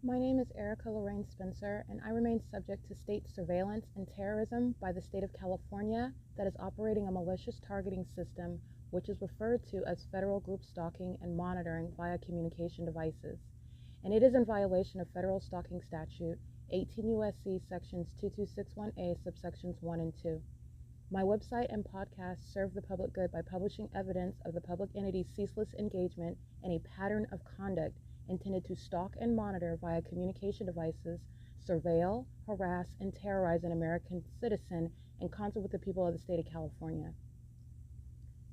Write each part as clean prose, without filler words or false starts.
My name is Erica Lorraine Spencer, and I remain subject to state surveillance and terrorism by the state of California that is operating a malicious targeting system which is referred to as federal group stalking and monitoring via communication devices. And it is in violation of federal stalking statute 18 U.S.C. sections 2261A subsections 1 and 2. My website and podcast serve the public good by publishing evidence of the public entity's ceaseless engagement in a pattern of conduct intended to stalk and monitor via communication devices, surveil, harass, and terrorize an American citizen in concert with the people of the state of California.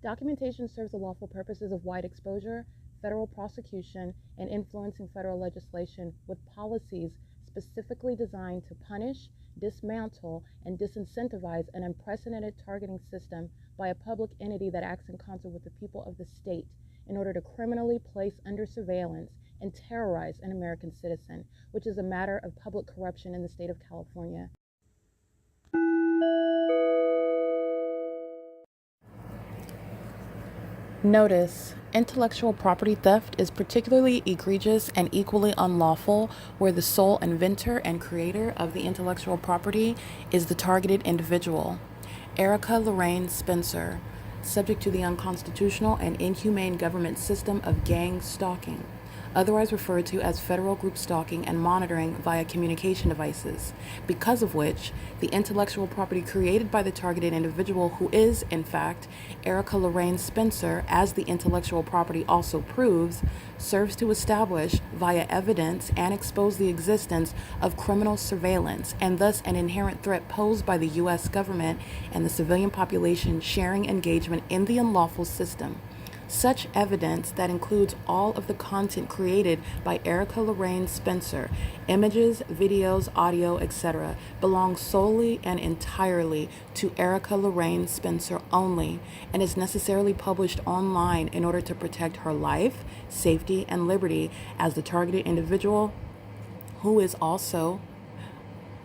Documentation serves the lawful purposes of wide exposure, federal prosecution, and influencing federal legislation with policies specifically designed to punish, dismantle, and disincentivize an unprecedented targeting system by a public entity that acts in concert with the people of the state in order to criminally place under surveillance and terrorize an American citizen, which is a matter of public corruption in the state of California. Notice: intellectual property theft is particularly egregious and equally unlawful where the sole inventor and creator of the intellectual property is the targeted individual. Erica Lorraine Spencer, subject to the unconstitutional and inhumane government system of gang stalking, otherwise referred to as federal group stalking and monitoring via communication devices, because of which the intellectual property created by the targeted individual, who is, in fact, Erica Lorraine Spencer, as the intellectual property also proves, serves to establish via evidence and expose the existence of criminal surveillance and thus an inherent threat posed by the U.S. government and the civilian population sharing engagement in the unlawful system. Such evidence, that includes all of the content created by Erica Lorraine Spencer, images, videos, audio, etc., belongs solely and entirely to Erica Lorraine Spencer only and is necessarily published online in order to protect her life, safety, and liberty as the targeted individual, who is also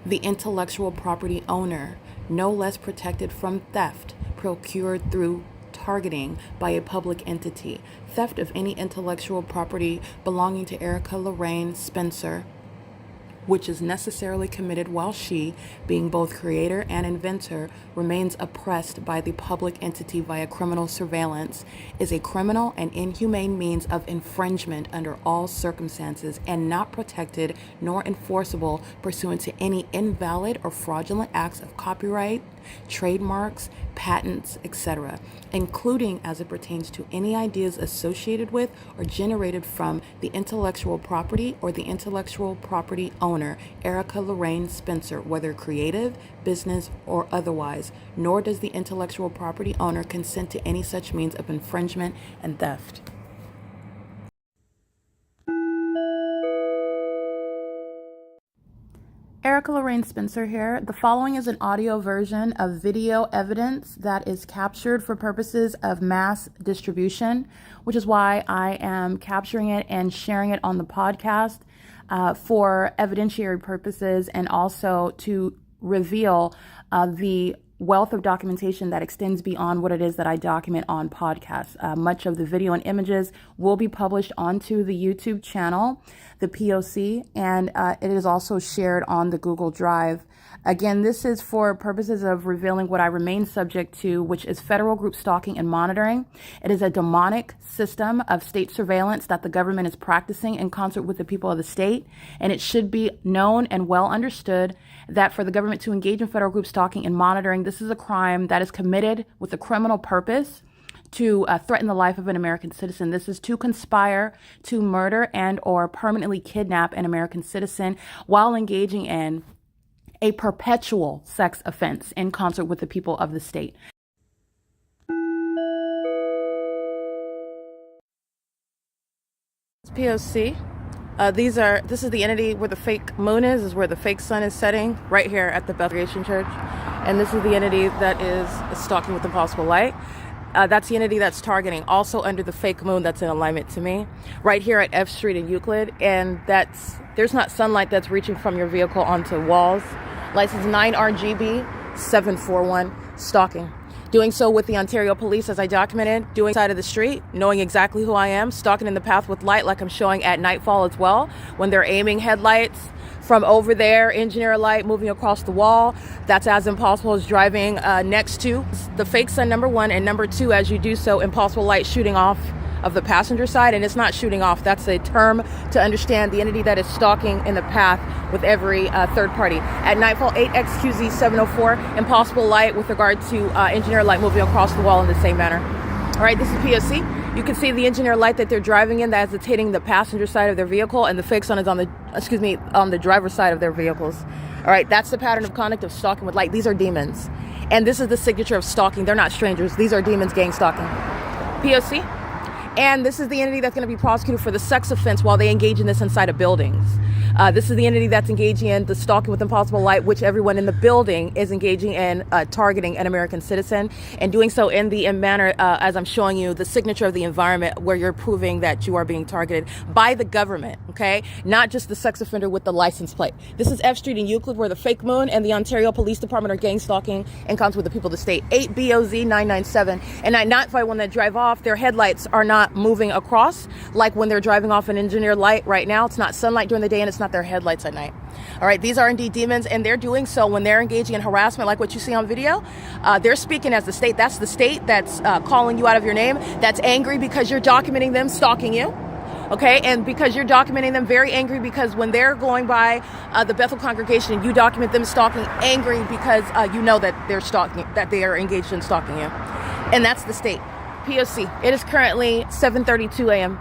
the intellectual property owner, no less protected from theft procured through targeting by a public entity. Theft of any intellectual property belonging to Erica Lorraine Spencer, which is necessarily committed while she, being both creator and inventor, remains oppressed by the public entity via criminal surveillance, is a criminal and inhumane means of infringement under all circumstances and not protected nor enforceable pursuant to any invalid or fraudulent acts of copyright, trademarks, patents, etc., including as it pertains to any ideas associated with or generated from the intellectual property or the intellectual property owner, Erica Lorraine Spencer, whether creative, business, or otherwise, nor does the intellectual property owner consent to any such means of infringement and theft. Erica Lorraine Spencer here. The following is an audio version of video evidence that is captured for purposes of mass distribution, which is why I am capturing it and sharing it on the podcast for evidentiary purposes and also to reveal the wealth of documentation that extends beyond what it is that I document on podcasts. Much of the video and images will be published onto the YouTube channel, the P.O.C, and it is also shared on the Google Drive. Again, this is for purposes of revealing what I remain subject to, which is federal group stalking and monitoring. It is a demonic system of state surveillance that the government is practicing in concert with the people of the state, and it should be known and well understood that for the government to engage in federal group stalking and monitoring, this is a crime that is committed with a criminal purpose to threaten the life of an American citizen. This is to conspire to murder and or permanently kidnap an American citizen while engaging in a perpetual sex offense in concert with the people of the state. It's P.O.C. This is the entity where the fake moon is where the fake sun is setting, right here at the Bethel Church. And this is the entity that is stalking with impossible light. That's the entity that's targeting, also under the fake moon that's in alignment to me, right here at F Street in Euclid. And there's not sunlight that's reaching from your vehicle onto walls. License 9RGB 741, stalking. Doing so with the Ontario Police, as I documented, doing side of the street, knowing exactly who I am, stalking in the path with light like I'm showing at nightfall as well, when they're aiming headlights from over there, engineer light moving across the wall. That's as impossible as driving next to the fake sun, number one, and number two, as you do so, impossible light shooting off of the passenger side. And it's not shooting off, that's a term to understand the entity that is stalking in the path with every third party. At nightfall, 8XQZ 704, impossible light with regard to engineer light moving across the wall in the same manner. All right, this is P.O.C. You can see the engineer light that they're driving in as it's hitting the passenger side of their vehicle, and the fake sun is on the driver's side of their vehicles. All right, that's the pattern of conduct of stalking with light. These are demons. And this is the signature of stalking. They're not strangers. These are demons gang stalking. P.O.C. And this is the entity that's going to be prosecuted for the sex offense while they engage in this inside of buildings. This is the entity that's engaging in the stalking with impossible light, which everyone in the building is engaging in targeting an American citizen, and doing so in the manner, as I'm showing you, the signature of the environment where you're proving that you are being targeted by the government, okay? Not just the sex offender with the license plate. This is F Street in Euclid, where the fake moon and the Ontario Police Department are gang stalking in concert with the people of the state. 8BOZ 997. And at nightfall, when they drive off, their headlights are not moving across like when they're driving off an engineered light right now. It's not sunlight during the day, and it's not their headlights at night. All right, these are indeed demons, and they're doing so when they're engaging in harassment like what you see on video. They're speaking as the state. That's the state that's calling you out of your name, that's angry because you're documenting them stalking you. Okay, and because you're documenting them, very angry because when they're going by the Bethel congregation, you document them stalking, angry because you know that they're stalking, that they are engaged in stalking you. And that's the state. P.O.C. It is currently 7:32 a.m.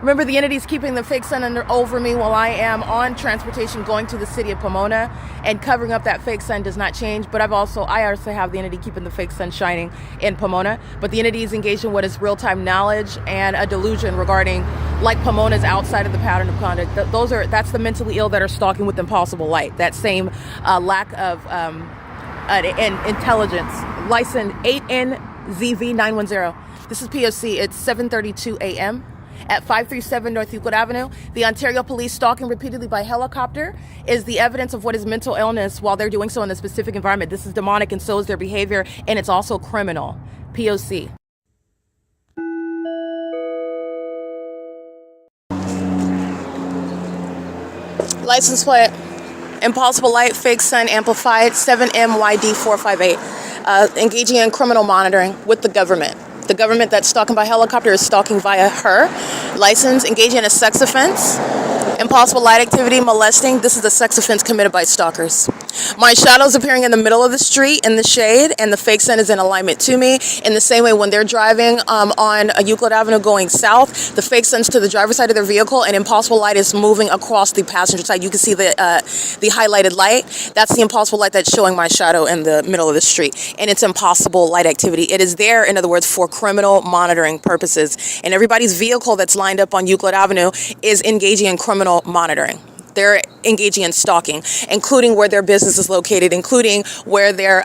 Remember, the entity's keeping the fake sun over me while I am on transportation going to the city of Pomona, and covering up that fake sun does not change. But I also have the entity keeping the fake sun shining in Pomona. But the entity is engaged in what is real-time knowledge and a delusion regarding, like, Pomona's outside of the pattern of conduct. That's the mentally ill that are stalking with impossible light. That same lack of intelligence. License 8NZV910. This is P.O.C. It's 7:32 a.m. At 537 North Euclid Avenue. The Ontario Police stalking repeatedly by helicopter is the evidence of what is mental illness while they're doing so in a specific environment. This is demonic, and so is their behavior, and it's also criminal. P.O.C. License plate, impossible light, fake sun, amplified, 7MYD458. Engaging in criminal monitoring with the government. The government that's stalking by helicopter is stalking via her license, engaging in a sex offense, impossible light activity, molesting. This is a sex offense committed by stalkers. My shadow's appearing in the middle of the street in the shade, and the fake sun is in alignment to me. In the same way, when they're driving on Euclid Avenue going south, the fake sun's to the driver's side of their vehicle, and impossible light is moving across the passenger side. You can see the highlighted light. That's the impossible light that's showing my shadow in the middle of the street, and it's impossible light activity. It is there, in other words, for criminal monitoring purposes, and everybody's vehicle that's lined up on Euclid Avenue is engaging in criminal monitoring. They're engaging in stalking, including where their business is located, including where they're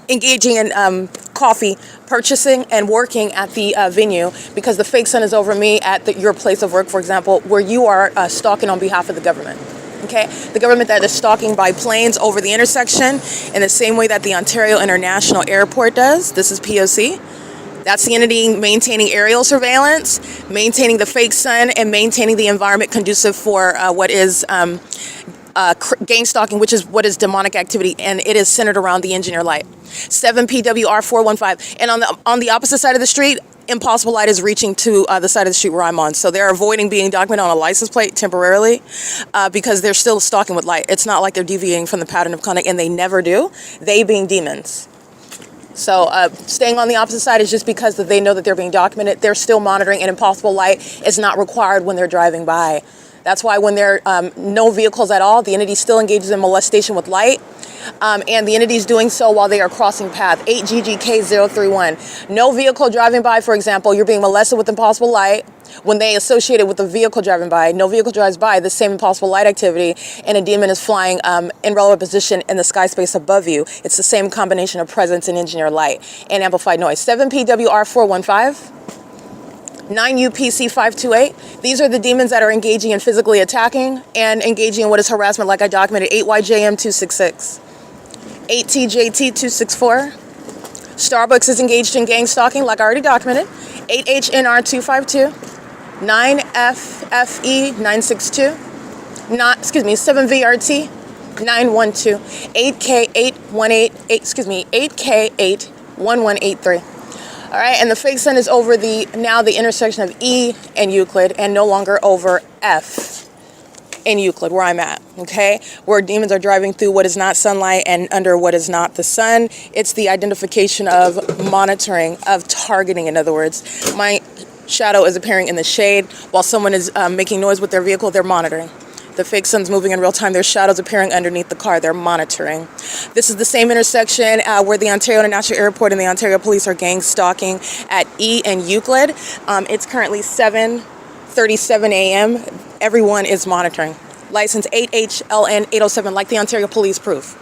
engaging in coffee purchasing and working at the venue, because the fake sun is over me at your place of work, for example, where you are stalking on behalf of the government. Okay, the government that is stalking by planes over the intersection in the same way that the Ontario International Airport does. This is P.O.C. That's the entity maintaining aerial surveillance, maintaining the fake sun, and maintaining the environment conducive for what is gang stalking, which is what is demonic activity, and it is centered around the engineer light. 7PWR415. And on the opposite side of the street, impossible light is reaching to the side of the street where I'm on. So they're avoiding being documented on a license plate temporarily because they're still stalking with light. It's not like they're deviating from the pattern of conduct, and they never do. They being demons. So staying on the opposite side is just because they know that they're being documented. They're still monitoring, and impossible light is not required when they're driving by. That's why when there are no vehicles at all, the entity still engages in molestation with light. And the entity is doing so while they are crossing path. 8GGK031. No vehicle driving by, for example, you're being molested with impossible light. When they associate it with a vehicle driving by, no vehicle drives by, the same impossible light activity, and a demon is flying in relevant position in the sky space above you. It's the same combination of presence and engineer light and amplified noise. 7PWR415. 9UPC528. These are the demons that are engaging in physically attacking and engaging in what is harassment, like I documented. 8YJM266. 8TJT264. Starbucks is engaged in gang stalking, like I already documented. 8HNR 252, 9FFE 962, 7VRT 912, 8K81183. All right, and the fake sun is over the intersection of E and Euclid, and no longer over F in Euclid, where I'm at, okay? Where demons are driving through what is not sunlight and under what is not the sun. It's the identification of monitoring, of targeting, in other words. My shadow is appearing in the shade while someone is making noise with their vehicle. They're monitoring. The fake sun's moving in real time. There's shadows appearing underneath the car. They're monitoring. This is the same intersection where the Ontario International Airport and the Ontario Police are gang stalking at E and Euclid. It's currently 7:37 a.m. Everyone is monitoring. License 8HLN 807, like the Ontario Police proof.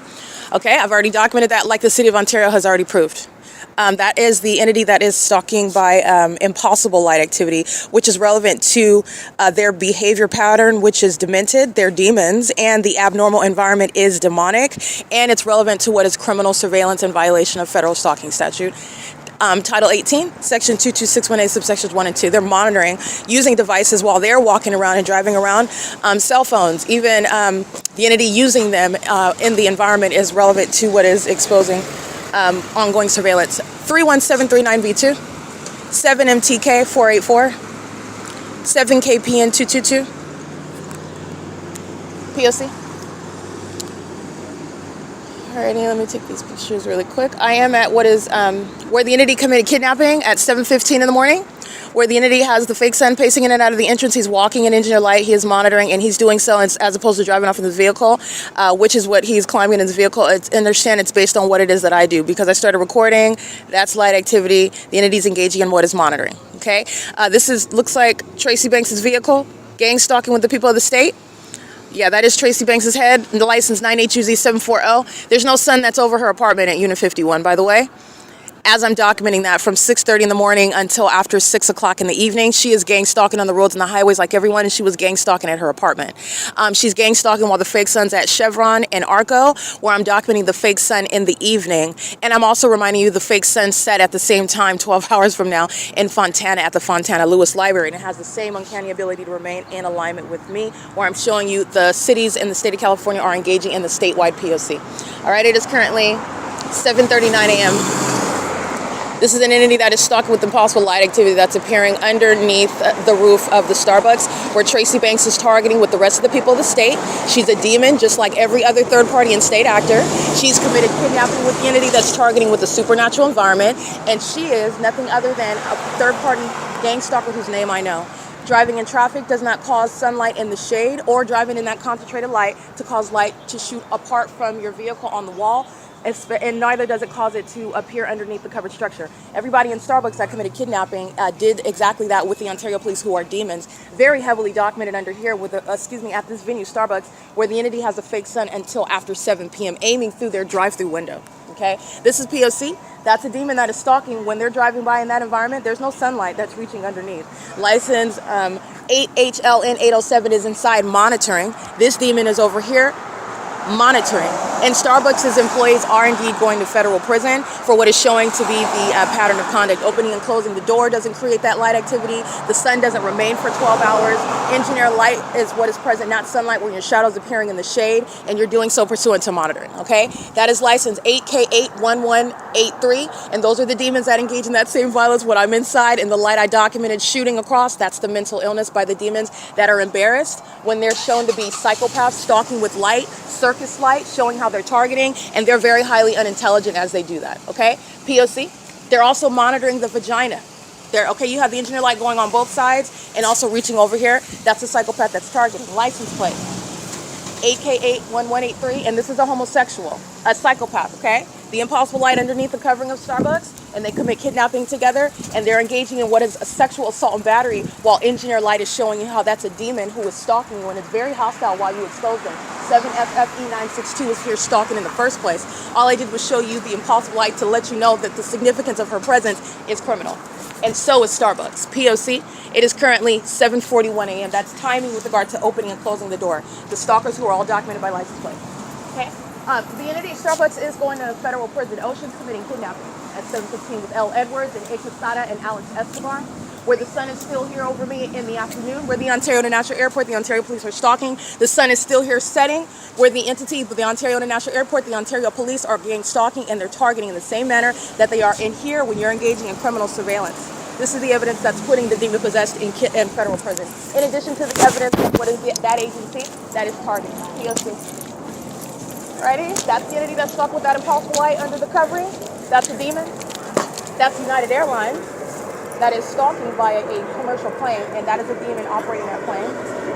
Okay, I've already documented that, like the City of Ontario has already proved. That is the entity that is stalking by impossible light activity, which is relevant to their behavior pattern, which is demented, they're demons, and the abnormal environment is demonic, and it's relevant to what is criminal surveillance in violation of federal stalking statute. Title 18, Section 2261A, subsections 1 and 2. They're monitoring using devices while they're walking around and driving around. Cell phones, even the entity using them in the environment is relevant to what is exposing ongoing surveillance. 31739V2, 7MTK 484, 7KPN 222, P.O.C. Alrighty, let me take these pictures really quick. I am at what is where the entity committed kidnapping at 7:15 in the morning, where the entity has the fake sun pacing in and out of the entrance. He's walking in engineer light. He is monitoring, and he's doing so as opposed to driving off in his vehicle, which is what he's climbing in his vehicle. Understand it's based on what it is that I do, because I started recording. That's light activity. The entity's engaging in what is monitoring. Okay, looks like Tracy Banks' vehicle, gang stalking with the people of the state. Yeah, that is Tracy Banks' head, and the license 9HUZ740. There's no sun that's over her apartment at Unit 51, by the way. As I'm documenting that, from 6:30 in the morning until after 6 o'clock in the evening, she is gang stalking on the roads and the highways like everyone, and she was gang stalking at her apartment. She's gang stalking while the fake sun's at Chevron and ARCO, where I'm documenting the fake sun in the evening. And I'm also reminding you the fake sun set at the same time, 12 hours from now, in Fontana at the Fontana Lewis Library. And it has the same uncanny ability to remain in alignment with me, where I'm showing you the cities in the state of California are engaging in the statewide P.O.C. All right, it is currently 7:39 a.m. This is an entity that is stalking with impossible light activity that's appearing underneath the roof of the Starbucks, where Tracy Banks is targeting with the rest of the people of the state. She's a demon, just like every other third party and state actor. She's committed kidnapping with the entity that's targeting with the supernatural environment, and she is nothing other than a third party gang stalker whose name I know. Driving in traffic does not cause sunlight in the shade, or driving in that concentrated light to cause light to shoot apart from your vehicle on the wall. And neither does it cause it to appear underneath the covered structure. Everybody in Starbucks that committed kidnapping did exactly that with the Ontario Police, who are demons. Very heavily documented under here with, at this venue, Starbucks, where the entity has a fake sun until after 7 p.m., aiming through their drive-through window. Okay, this is P.O.C. That's a demon that is stalking when they're driving by in that environment. There's no sunlight that's reaching underneath. License 8HLN 807 is inside monitoring. This demon is over here monitoring. And Starbucks' employees are indeed going to federal prison for what is showing to be the pattern of conduct. Opening and closing the door doesn't create that light activity. The sun doesn't remain for 12 hours. Engineer light is what is present, not sunlight, where your shadow's appearing in the shade, and you're doing so pursuant to monitoring, okay? That is license 8K81183, and those are the demons that engage in that same violence. What I'm inside in the light I documented shooting across, that's the mental illness by the demons that are embarrassed when they're shown to be psychopaths stalking with light, circus light, showing how they're targeting, and they're very highly unintelligent as they do that, okay? P.O.C. They're also monitoring the vagina. Okay, you have the engineer light going on both sides and also reaching over here. That's a psychopath that's targeting. License plate 8K81183, and this is a homosexual, a psychopath, okay? The impossible light underneath the covering of Starbucks, and they commit kidnapping together, and they're engaging in what is a sexual assault and battery, while engineer light is showing you how that's a demon who is stalking you, and it's very hostile while you expose them. 7FFE962 is here stalking in the first place. All I did was show you the impossible light to let you know that the significance of her presence is criminal. And so is Starbucks. P.O.C. It is currently 7:41 a.m. That's timing with regard to opening and closing the door. The stalkers who are all documented by license plate. Okay? The entity of Starbucks is going to federal prison. Ocean's committing kidnapping. at 7:15 with L. Edwards and A. Quesada and Alex Escobar. Where the sun is still here over me in the afternoon, where the Ontario International Airport, the Ontario Police are stalking. The sun is still here setting, where the entity, the Ontario International Airport, the Ontario Police are again stalking, and they're targeting in the same manner that they are in here when you're engaging in criminal surveillance. This is the evidence that's putting the demon-possessed in federal prison. In addition to the evidence of what is that agency that is targeting, P.O.C. Alrighty, that's the entity that's stuck with that impulsive light under the covering. That's the demon. That's United Airlines. That is stalking via a commercial plane, and that is a demon operating that plane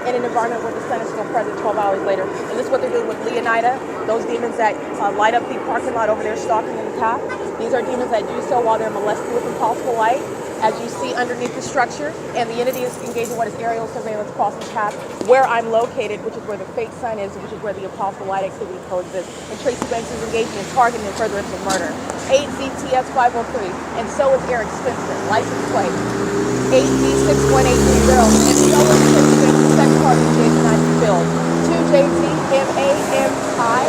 in an environment where the sun is still present 12 hours later. And this is what they're doing with Leonida, those demons that light up the parking lot over there stalking in the path. These are demons that do so while they're molested with impulsive light, as you see underneath the structure, and the entity is engaging what is aerial surveillance across the path where I'm located, which is where the fake sun is, which is where the impulsive light activity coexists. And Tracy Banks is engaging in targeting and furtherance of murder. 8ZTS 503, and so is Eric Spencer, license plate 8D61830, and so is Tracy Banks, the second part of the J9 field 2JZMAMI,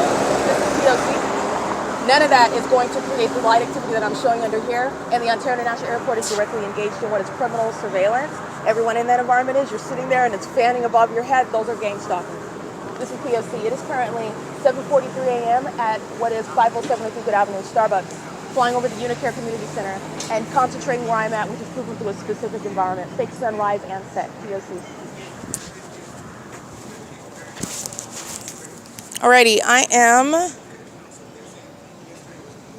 this is P.O.C. None of that is going to create the light activity that I'm showing under here, and the Ontario International Airport is directly engaged in what is criminal surveillance. Everyone in that environment is, you're sitting there and it's fanning above your head, those are gang stalking. This is P.O.C. It is currently 7:43 a.m. at what is 507 Euclid Avenue, Starbucks, flying over the UNICARE Community Center and concentrating where I'm at, which is proven through a specific environment, fake sunrise and set, P.O.C. Alrighty, I am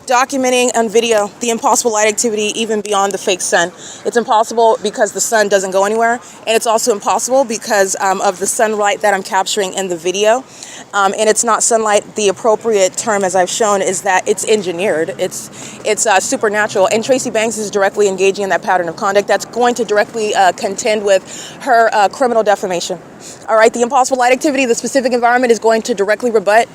documenting on video the impossible light activity even beyond the fake sun. It's impossible because the sun doesn't go anywhere, and it's also impossible because of the sunlight that I'm capturing in the video. And it's not sunlight. The appropriate term, as I've shown, is that it's engineered. It's supernatural. And Tracy Banks is directly engaging in that pattern of conduct that's going to directly contend with her criminal defamation. All right, the impossible light activity, the specific environment, is going to directly rebut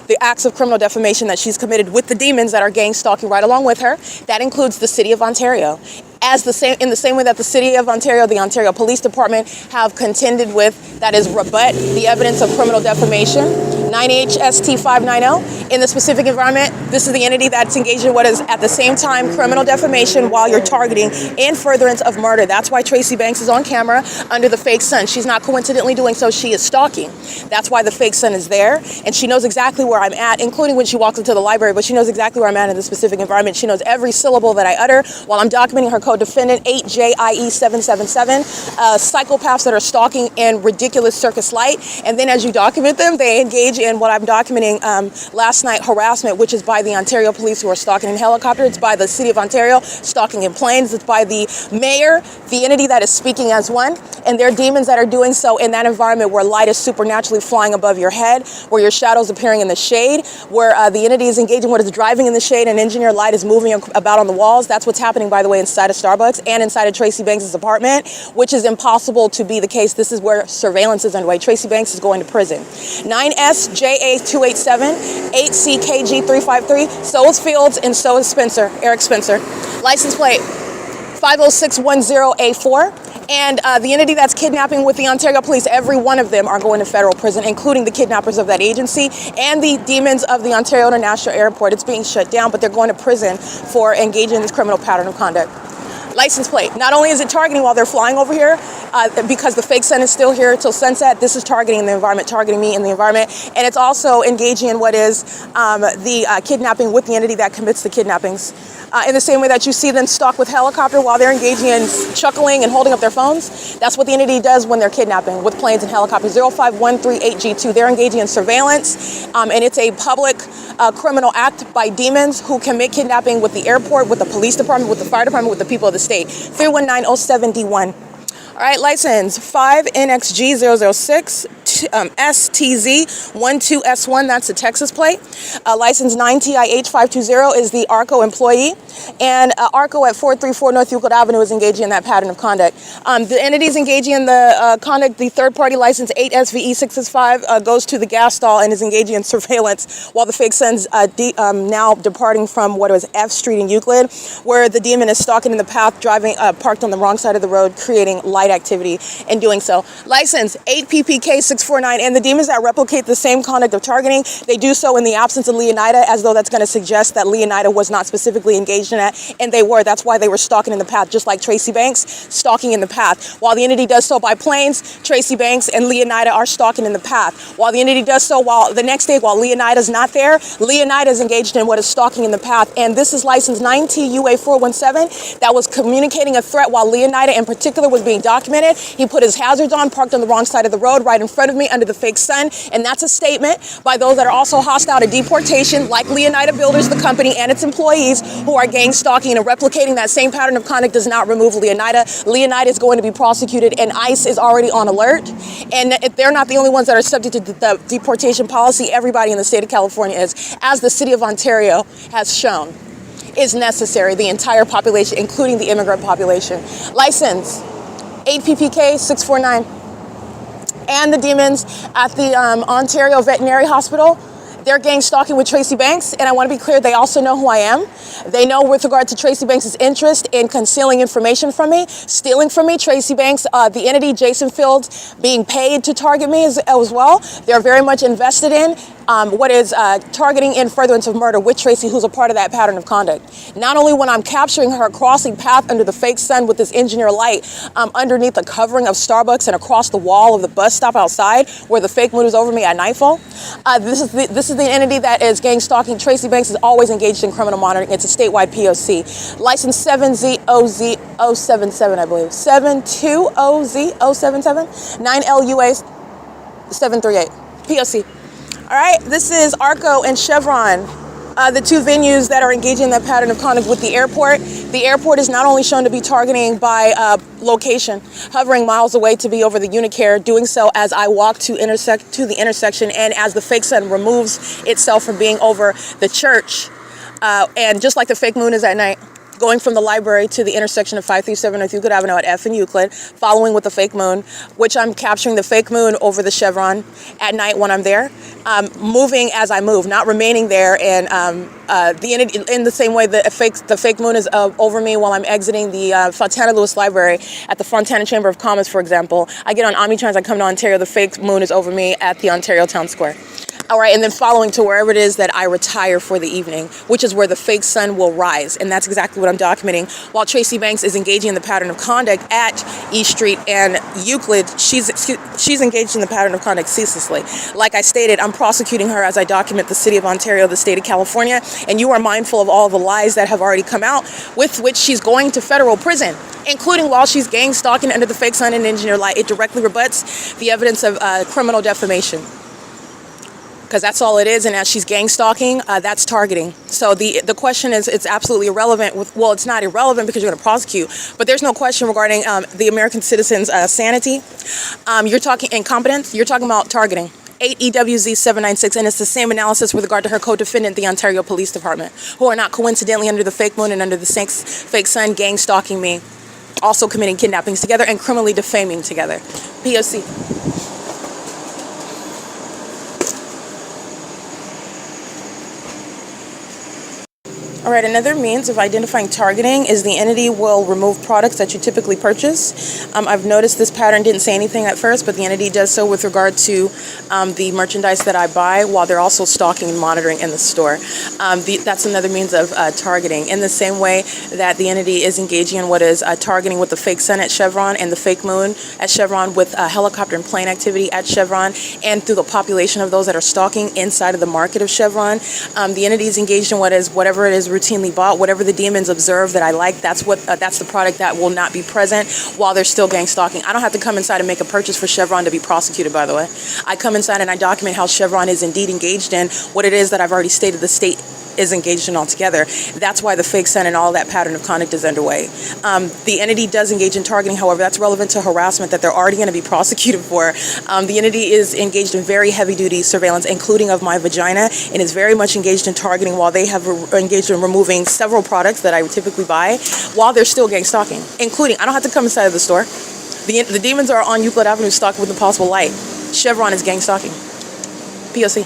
the acts of criminal defamation that she's committed with the demons that are gang stalking right along with her. That includes the City of Ontario. In the same way that the City of Ontario, the Ontario Police Department have contended with, that is rebut the evidence of criminal defamation. 9HST 590. In the specific environment, this is the entity that's engaged in what is at the same time criminal defamation while you're targeting in furtherance of murder. That's why Tracy Banks is on camera under the fake sun. She's not coincidentally doing so, she is stalking. That's why the fake sun is there, and she knows exactly where I'm at, including when she walks into the library, but she knows exactly where I'm at in the specific environment. She knows every syllable that I utter while I'm documenting her co-defendant, 8JIE777, psychopaths that are stalking in ridiculous circus light. And then as you document them, they engage in what I'm documenting last night, harassment, which is by the Ontario Police who are stalking in helicopter. It's by the City of Ontario stalking in planes. It's by the mayor, the entity that is speaking as one, and their demons that are doing so in that environment where light is supernaturally flying above your head, where your shadow's appearing in the shade, where the entity is engaging what is driving in the shade, and engineered light is moving about on the walls. That's what's happening, by the way, inside of Starbucks and inside of Tracy Banks' apartment, which is impossible to be the case. This is where surveillance is underway. Tracy Banks is going to prison. 9SJA287, 8CKG353, so is Fields, and so is Spencer, Eric Spencer. License plate 50610A4. And the entity that's kidnapping with the Ontario Police, every one of them are going to federal prison, including the kidnappers of that agency and the demons of the Ontario International Airport. It's being shut down, but they're going to prison for engaging in this criminal pattern of conduct. License plate. Not only is it targeting while they're flying over here, because the fake sun is still here till sunset, this is targeting the environment, targeting me in the environment. And it's also engaging in what is the kidnapping with the entity that commits the kidnappings. In the same way that you see them stalk with helicopter while they're engaging in chuckling and holding up their phones, that's what the entity does when they're kidnapping with planes and helicopters. 05138G2, they're engaging in surveillance, and it's a public criminal act by demons who commit kidnapping with the airport, with the police department, with the fire department, with the people of the state. 31907D1. All right, license 5NXG006 STZ12S1, that's the Texas plate. License 9TIH520 is the ARCO employee. And ARCO at 434 North Euclid Avenue is engaging in that pattern of conduct. The entities engaging in the conduct, the third-party license 8SVE665 goes to the gas stall and is engaging in surveillance while the fake sun's now departing from what was F Street in Euclid, where the demon is stalking in the path, driving parked on the wrong side of the road, creating light activity and doing so. License 8PPK6 649, and the demons that replicate the same conduct of targeting, they do so in the absence of Leonida, as though that's going to suggest that Leonida was not specifically engaged in that, and they were. That's why they were stalking in the path, just like Tracy Banks stalking in the path. While the entity does so by planes, Tracy Banks and Leonida are stalking in the path. While the entity does so while the next day, while Leonida's not there, Leonida is engaged in what is stalking in the path, and this is license 9TUA417 that was communicating a threat while Leonida in particular was being documented. He put his hazards on, parked on the wrong side of the road right in front of me under the fake sun, and that's a statement by those that are also hostile to deportation, like Leonida Builders, the company, and its employees who are gang stalking and replicating that same pattern of conduct does not remove Leonida. Leonida is going to be prosecuted, and ICE is already on alert, and they're not the only ones that are subject to the deportation policy. Everybody in the state of California is, as the city of Ontario has shown, is necessary, the entire population, including the immigrant population. License 8PPK 649. And the demons at the Ontario Veterinary Hospital, they're gang stalking with Tracy Banks, and I want to be clear, they also know who I am. They know with regard to Tracy Banks' interest in concealing information from me, stealing from me. Tracy Banks, the entity, Jason Fields, being paid to target me as well. They're very much invested in what is targeting in furtherance of murder with Tracy, who's a part of that pattern of conduct. Not only when I'm capturing her crossing path under the fake sun with this engineer light underneath the covering of Starbucks and across the wall of the bus stop outside where the fake moon is over me at nightfall. This is the entity that is gang stalking. Tracy Banks is always engaged in criminal monitoring. It's a statewide P.O.C. License 7ZOZ077, I believe. 720Z077, 9LUA 738. P.O.C. All right, this is ARCO and Chevron, the two venues that are engaging in that pattern of conduct with the airport. The airport is not only shown to be targeting by location, hovering miles away to be over the UNICARE, doing so as I walk to the intersection and as the fake sun removes itself from being over the church. And just like the fake moon is at night, going from the library to the intersection of 537 North Euclid Avenue at F and Euclid, following with the fake moon, which I'm capturing the fake moon over the Chevron at night when I'm there, moving as I move, not remaining there, and the entity, in the same way the fake moon is over me while I'm exiting the Fontana Lewis Library at the Fontana Chamber of Commerce, for example. I get on Omnitrans, I come to Ontario, the fake moon is over me at the Ontario Town Square. All right, and then following to wherever it is that I retire for the evening, which is where the fake sun will rise. And that's exactly what I'm documenting. While Tracy Banks is engaging in the pattern of conduct at East Street and Euclid, she's engaged in the pattern of conduct ceaselessly. Like I stated, I'm prosecuting her as I document the city of Ontario, the state of California, and you are mindful of all the lies that have already come out with which she's going to federal prison, including while she's gang stalking under the fake sun and engineer light. It directly rebuts the evidence of criminal defamation, because that's all it is. And as she's gang stalking, that's targeting. So the question is, it's absolutely irrelevant. Well, it's not irrelevant because you're going to prosecute, but there's no question regarding the American citizen's sanity. You're talking incompetence. You're talking about targeting. 8 EWZ 796, and it's the same analysis with regard to her co-defendant, the Ontario Police Department, who are not coincidentally under the fake moon and under the fake sun gang stalking me, also committing kidnappings together and criminally defaming together. P.O.C. All right, another means of identifying targeting is the entity will remove products that you typically purchase. I've noticed this pattern didn't say anything at first, but the entity does so with regard to the merchandise that I buy while they're also stalking and monitoring in the store. That's another means of targeting. In the same way that the entity is engaging in what is targeting with the fake sun at Chevron and the fake moon at Chevron, with helicopter and plane activity at Chevron, and through the population of those that are stalking inside of the market of Chevron, the entity is engaged in whatever it is routinely bought, whatever the demons observe that I like, that's the product that will not be present while they're still gang stalking. I don't have to come inside and make a purchase for Chevron to be prosecuted, by the way. I come inside and I document how Chevron is indeed engaged in what it is that I've already stated the state is engaged in altogether. That's why the fake sun and all that pattern of conduct is underway. The entity does engage in targeting, however, that's relevant to harassment that they're already going to be prosecuted for. The entity is engaged in very heavy-duty surveillance, including of my vagina, and is very much engaged in targeting while they have engaged in removing several products that I would typically buy while they're still gang stalking, including, I don't have to come inside of the store. The demons are on Euclid Avenue stalking with impossible light. Chevron is gang stalking. P.O.C.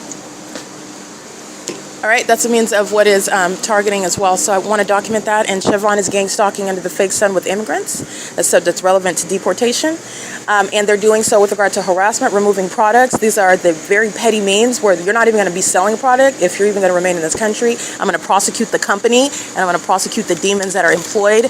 All right, that's a means of what is targeting as well. So I want to document that. And Chevron is gang stalking under the fake sun with immigrants. That's relevant to deportation. And they're doing so with regard to harassment, removing products. These are the very petty means where you're not even going to be selling a product if you're even going to remain in this country. I'm going to prosecute the company, and I'm going to prosecute the demons that are employed.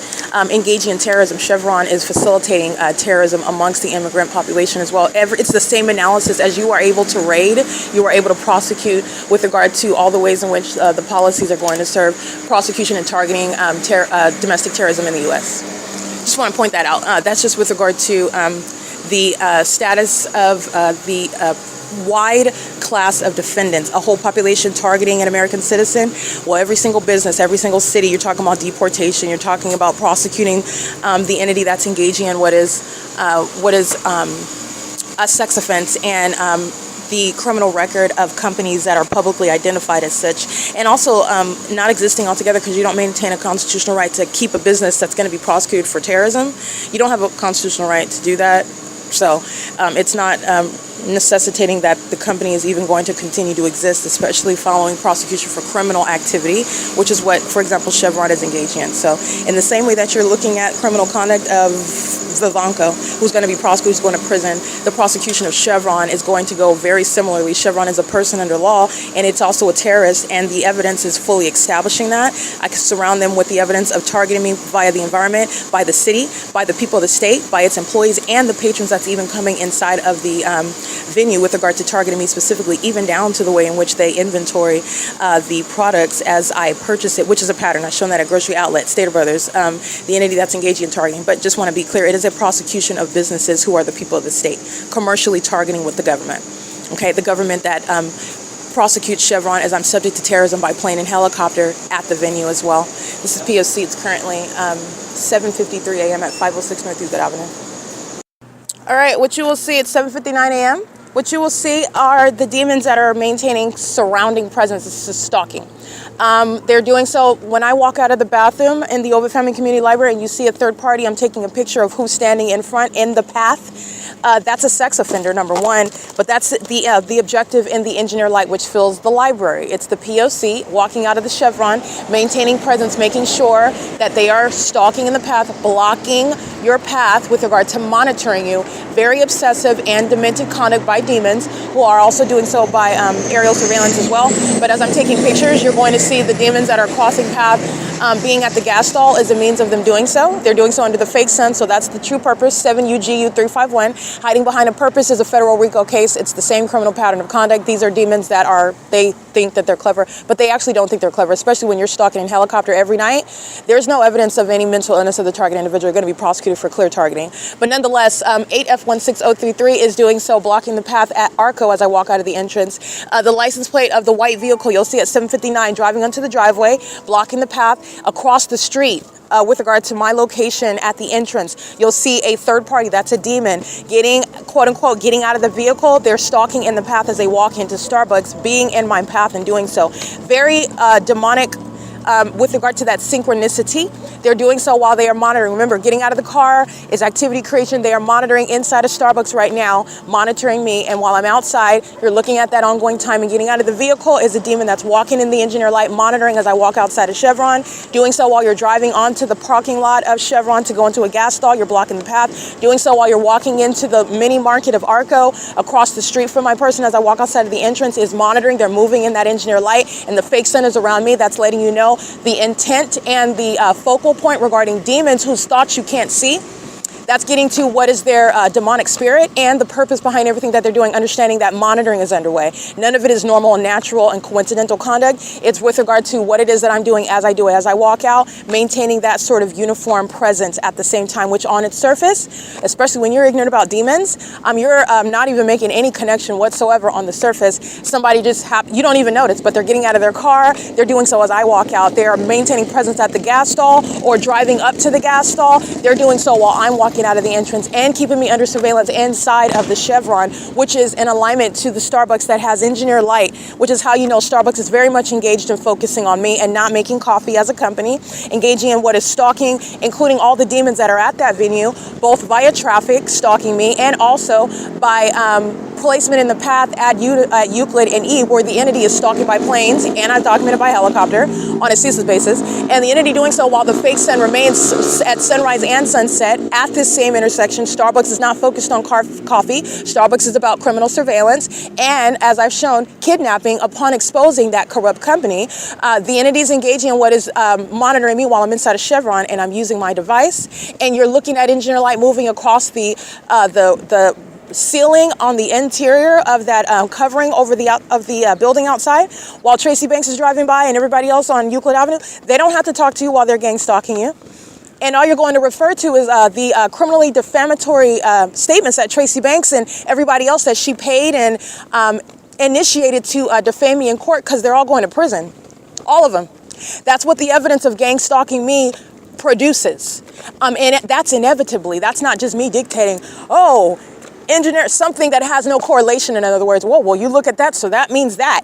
Engaging in terrorism, Chevron is facilitating terrorism amongst the immigrant population as well. It's the same analysis as you are able to raid, you are able to prosecute with regard to all the ways in which the policies are going to serve prosecution and targeting domestic terrorism in the U.S. Just want to point that out. That's just with regard to the status of the wide class of defendants, a whole population targeting an American citizen. Well, every single business, every single city, you're talking about deportation, you're talking about prosecuting the entity that's engaging in what is a sex offense, and the criminal record of companies that are publicly identified as such, and also not existing altogether because you don't maintain a constitutional right to keep a business that's going to be prosecuted for terrorism. You don't have a constitutional right to do that. So it's not necessitating that the company is even going to continue to exist, especially following prosecution for criminal activity, which is what, for example, Chevron is engaging in. So in the same way that you're looking at criminal conduct of Vivanco, who's going to be prosecuted, who's going to prison, the prosecution of Chevron is going to go very similarly. Chevron is a person under law, and it's also a terrorist, and the evidence is fully establishing that. I can surround them with the evidence of targeting me via the environment, by the city, by the people of the state, by its employees, and the patrons that's even coming inside of the venue with regard to targeting me specifically, even down to the way in which they inventory the products as I purchase it, which is a pattern. I've shown that at grocery outlet, Stater Brothers, the entity that's engaging in targeting. But just want to be clear, it is a prosecution of businesses who are the people of the state, commercially targeting with the government. Okay, the government that prosecutes Chevron as I'm subject to terrorism by plane and helicopter at the venue as well. This is P.O.C. It's currently 7:53 a.m. at 506 North UVitt Avenue. All right, what you will see at 7:59 a.m., what you will see are the demons that are maintaining surrounding presence. This is stalking. They're doing so when I walk out of the bathroom in the OVITT Family Community Library and you see a third party, I'm taking a picture of who's standing in front in the path. That's a sex offender, number one, but that's the objective in the engineer light, which fills the library. It's the P.O.C. walking out of the Chevron, maintaining presence, making sure that they are stalking in the path, blocking your path with regard to monitoring you. Very obsessive and demented conduct by demons, who are also doing so by aerial surveillance as well. But as I'm taking pictures, you're going to see the demons that are crossing path. Being at the gas stall is a means of them doing so. They're doing so under the fake sun, so that's the true purpose, 7 UGU 351. Hiding behind a purpose is a federal RICO case. It's the same criminal pattern of conduct. These are demons that they think that they're clever, but they actually don't think they're clever, especially when you're stalking in helicopter every night. There's no evidence of any mental illness of the target individual. You're going to be prosecuted for clear targeting. But nonetheless, 8F16033 is doing so, blocking the path at ARCO as I walk out of the entrance. The license plate of the white vehicle you'll see at 7:59 driving onto the driveway, blocking the path across the street. With regard to my location at the entrance, you'll see a third party, that's a demon, getting, quote unquote, getting out of the vehicle. They're stalking in the path as they walk into Starbucks, being in my path and doing so. Very demonic with regard to that synchronicity. They're doing so while they are monitoring. Remember, getting out of the car is activity creation. They are monitoring inside of Starbucks right now, monitoring me. And while I'm outside, you're looking at that ongoing time. And getting out of the vehicle is a demon that's walking in the engineer light, monitoring as I walk outside of Chevron. Doing so while you're driving onto the parking lot of Chevron to go into a gas stall, you're blocking the path. Doing so while you're walking into the mini market of ARCO across the street from my person as I walk outside of the entrance is monitoring. They're moving in that engineer light, and the fake sun is around me. That's letting you know the intent and the focal point regarding demons whose thoughts you can't see. That's getting to what is their demonic spirit and the purpose behind everything that they're doing, understanding that monitoring is underway. None of it is normal and natural and coincidental conduct. It's with regard to what it is that I'm doing as I do it. As I walk out, maintaining that sort of uniform presence at the same time, which on its surface, especially when you're ignorant about demons, you're not even making any connection whatsoever on the surface. Somebody just you don't even notice, but they're getting out of their car. They're doing so as I walk out. They're maintaining presence at the gas stall or driving up to the gas stall. They're doing so while I'm walking out of the entrance and keeping me under surveillance inside of the Chevron, which is in alignment to the Starbucks that has engineer light which is how you know Starbucks is very much engaged in focusing on me and not making coffee as a company, engaging in what is stalking, including all the demons that are at that venue, both via traffic, stalking me, and also by placement in the path at Euclid and E, where the entity is stalking by planes and undocumented by helicopter on a ceaseless basis, and the entity doing so while the fake sun remains at sunrise and sunset at this same intersection. Starbucks is not focused on coffee. Starbucks is about criminal surveillance and, as I've shown, kidnapping upon exposing that corrupt company. The entity is engaging in what is monitoring me while I'm inside of Chevron and I'm using my device, and you're looking at engineer light moving across the ceiling on the interior of that covering over the building outside, while Tracy Banks is driving by and everybody else on Euclid Avenue. They don't have to talk to you while they're gang stalking you. And all you're going to refer to is the criminally defamatory statements that Tracy Banks and everybody else that she paid and initiated to defame me in court, because they're all going to prison. All of them. That's what the evidence of gang stalking me produces. And that's inevitably, that's not just me dictating, oh, engineer something that has no correlation. In other words, whoa, well, you look at that, so that means that.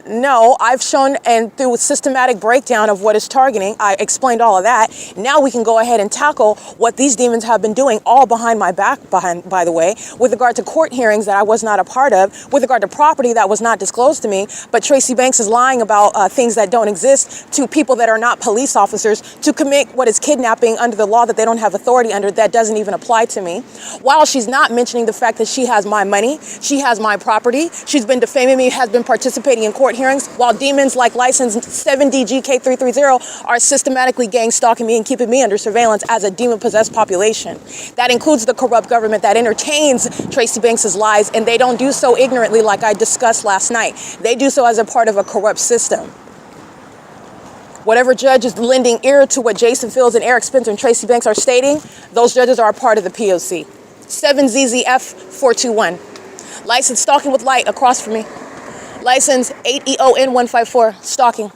No, I've shown, and through a systematic breakdown of what is targeting, I explained all of that. Now we can go ahead and tackle what these demons have been doing, all behind my back, by the way, with regard to court hearings that I was not a part of, with regard to property that was not disclosed to me. But Tracy Banks is lying about things that don't exist to people that are not police officers to commit what is kidnapping under the law that they don't have authority under, that doesn't even apply to me. While she's not mentioning the fact that she has my money, she has my property, she's been defaming me, has been participating in court hearings, while demons like license 7DGK330 are systematically gang stalking me and keeping me under surveillance as a demon-possessed population. That includes the corrupt government that entertains Tracy Banks's lies, and they don't do so ignorantly like I discussed last night. They do so as a part of a corrupt system. Whatever judge is lending ear to what Jason Fields and Eric Spencer and Tracy Banks are stating, those judges are a part of the P.O.C. 7ZZF421. License stalking with light across from me. License 8EON154, stalking.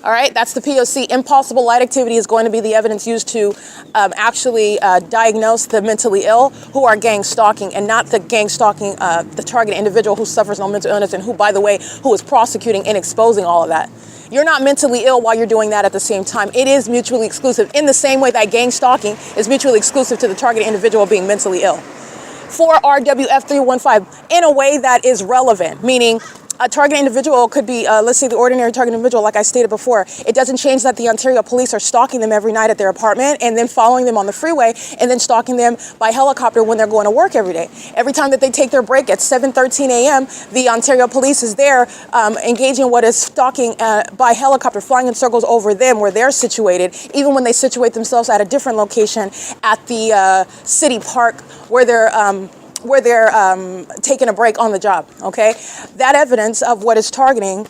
All right, that's the P.O.C. Impossible light activity is going to be the evidence used to actually diagnose the mentally ill who are gang stalking, and not the gang stalking, the targeted individual who suffers no mental illness and who, by the way, who is prosecuting and exposing all of that. You're not mentally ill while you're doing that at the same time. It is mutually exclusive, in the same way that gang stalking is mutually exclusive to the targeted individual being mentally ill. For RWF315, in a way that is relevant, meaning a target individual could be, let's say, the ordinary target individual, like I stated before. It doesn't change that the Ontario police are stalking them every night at their apartment and then following them on the freeway and then stalking them by helicopter when they're going to work every day. Every time that they take their break at 7:13 a.m., the Ontario police is there engaging in what is stalking by helicopter, flying in circles over them where they're situated, even when they situate themselves at a different location at the city park where they're taking a break on the job, okay? That evidence of what is targeting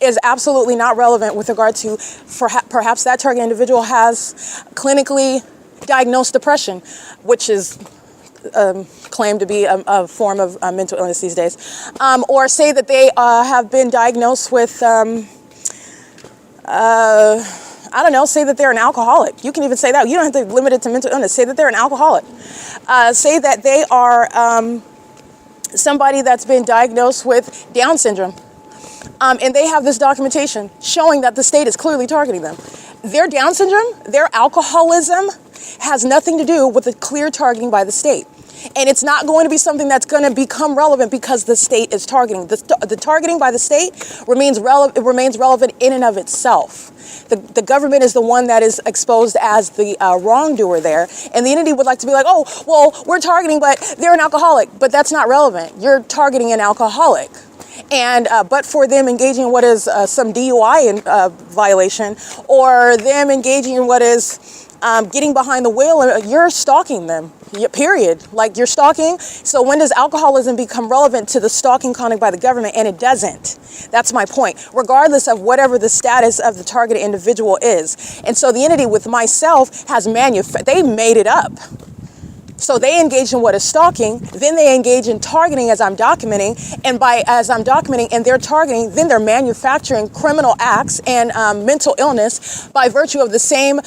is absolutely not relevant with regard to perhaps that target individual has clinically diagnosed depression, which is claimed to be a form of mental illness these days, or say that they have been diagnosed with I don't know, say that they're an alcoholic. You can even say that. You don't have to limit it to mental illness. Say that they're an alcoholic. Say that they are somebody that's been diagnosed with Down syndrome. And they have this documentation showing that the state is clearly targeting them. Their Down syndrome, their alcoholism has nothing to do with the clear targeting by the state. And it's not going to be something that's going to become relevant because the state is targeting. The targeting by the state remains relevant in and of itself. The government is the one that is exposed as the wrongdoer there. And the entity would like to be like, oh, well, we're targeting, but they're an alcoholic. But that's not relevant. You're targeting an alcoholic. And but for them engaging in what is some DUI violation, or them engaging in what is getting behind the wheel, you're stalking them, period. Like, you're stalking. So when does alcoholism become relevant to the stalking conduct by the government? And it doesn't. That's my point, regardless of whatever the status of the targeted individual is. And so the entity with myself has they made it up. So they engage in what is stalking, then they engage in targeting as I'm documenting, and as I'm documenting and they're targeting, then they're manufacturing criminal acts and mental illness by virtue of the same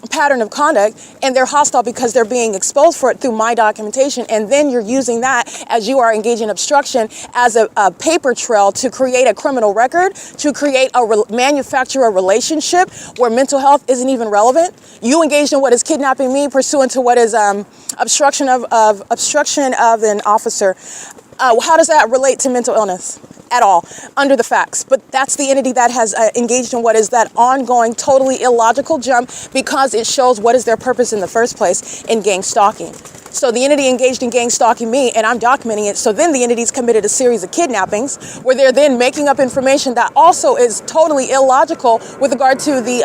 pattern of conduct, and they're hostile because they're being exposed for it through my documentation, and then you're using that as you are engaging in obstruction as a paper trail to create a criminal record, to create manufacture a relationship where mental health isn't even relevant. You engaged in what is kidnapping me pursuant to what is obstruction of an officer. How does that relate to mental illness at all under the facts? But that's the entity that has engaged in what is that ongoing, totally illogical jump because it shows what is their purpose in the first place in gang stalking. So the entity engaged in gang stalking me, and I'm documenting it. So then the entity's committed a series of kidnappings where they're then making up information that also is totally illogical with regard to the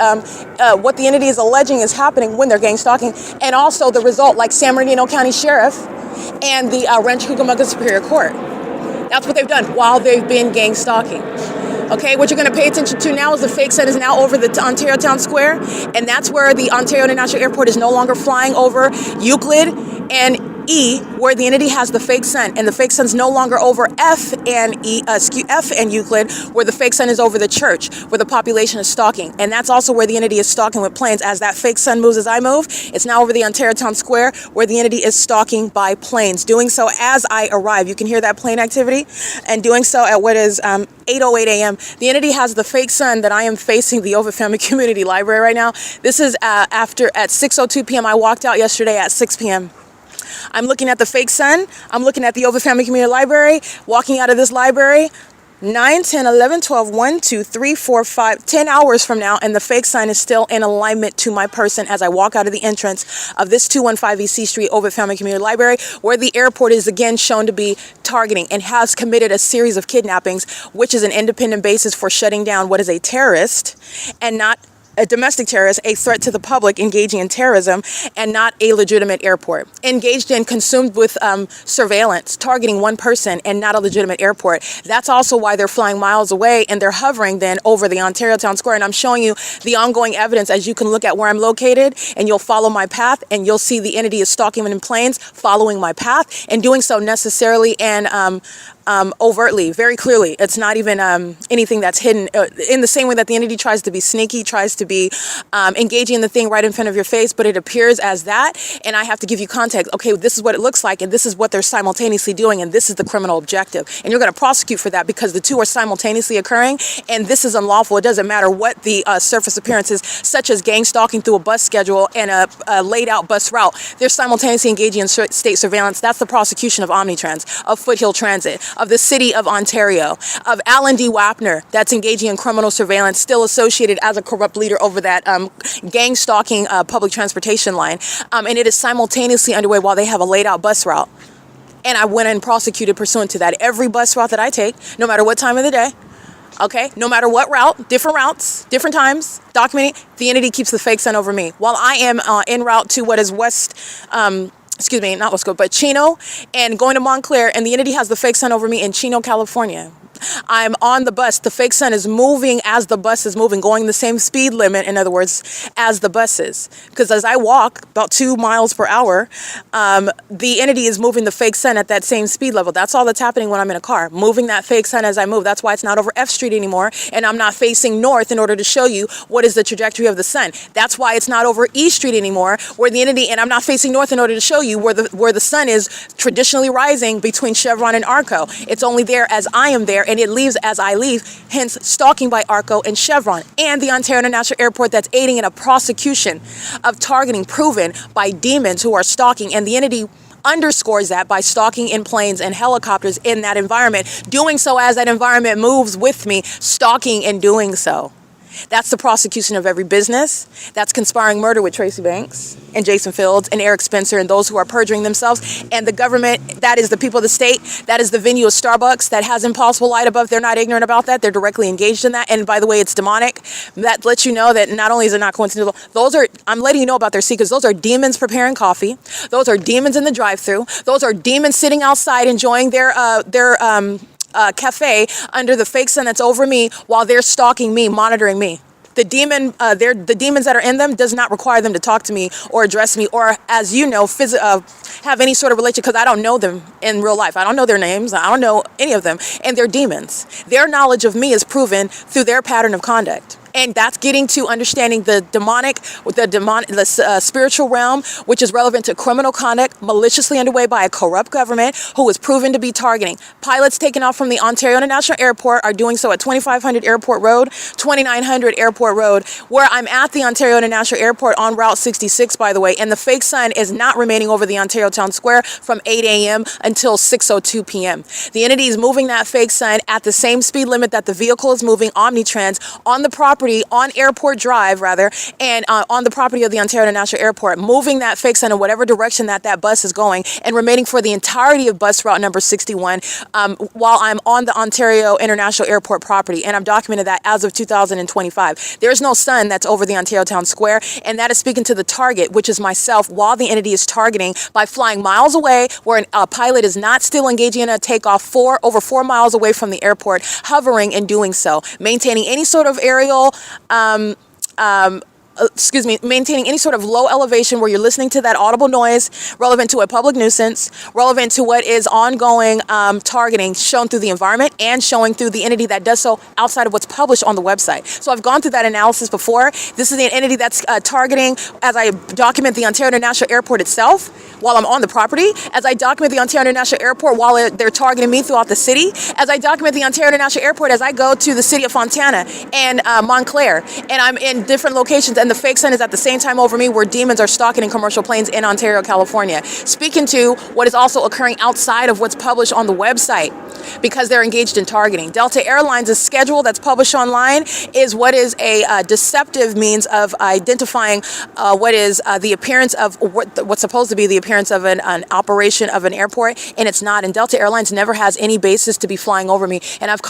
what the entity is alleging is happening when they're gang stalking, and also the result, like San Bernardino County Sheriff and the Rancho Cucamonga Superior Court. That's what they've done while they've been gang stalking. Okay, what you're going to pay attention to now is the fake sun is now over the Ontario Town Square, and that's where the Ontario International Airport is no longer flying over Euclid and E, where the entity has the fake sun, and the fake sun's no longer over F and Euclid, where the fake sun is over the church, where the population is stalking, and that's also where the entity is stalking with planes. As that fake sun moves as I move, it's now over the Ontario Town Square, where the entity is stalking by planes, doing so as I arrive. You can hear that plane activity, and doing so at what is 8:08 a.m. The entity has the fake sun that I am facing the OVITT Family Community Library right now. This is at 6:02 p.m. I walked out yesterday at 6 p.m. I'm looking at the fake sun. I'm looking at the OVITT Family Community Library, walking out of this library 9, 10, 11, 12, 1, 2, 3, 4, 5, 10 hours from now, and the fake sign is still in alignment to my person as I walk out of the entrance of this 215 EC Street OVITT Family Community Library, where the airport is again shown to be targeting and has committed a series of kidnappings, which is an independent basis for shutting down what is a terrorist and not a domestic terrorist, a threat to the public engaging in terrorism, and not a legitimate airport. Engaged in, consumed with surveillance, targeting one person and not a legitimate airport. That's also why they're flying miles away and they're hovering then over the Ontario Town Square. And I'm showing you the ongoing evidence as you can look at where I'm located, and you'll follow my path, and you'll see the entity is stalking in planes, following my path, and doing so necessarily and overtly, very clearly. It's not even anything that's hidden, in the same way that the entity tries to be sneaky, tries to be engaging in the thing right in front of your face, but it appears as that, and I have to give you context. Okay, this is what it looks like, and this is what they're simultaneously doing, and this is the criminal objective, and you're going to prosecute for that because the two are simultaneously occurring, and this is unlawful. It doesn't matter what the surface appearance is, such as gang stalking through a bus schedule and a laid out bus route. They're simultaneously engaging in state surveillance. That's the prosecution of Omnitrans, of Foothill Transit, of the City of Ontario, of Alan D. WAPNER, that's engaging in criminal surveillance, still associated as a corrupt leader over that gang stalking public transportation line. And it is simultaneously underway while they have a laid out bus route. And I went and prosecuted pursuant to that. Every bus route that I take, no matter what time of the day, okay, no matter what route, different routes, different times, documenting, the entity keeps the fake sun over me. While I am en route to what is not West Coast, but Chino, and going to Montclair, and the entity has the fake sun over me in Chino, California. I'm on the bus. The fake sun is moving as the bus is moving, going the same speed limit, in other words, as the bus is. Because as I walk about 2 miles per hour, the entity is moving the fake sun at that same speed level. That's all that's happening when I'm in a car, moving that fake sun as I move. That's why it's not over F Street anymore, and I'm not facing north in order to show you what is the trajectory of the sun. That's why it's not over E Street anymore, where the entity, and I'm not facing north in order to show you where the sun is traditionally rising between Chevron and ARCO. It's only there as I am there, and it leaves as I leave, hence stalking by ARCO and Chevron, and the Ontario International Airport that's aiding in a prosecution of targeting proven by demons who are stalking, and the entity underscores that by stalking in planes and helicopters in that environment, doing so as that environment moves with me, stalking and doing so. That's the prosecution of every business. That's conspiring murder with Tracy Banks and Jason Fields and Eric Spencer and those who are perjuring themselves. And the government, that is the people of the state, that is the venue of Starbucks that has impossible light above. They're not ignorant about that. They're directly engaged in that. And by the way, it's demonic. That lets you know that not only is it not coincidental, I'm letting you know about their secrets. Those are demons preparing coffee. Those are demons in the drive-thru. Those are demons sitting outside enjoying their cafe under the fake sun that's over me while they're stalking me, monitoring me. The the demons that are in them does not require them to talk to me or address me or, as you know, have any sort of relation, because I don't know them in real life. I don't know their names. I don't know any of them, and they're demons. Their knowledge of me is proven through their pattern of conduct. And that's getting to understanding the spiritual realm, which is relevant to criminal conduct maliciously underway by a corrupt government who is proven to be targeting. Pilots taking off from the Ontario International Airport are doing so at 2500 Airport Road, 2900 Airport Road, where I'm at the Ontario International Airport on Route 66, by the way, and the fake sun is not remaining over the Ontario Town Square from 8 a.m. until 6:02 p.m. The entity is moving that fake sun at the same speed limit that the vehicle is moving, Omnitrans, on the property, on Airport Drive, rather, and on the property of the Ontario International Airport, moving that fake sun in whatever direction that bus is going and remaining for the entirety of bus route number 61 while I'm on the Ontario International Airport property. And I've documented that as of 2025. There's no sun that's over the Ontario Town Square, and that is speaking to the target, which is myself, while the entity is targeting by flying miles away where a pilot is not still engaging in a takeoff over 4 miles away from the airport, hovering and doing so, maintaining any sort of aerial maintaining any sort of low elevation where you're listening to that audible noise relevant to a public nuisance, relevant to what is ongoing targeting shown through the environment and showing through the entity that does so outside of what's published on the website. So I've gone through that analysis before. This is the entity that's targeting, as I document the Ontario International Airport itself while I'm on the property, as I document the Ontario International Airport while they're targeting me throughout the city, as I document the Ontario International Airport as I go to the city of Fontana and Montclair, and I'm in different locations, and the fake sun is at the same time over me where demons are stalking in commercial planes in Ontario, California, speaking to what is also occurring outside of what's published on the website because they're engaged in targeting. Delta Airlines' schedule that's published online is what is a deceptive means of identifying what is the appearance of what's supposed to be the appearance of an operation of an airport, and it's not. And Delta Airlines never has any basis to be flying over me, and I've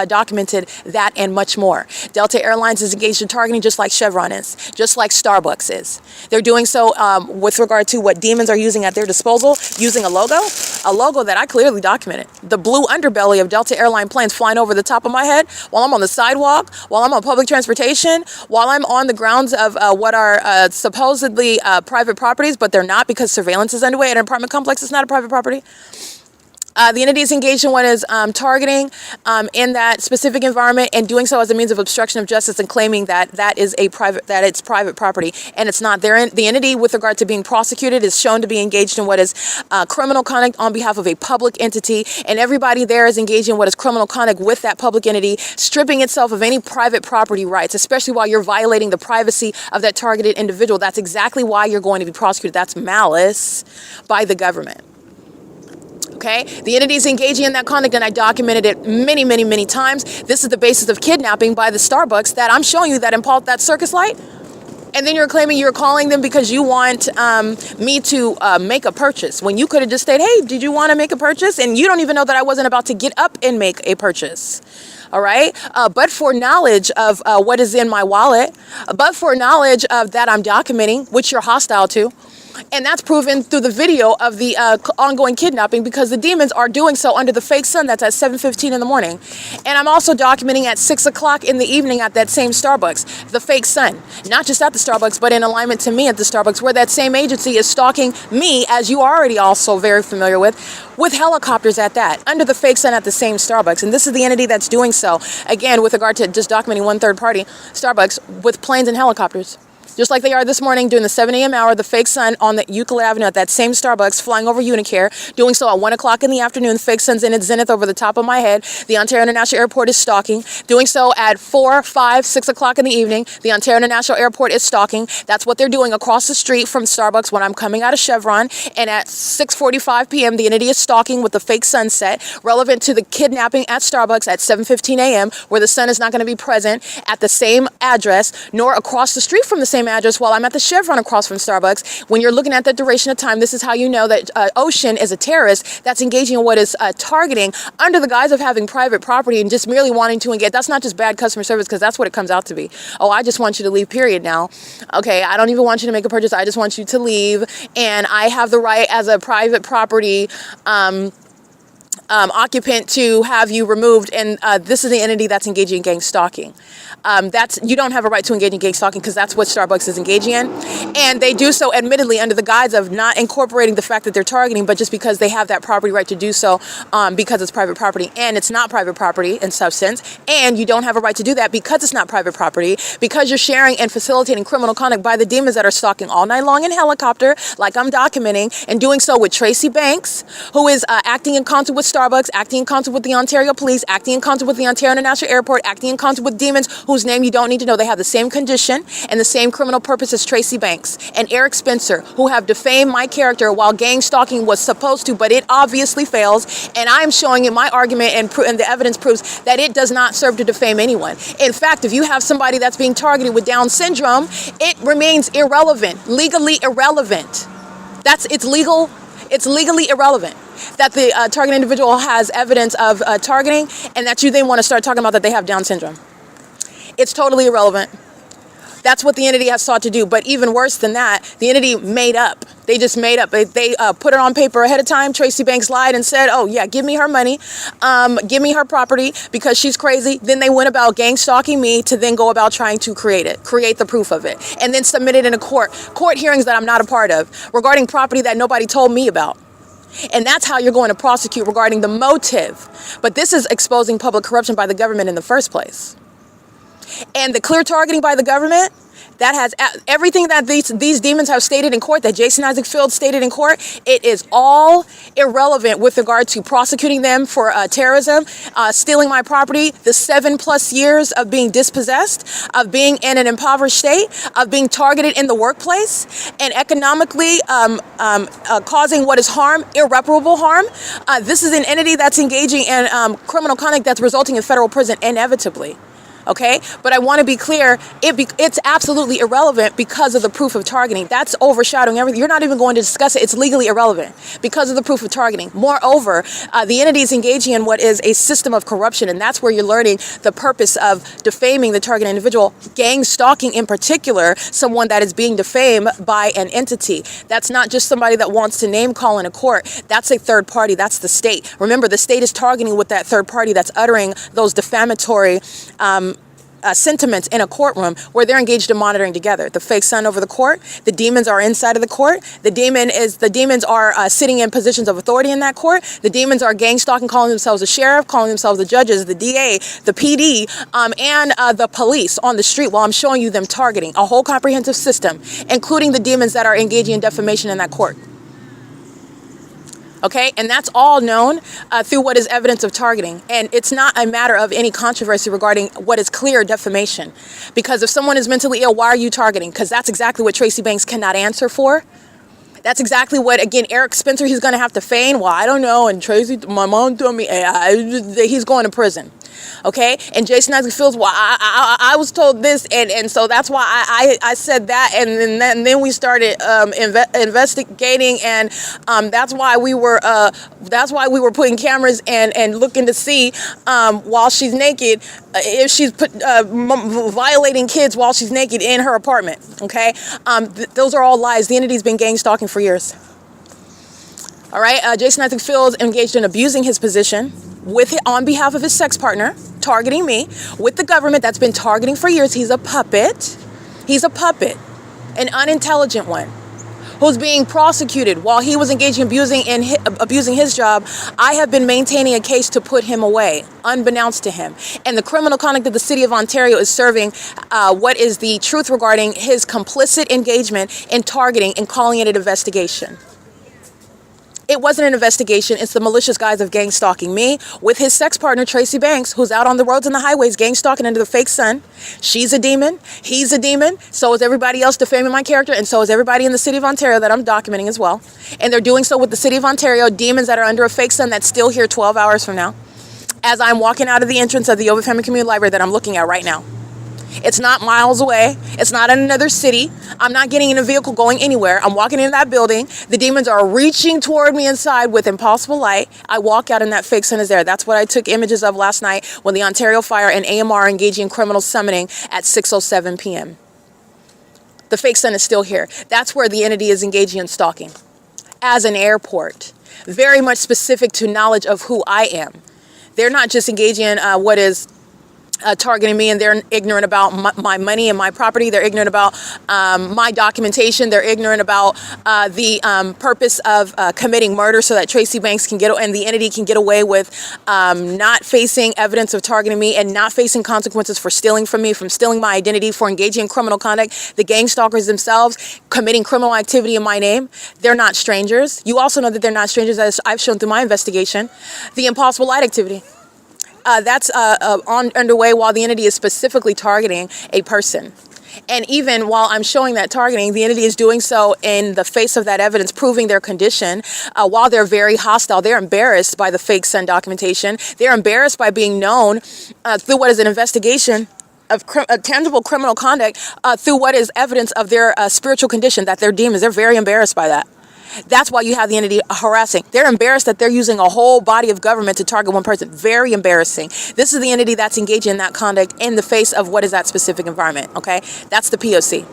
documented that and much more. Delta Airlines is engaged in targeting just like Chevron is, just like Starbucks is. They're doing so with regard to what demons are using at their disposal, using a logo that I clearly documented. The blue underbelly of Delta Airline planes flying over the top of my head while I'm on the sidewalk, while I'm on public transportation, while I'm on the grounds of what are supposedly private properties, but they're not because surveillance is underway at an apartment complex. It's not a private property. The entity is engaged in what is targeting in that specific environment and doing so as a means of obstruction of justice and claiming that it's private property, and it's not. The entity, with regard to being prosecuted, is shown to be engaged in what is criminal conduct on behalf of a public entity, and everybody there is engaged in what is criminal conduct with that public entity, stripping itself of any private property rights, especially while you're violating the privacy of that targeted individual. That's exactly why you're going to be prosecuted. That's malice by the government. Okay, the entity is engaging in that conduct, and I documented it many, many, many times. This is the basis of kidnapping by the Starbucks that I'm showing you that circus light. And then you're claiming you're calling them because you want me to make a purchase when you could have just said, hey, did you want to make a purchase? And you don't even know that I wasn't about to get up and make a purchase. All right. But for knowledge of what is in my wallet, but for knowledge of that I'm documenting, which you're hostile to. And that's proven through the video of the ongoing kidnapping because the demons are doing so under the fake sun that's at 7:15 in the morning. And I'm also documenting at 6 o'clock in the evening at that same Starbucks, the fake sun, not just at the Starbucks, but in alignment to me at the Starbucks, where that same agency is stalking me, as you are already also very familiar with helicopters at that, under the fake sun at the same Starbucks. And this is the entity that's doing so, again, with regard to just documenting one third party, Starbucks, with planes and helicopters. Just like they are this morning during the 7 a.m. hour, the fake sun on the Euclid Avenue at that same Starbucks flying over UNICARE, doing so at 1 o'clock in the afternoon, the fake sun's in its zenith over the top of my head. The Ontario International Airport is stalking, doing so at 4, 5, 6 o'clock in the evening. The Ontario International Airport is stalking. That's what they're doing across the street from Starbucks when I'm coming out of Chevron. And at 6:45 p.m., the entity is stalking with the fake sunset, relevant to the kidnapping at Starbucks at 7:15 a.m., where the sun is not going to be present at the same address, nor across the street from the same address while I'm at the Chevron across from Starbucks. When you're looking at that duration of time, this is how you know that Ocean is a terrorist that's engaging in what is targeting under the guise of having private property and just merely wanting to engage. That's not just bad customer service, because that's what it comes out to be. Oh, I just want you to leave, period now. Okay, I don't even want you to make a purchase. I just want you to leave. And I have the right as a private property occupant to have you removed, and this is the entity that's engaging in gang stalking. You don't have a right to engage in gang stalking because that's what Starbucks is engaging in, and they do so admittedly under the guise of not incorporating the fact that they're targeting, but just because they have that property right to do so, because it's private property, and it's not private property in substance, and you don't have a right to do that because it's not private property, because you're sharing and facilitating criminal conduct by the demons that are stalking all night long in helicopter, like I'm documenting, and doing so with Tracy Banks, who is acting in concert with Starbucks, acting in concert with the Ontario Police, acting in concert with the Ontario International Airport, acting in concert with demons whose name you don't need to know. They have the same condition and the same criminal purpose as Tracy Banks and Eric Spencer, who have defamed my character while gang stalking was supposed to, but it obviously fails. And I'm showing in my argument, and the evidence proves that it does not serve to defame anyone. In fact, if you have somebody that's being targeted with Down syndrome, it remains irrelevant, legally irrelevant. It's legally irrelevant that the target individual has evidence of targeting, and that you then want to start talking about that they have Down syndrome. It's totally irrelevant. That's what the entity has sought to do. But even worse than that, the entity made up. They just made up. They put it on paper ahead of time. Tracy Banks lied and said, oh, yeah, give me her money. Give me her property because she's crazy. Then they went about gang stalking me to then go about trying to create the proof of it, and then submit it in a court hearings that I'm not a part of regarding property that nobody told me about. And that's how you're going to prosecute regarding the motive. But this is exposing public corruption by the government in the first place. And the clear targeting by the government, that has everything that these demons have stated in court, that Jason Isaac Fields stated in court, it is all irrelevant with regard to prosecuting them for terrorism, stealing my property, the 7+ years of being dispossessed, of being in an impoverished state, of being targeted in the workplace, and economically causing what is harm, irreparable harm. This is an entity that's engaging in criminal conduct that's resulting in federal prison inevitably. Okay, but I want to be clear, it's absolutely irrelevant because of the proof of targeting. That's overshadowing everything. You're not even going to discuss it. It's legally irrelevant because of the proof of targeting. Moreover, the entity is engaging in what is a system of corruption, and that's where you're learning the purpose of defaming the target individual, gang stalking in particular, someone that is being defamed by an entity. That's not just somebody that wants to name call in a court. That's a third party. That's the state. Remember, the state is targeting with that third party that's uttering those defamatory sentiments in a courtroom where they're engaged in monitoring together. The fake sun over the court, the demons are inside of the court, the demons are sitting in positions of authority in that court, the demons are gang stalking, calling themselves the sheriff, calling themselves the judges, the DA, the PD, and the police on the street while I'm showing you them targeting a whole comprehensive system, including the demons that are engaging in defamation in that court. Okay, and that's all known through what is evidence of targeting. And it's not a matter of any controversy regarding what is clear defamation. Because if someone is mentally ill, why are you targeting? Because that's exactly what Tracy Banks cannot answer for. That's exactly what, again, Eric Spencer, he's going to have to feign. Well, I don't know. And Tracy, my mom told me he's going to prison. Okay, and Jason Isaac Fields, well, I was told this, and so that's why I said that, and then we started investigating, and that's why we were putting cameras and looking to see while she's naked if she's violating kids while she's naked in her apartment. Okay, those are all lies. The entity's been gang stalking for years. All right, Jason Isaac Fields engaged in abusing his position on behalf of his sex partner, targeting me, with the government that's been targeting for years. He's a puppet. He's a puppet, an unintelligent one, who's being prosecuted while he was engaged in abusing his job. I have been maintaining a case to put him away, unbeknownst to him. And the criminal conduct of the city of Ontario is serving what is the truth regarding his complicit engagement in targeting and calling it an investigation. It wasn't an investigation. It's the malicious guise of gang stalking me with his sex partner, Tracy Banks, who's out on the roads and the highways gang stalking under the fake sun. She's a demon. He's a demon. So is everybody else defaming my character. And so is everybody in the city of Ontario that I'm documenting as well. And they're doing so with the city of Ontario, demons that are under a fake sun that's still here 12 hours from now, as I'm walking out of the entrance of the OVITT Family Community Library that I'm looking at right now. It's not miles away. It's not in another city. I'm not getting in a vehicle going anywhere. I'm walking into that building. The demons are reaching toward me inside with impossible light. I walk out and that fake sun is there. That's what I took images of last night when the Ontario Fire and AMR are engaging in criminal summoning at 6:07 p.m. The fake sun is still here. That's where the entity is engaging in stalking. As an airport. very much specific to knowledge of who I am. They're not just engaging in what is targeting me, and they're ignorant about my money and my property. They're ignorant about my documentation. They're ignorant about the purpose of committing murder so that Tracy Banks can get, and the entity can get away with not facing evidence of targeting me and not facing consequences for stealing from me, from stealing my identity, for engaging in criminal conduct. The gang stalkers themselves committing criminal activity in my name. They're not strangers. You also know that they're not strangers, as I've shown through my investigation. The impossible light activity. That's underway while the entity is specifically targeting a person. And even while I'm showing that targeting, the entity is doing so in the face of that evidence, proving their condition. While they're very hostile, they're embarrassed by the fake Sun documentation. They're embarrassed by being known through what is an investigation of tangible criminal conduct, through what is evidence of their spiritual condition, that they're demons. They're very embarrassed by that. That's why you have the entity harassing. They're embarrassed that they're using a whole body of government to target one person. Very embarrassing. This is the entity that's engaging in that conduct in the face of what is that specific environment, okay? That's the P.O.C.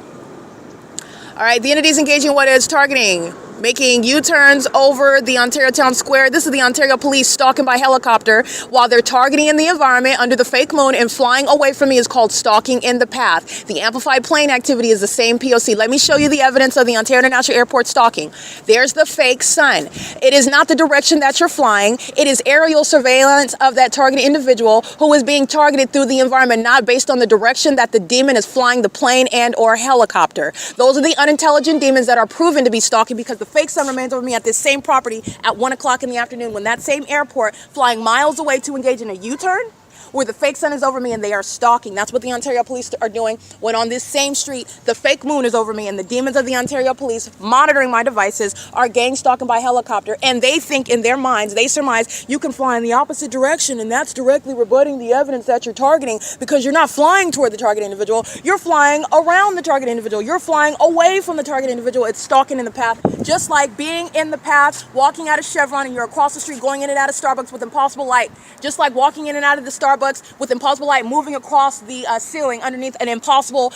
All right, the entity is engaging in what is targeting, making U-turns over the Ontario Town Square. This is the Ontario Police stalking by helicopter while they're targeting in the environment under the fake moon and flying away from me is called stalking in the path. The amplified plane activity is the same P.O.C. Let me show you the evidence of the Ontario International Airport stalking. There's the fake sun. It is not the direction that you're flying. It is aerial surveillance of that targeted individual who is being targeted through the environment, not based on the direction that the demon is flying the plane and or helicopter. Those are the unintelligent demons that are proven to be stalking, because the fake sun remains over me at this same property at 1 o'clock in the afternoon, when that same airport flying miles away to engage in a U-turn, where the fake sun is over me and they are stalking. That's what the Ontario Police are doing when on this same street, the fake moon is over me and the demons of the Ontario Police monitoring my devices are gang stalking by helicopter. And they think in their minds, they surmise you can fly in the opposite direction, and that's directly rebutting the evidence that you're targeting, because you're not flying toward the target individual. You're flying around the target individual. You're flying away from the target individual. It's stalking in the path, just like being in the path, walking out of Chevron and you're across the street going in and out of Starbucks with impossible light, just like walking in and out of the Starbucks with impossible light, moving across the ceiling underneath an impossible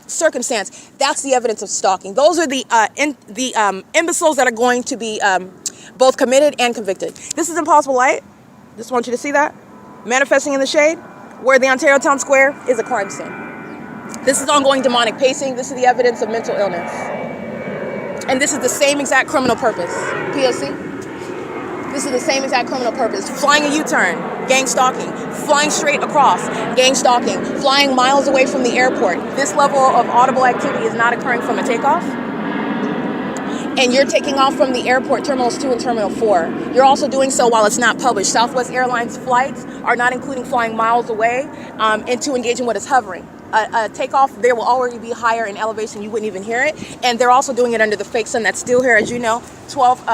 circumstance. That's the evidence of stalking. Those are the imbeciles that are going to be both committed and convicted. This is impossible light. Just want you to see that. Manifesting in the shade, where the Ontario Town Square is a crime scene. This is ongoing demonic pacing. This is the evidence of mental illness. And this is the same exact criminal purpose. P.O.C. This is the same exact criminal purpose. Flying a U-turn, gang stalking. Flying straight across, gang stalking. Flying miles away from the airport. This level of audible activity is not occurring from a takeoff. And you're taking off from the airport, Terminals 2 and Terminal 4. You're also doing so while it's not published. Southwest Airlines flights are not including flying miles away into engaging what is hovering. A takeoff, there will already be higher in elevation. You wouldn't even hear it. And they're also doing it under the fake sun that's still here, as you know, 12,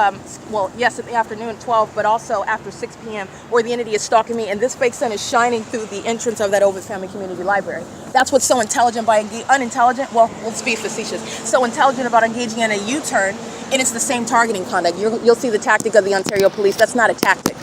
well, yes, in the afternoon, 12, but also after 6 p.m., where the entity is stalking me. And this fake sun is shining through the entrance of that OVITT Family Community Library. That's what's so intelligent by unintelligent, well, let's be facetious, so intelligent about engaging in a U-turn, and it's the same targeting conduct. You'll see the tactic of the Ontario Police. That's not a tactic.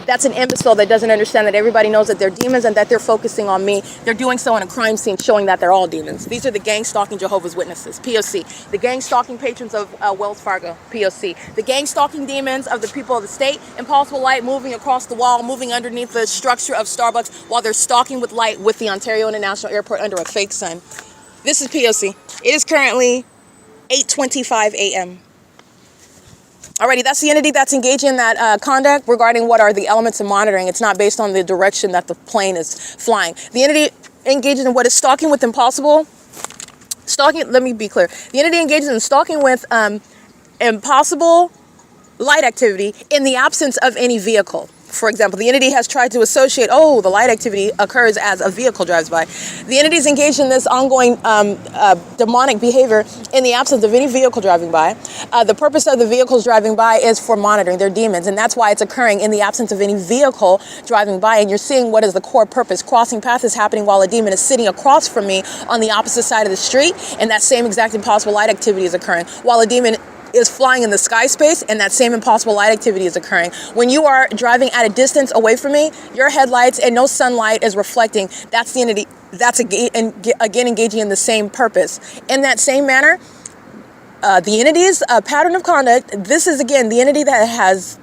That's an imbecile that doesn't understand that everybody knows that they're demons and that they're focusing on me. They're doing so in a crime scene, showing that they're all demons. These are the gang stalking Jehovah's Witnesses, P.O.C. The gang stalking patrons of Wells Fargo, P.O.C. The gang stalking demons of the people of the state. Impossible light moving across the wall, moving underneath the structure of Starbucks while they're stalking with light with the Ontario International Airport under a fake sun. This is P.O.C. It is currently 8:25 a.m. Alrighty, that's the entity that's engaging in that conduct regarding what are the elements of monitoring. It's not based on the direction that the plane is flying. The entity engages in what is stalking with impossible. Stalking, let me be clear. The entity engages in stalking with impossible light activity in the absence of any vehicle. For example, the entity has tried to associate, oh, the light activity occurs as a vehicle drives by. The entity is engaged in this ongoing demonic behavior in the absence of any vehicle driving by. The purpose of the vehicles driving by is for monitoring. They're demons, and that's why it's occurring in the absence of any vehicle driving by. And you're seeing what is the core purpose. Crossing path is happening while a demon is sitting across from me on the opposite side of the street, and that same exact impossible light activity is occurring while a demon is flying in the sky space, and that same impossible light activity is occurring. When you are driving at a distance away from me, your headlights and no sunlight is reflecting. That's the entity. That's again engaging in the same purpose. In that same manner, The entity's pattern of conduct, this is again the entity that has,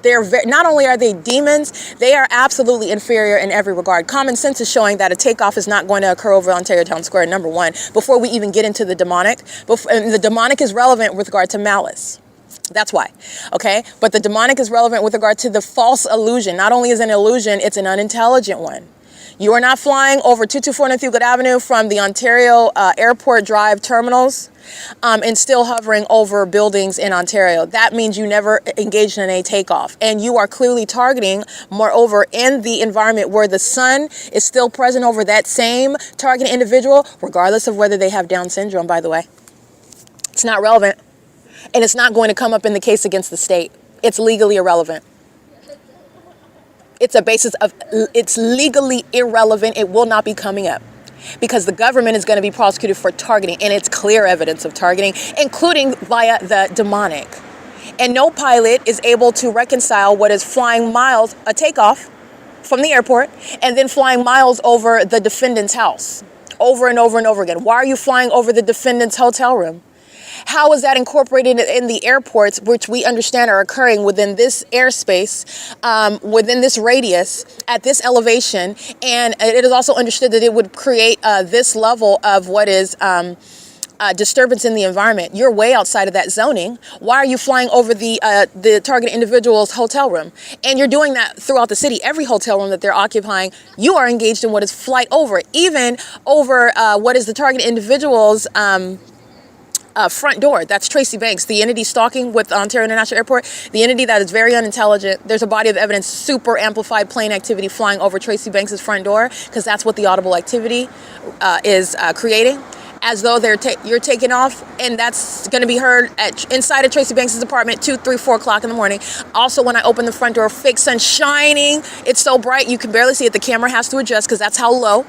not only are they demons, they are absolutely inferior in every regard. Common sense is showing that a takeoff is not going to occur over Ontario Town Square, number one, before we even get into the demonic. And the demonic is relevant with regard to malice. That's why, okay? But the demonic is relevant with regard to the false illusion. Not only is it an illusion, it's an unintelligent one. You are not flying over 224 North Euclid Avenue from the Ontario Airport Drive terminals and still hovering over buildings in Ontario. That means you never engaged in a takeoff. And you are clearly targeting, moreover, in the environment where the sun is still present over that same target individual, regardless of whether they have Down syndrome, by the way. It's not relevant. And it's not going to come up in the case against the state. It's legally irrelevant. It's a basis of, it's legally irrelevant. It will not be coming up because the government is going to be prosecuted for targeting, and it's clear evidence of targeting, including via the demonic. And no pilot is able to reconcile what is flying miles, a takeoff from the airport, and then flying miles over the defendant's house over and over and over again. Why are you flying over the defendant's hotel room? How is that incorporated in the airports, which we understand are occurring within this airspace, within this radius, at this elevation? And it is also understood that it would create this level of what is disturbance in the environment. You're way outside of that zoning. Why are you flying over the target individual's hotel room? And you're doing that throughout the city. Every hotel room that they're occupying, you are engaged in what is flight over, even over what is the target individual's front door. That's Tracy Banks, the entity stalking with Ontario International Airport, the entity that is very unintelligent. There's a body of evidence, super amplified plane activity flying over Tracy Banks' front door, because that's what the audible activity is creating, as though you're taking off, and that's going to be heard inside of Tracy Banks' apartment 2, 3, 4 o'clock in the morning. Also, when I open the front door, fake sun shining. It's so bright you can barely see it. The camera has to adjust because that's how low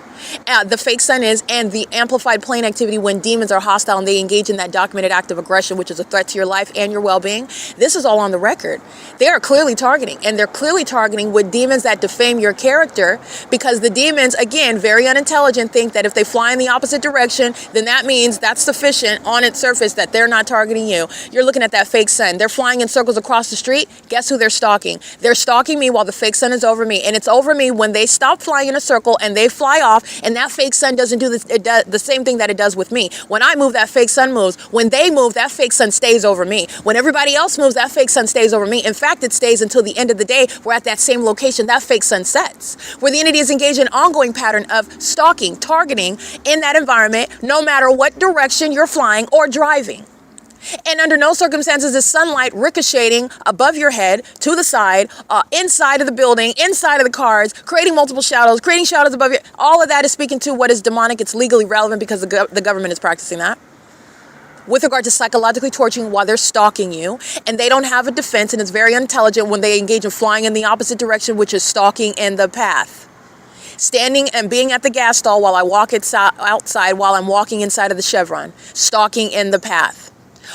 the fake sun is, and the amplified plane activity when demons are hostile and they engage in that documented act of aggression, which is a threat to your life and your well-being. This is all on the record. They are clearly targeting, and they're clearly targeting with demons that defame your character, because the demons, again, very unintelligent, think that if they fly in the opposite direction, then that means that's sufficient on its surface that they're not targeting you. You're looking at that fake sun. They're flying in circles across the street. Guess who they're stalking? They're stalking me while the fake sun is over me, and it's over me when they stop flying in a circle and they fly off. And that fake sun doesn't do this. It does the same thing that it does with me. When I move, that fake sun moves. When they move, that fake sun stays over me. When everybody else moves, that fake sun stays over me. In fact, it stays until the end of the day. We're at that same location. That fake sun sets. Where the entity is engaged in an ongoing pattern of stalking, targeting in that environment, no matter what direction you're flying or driving. And under no circumstances is sunlight ricocheting above your head, to the side, inside of the building, inside of the cars, creating multiple shadows, creating shadows above you. All of that is speaking to what is demonic. It's legally relevant because the government is practicing that. With regard to psychologically torturing while they're stalking you, and they don't have a defense, and it's very intelligent when they engage in flying in the opposite direction, which is stalking in the path. Standing and being at the gas stall while I walk outside while I'm walking inside of the Chevron, stalking in the path.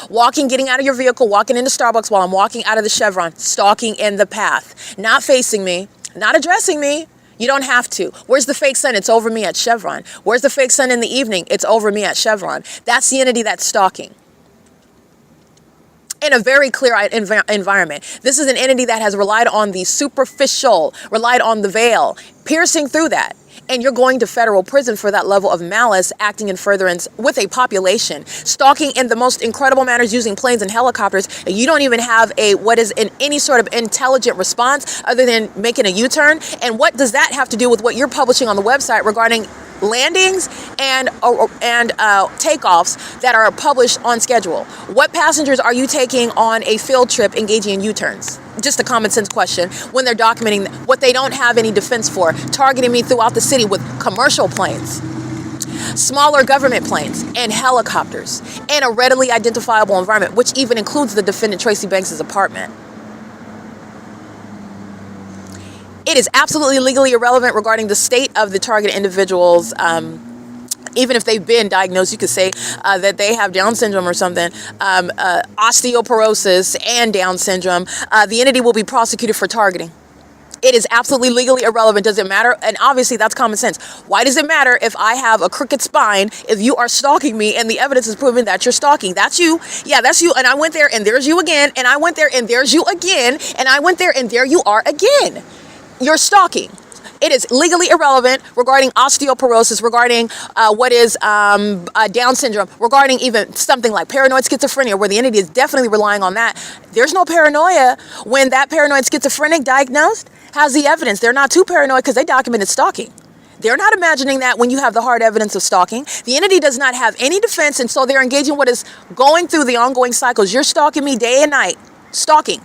Walking, getting out of your vehicle, walking into Starbucks while I'm walking out of the Chevron, stalking in the path. Not facing me, not addressing me. You don't have to. Where's the fake sun? It's over me at Chevron. Where's the fake sun in the evening? It's over me at Chevron. That's the entity that's stalking. In a very clear environment. This is an entity that has relied on the superficial, relied on the veil, piercing through that. And you're going to federal prison for that level of malice, acting in furtherance with a population, stalking in the most incredible manners using planes and helicopters. And you don't even have any sort of intelligent response other than making a U-turn. And what does that have to do with what you're publishing on the website regarding landings and takeoffs that are published on schedule? What passengers are you taking on a field trip engaging in U-turns? Just a common sense question when they're documenting what they don't have any defense for, targeting me throughout the city with commercial planes, smaller government planes, and helicopters, and a readily identifiable environment, which even includes the defendant Tracy Banks' apartment. It is absolutely legally irrelevant regarding the state of the target individuals. Even if they've been diagnosed, you could say that they have Down syndrome or something, osteoporosis and Down syndrome. The entity will be prosecuted for targeting. It is absolutely legally irrelevant. Does it matter? And obviously that's common sense. Why does it matter if I have a crooked spine if you are stalking me and the evidence is proving that you're stalking? That's you. Yeah, that's you. And I went there and there's you again. And I went there and there's you again. And I went there and there you are again. You're stalking. It is legally irrelevant regarding osteoporosis, regarding what is Down syndrome, regarding even something like paranoid schizophrenia, where the entity is definitely relying on that. There's no paranoia when that paranoid schizophrenic diagnosed has the evidence. They're not too paranoid because they documented stalking. They're not imagining that when you have the hard evidence of stalking. The entity does not have any defense, and so they're engaging what is going through the ongoing cycles. You're stalking me day and night. Stalking.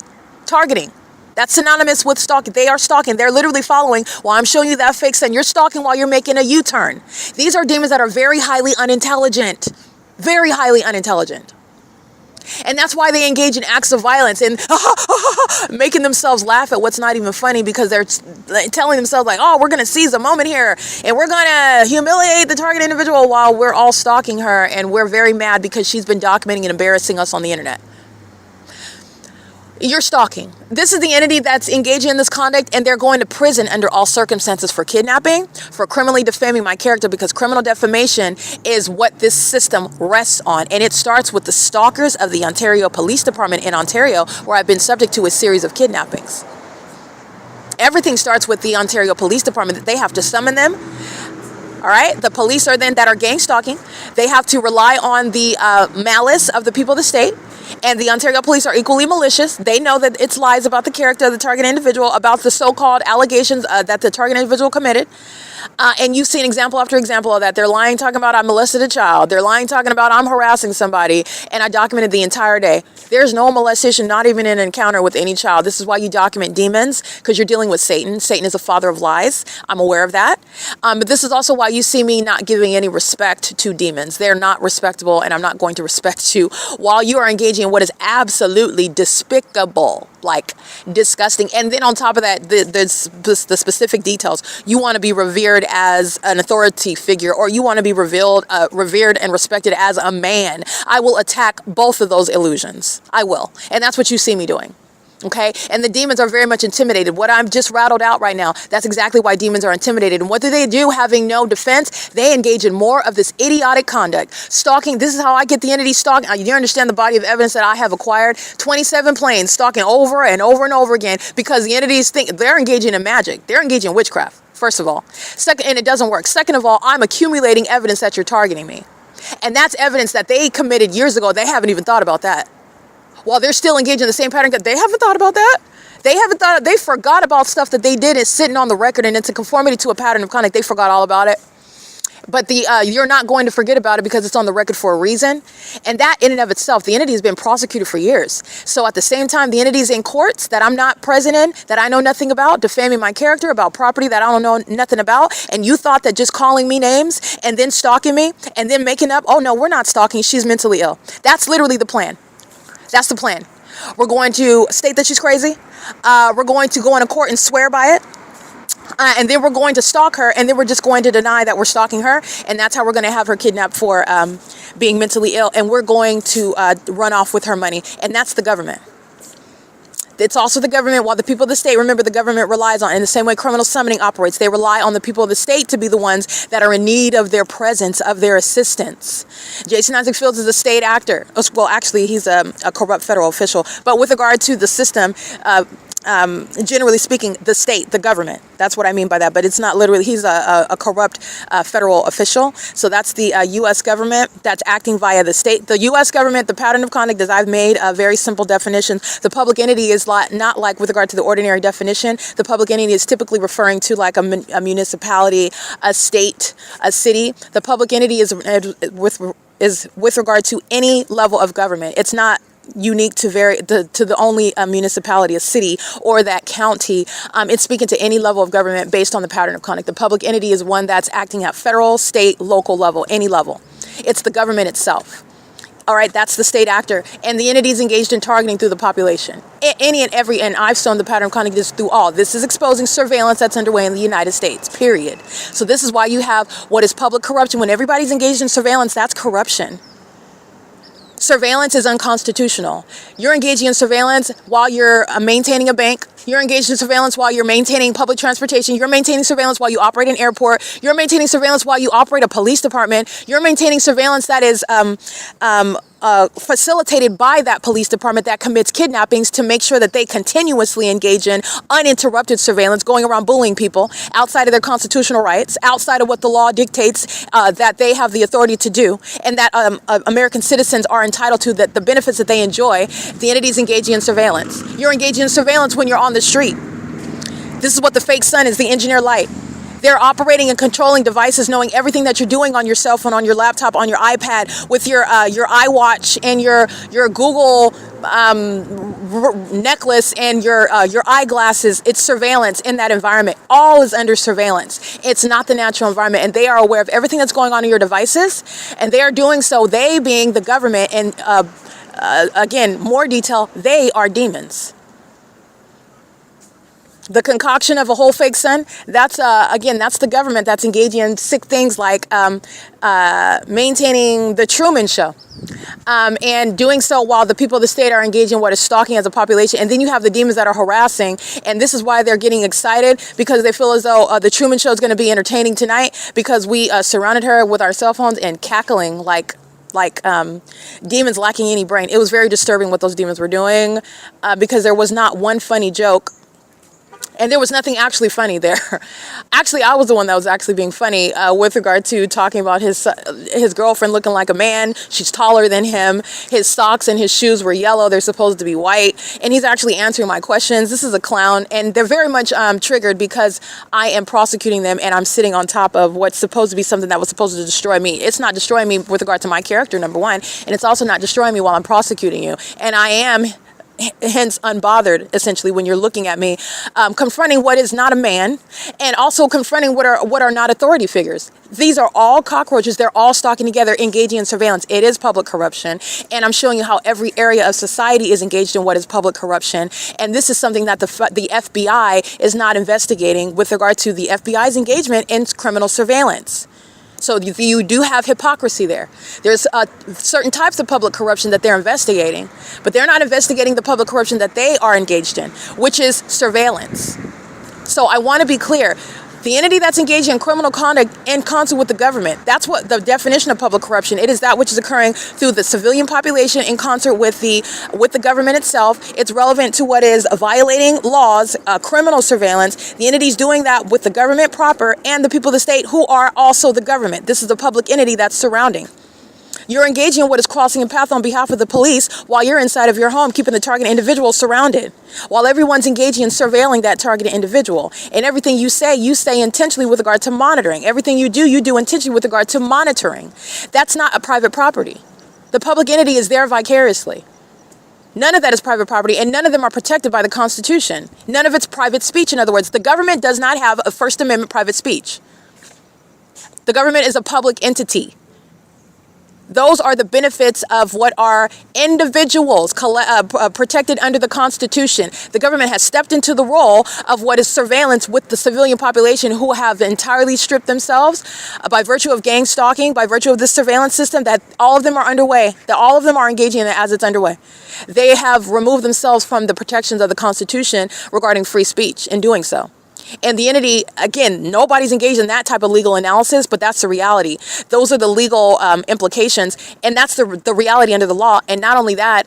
Targeting. That's synonymous with stalking. They are stalking. They're literally following while I'm showing you that fake sun. You're stalking while you're making a U-turn. These are demons that are very highly unintelligent. Very highly unintelligent. And that's why they engage in acts of violence and making themselves laugh at what's not even funny, because they're telling themselves like, oh, we're going to seize a moment here and we're going to humiliate the target individual while we're all stalking her. And we're very mad because she's been documenting and embarrassing us on the internet. You're stalking. This is the entity that's engaging in this conduct, and they're going to prison under all circumstances for kidnapping, for criminally defaming my character, because criminal defamation is what this system rests on. And it starts with the stalkers of the Ontario Police Department in Ontario, where I've been subject to a series of kidnappings. Everything starts with the Ontario Police Department. They have to summon them. All right. The police are then that are gang stalking. They have to rely on the malice of the people of the state. And the Ontario police are equally malicious. They know that it's lies about the character of the target individual, about the so-called allegations that the target individual committed. And you've seen example after example of that. They're lying, talking about I molested a child. They're lying, talking about I'm harassing somebody. And I documented the entire day. There's no molestation, not even an encounter with any child. This is why you document demons, because you're dealing with Satan. Satan is a father of lies. I'm aware of that. But this is also why you see me not giving any respect to demons. They're not respectable, and I'm not going to respect you while you are engaging in what is absolutely despicable, like disgusting. And then on top of that, the specific details. You want to be revered as an authority figure, or you want to be revered and respected as a man. I will attack both of those illusions. I will. And that's what you see me doing. Okay. And the demons are very much intimidated. What I'm just rattled out right now, that's exactly why demons are intimidated. And what do? Having no defense, they engage in more of this idiotic conduct. Stalking. This is how I get the entity stalking. You understand the body of evidence that I have acquired? 27 planes stalking over and over and over again, because the entities think they're engaging in magic. They're engaging in witchcraft, first of all. Second, and it doesn't work. Second of all, I'm accumulating evidence that you're targeting me. And that's evidence that they committed years ago. They haven't even thought about that. While they're still engaged in the same pattern, they haven't thought about that. They forgot about stuff that they did. It's sitting on the record, and it's a conformity to a pattern of conduct. They forgot all about it. But you're not going to forget about it because it's on the record for a reason. And that in and of itself, the entity has been prosecuted for years. So at the same time, the entity's in courts that I'm not present in, that I know nothing about, defaming my character, about property that I don't know nothing about. And you thought that just calling me names and then stalking me and then making up, oh no, we're not stalking, she's mentally ill. That's literally the plan. That's the plan. We're going to state that she's crazy. We're going to go into court and swear by it. And then we're going to stalk her, and then we're just going to deny that we're stalking her. And that's how we're going to have her kidnapped for being mentally ill. And we're going to run off with her money. And that's the government. It's also the government, while the people of the state, remember, the government relies on, in the same way criminal summoning operates, they rely on the people of the state to be the ones that are in need of their presence, of their assistance. Jason Isaac Fields is a state actor. Well, actually, he's a corrupt federal official. But with regard to the system, generally speaking, the state, the government, that's what I mean by that. But it's not literally, he's a corrupt federal official. So that's the U.S. government that's acting via the state. The U.S. government, the pattern of conduct, as I've made a very simple definition. The public entity is not like with regard to the ordinary definition. The public entity is typically referring to like a municipality, a state, a city. The public entity is with regard to any level of government. It's not unique to the only municipality, a city, or that county. It's speaking to any level of government based on the pattern of conduct. The public entity is one that's acting at federal, state, local level, any level. It's the government itself. All right, that's the state actor. And the entities engaged in targeting through the population. Any and every, and I've shown the pattern of conduct is through all. This is exposing surveillance that's underway in the United States, period. So this is why you have what is public corruption. When everybody's engaged in surveillance, that's corruption. Surveillance is unconstitutional. You're engaging in surveillance while you're maintaining a bank, You're engaged in surveillance while you're maintaining public transportation. You're maintaining surveillance while you operate an airport. You're maintaining surveillance while you operate a police department. You're maintaining surveillance that is facilitated by that police department that commits kidnappings to make sure that they continuously engage in uninterrupted surveillance, going around bullying people outside of their constitutional rights, outside of what the law dictates that they have the authority to do, and that American citizens are entitled to, that the benefits that they enjoy. The entity's engaging in surveillance. You're engaging in surveillance when you're on the street. This is what the fake sun is, the engineer light. They're operating and controlling devices, knowing everything that you're doing on your cell phone, on your laptop, on your iPad, with your iWatch and your Google necklace and your eyeglasses. It's surveillance in that environment. All is under surveillance. It's not the natural environment, and they are aware of everything that's going on in your devices, and they are doing so, they being the government, and again, more detail, they are demons. The concoction of a whole fake sun, that's, again, that's the government that's engaging in sick things like maintaining the Truman Show. And doing so while the people of the state are engaging in what is stalking as a population. And then you have the demons that are harassing. And this is why they're getting excited, because they feel as though the Truman Show is going to be entertaining tonight, because we surrounded her with our cell phones and cackling like demons lacking any brain. It was very disturbing what those demons were doing, because there was not one funny joke. And there was nothing actually funny there. Actually, I was the one that was actually being funny with regard to talking about his girlfriend looking like a man. She's taller than him. His socks and his shoes were yellow. They're supposed to be white. And he's actually answering my questions. This is a clown. And they're very much triggered because I am prosecuting them, and I'm sitting on top of what's supposed to be something that was supposed to destroy me. It's not destroying me with regard to my character, number one. And it's also not destroying me while I'm prosecuting you. And I am hence unbothered, essentially, when you're looking at me, confronting what is not a man, and also confronting what are not authority figures. These are all cockroaches. They're all stalking together, engaging in surveillance. It is public corruption, and I'm showing you how every area of society is engaged in what is public corruption. And this is something that the FBI is not investigating with regard to the FBI's engagement in criminal surveillance. So you do have hypocrisy there. There's certain types of public corruption that they're investigating, but they're not investigating the public corruption that they are engaged in, which is surveillance. So I want to be clear. The entity that's engaged in criminal conduct in concert with the government, that's what the definition of public corruption. It is that which is occurring through the civilian population in concert with the government itself. It's relevant to what is violating laws, criminal surveillance. The entity's doing that with the government proper and the people of the state who are also the government. This is the public entity that's surrounding. You're engaging in what is crossing a path on behalf of the police while you're inside of your home, keeping the target individual surrounded, while everyone's engaging in surveilling that targeted individual. And everything you say intentionally with regard to monitoring. Everything you do intentionally with regard to monitoring. That's not a private property. The public entity is there vicariously. None of that is private property, and none of them are protected by the Constitution. None of it's private speech. In other words, the government does not have a First Amendment private speech. The government is a public entity. Those are the benefits of what are individuals protected under the Constitution. The government has stepped into the role of what is surveillance with the civilian population who have entirely stripped themselves by virtue of gang stalking, by virtue of this surveillance system that all of them are underway, that all of them are engaging in it as it's underway. They have removed themselves from the protections of the Constitution regarding free speech in doing so. And the entity, again, nobody's engaged in that type of legal analysis, but that's the reality. Those are the legal implications, and that's the reality under the law. And not only that,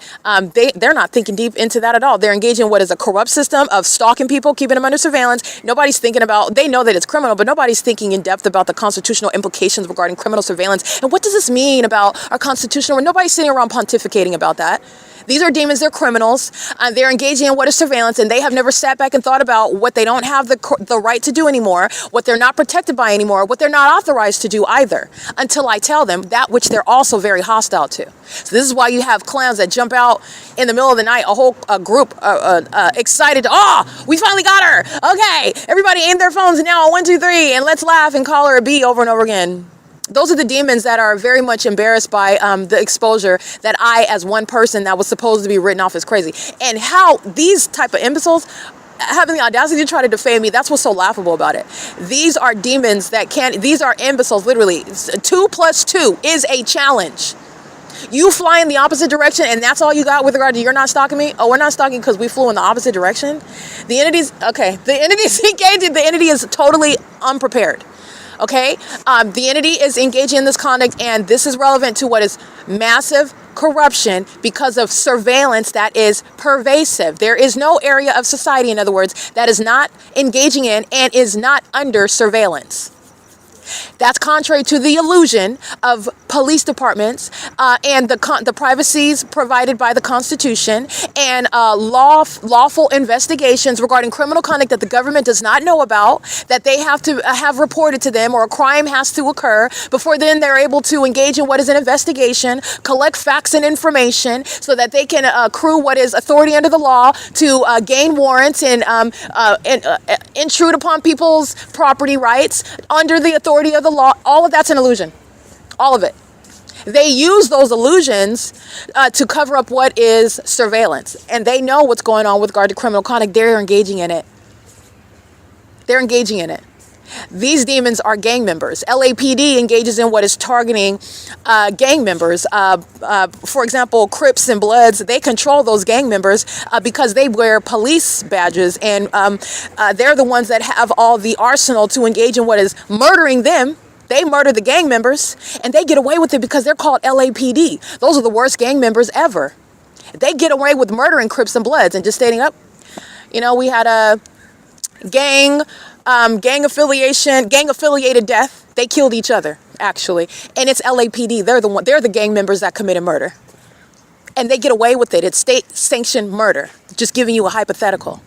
they're not thinking deep into that at all. They're engaged in what is a corrupt system of stalking people, keeping them under surveillance. Nobody's thinking about, they know that it's criminal, but nobody's thinking in depth about the constitutional implications regarding criminal surveillance. And what does this mean about our constitutional? Nobody's sitting around pontificating about that. These are demons, they're criminals, they're engaging in what is surveillance, and they have never sat back and thought about what they don't have the right to do anymore, what they're not protected by anymore, what they're not authorized to do either, until I tell them that which they're also very hostile to. So this is why you have clowns that jump out in the middle of the night, a whole group excited, we finally got her, okay, everybody aim their phones now, 1, 2, 3, and let's laugh and call her a B over and over again. Those are the demons that are very much embarrassed by the exposure that I, as one person that was supposed to be written off as crazy. And how these type of imbeciles having the audacity to try to defame me, that's what's so laughable about it. These are demons that these are imbeciles, literally. 2 + 2 is a challenge. You fly in the opposite direction, and that's all you got with regard to you're not stalking me? Oh, we're not stalking because we flew in the opposite direction? The entity's, okay, the entity's engaging, the entity is totally unprepared. Okay? The entity is engaging in this conduct, and this is relevant to what is massive corruption because of surveillance that is pervasive. There is no area of society, in other words, that is not engaging in and is not under surveillance. That's contrary to the illusion of police departments and the privacies provided by the Constitution and lawful investigations regarding criminal conduct that the government does not know about, that they have to have reported to them, or a crime has to occur before then they're able to engage in what is an investigation, collect facts and information so that they can accrue what is authority under the law to gain warrants and intrude upon people's property rights under the authority of the law. All of that's an illusion. All of it. They use those illusions to cover up what is surveillance. And they know what's going on with regard to criminal conduct. They're engaging in it. They're engaging in it. These demons are gang members. LAPD engages in what is targeting gang members. For example, Crips and Bloods, they control those gang members because they wear police badges, and they're the ones that have all the arsenal to engage in what is murdering them. They murder the gang members, and they get away with it because they're called LAPD. Those are the worst gang members ever. They get away with murdering Crips and Bloods and just stating up. You know, we had a gang affiliated death. They killed each other, actually. And it's LAPD. They're the gang members that committed murder. And they get away with it. It's state-sanctioned murder. Just giving you a hypothetical.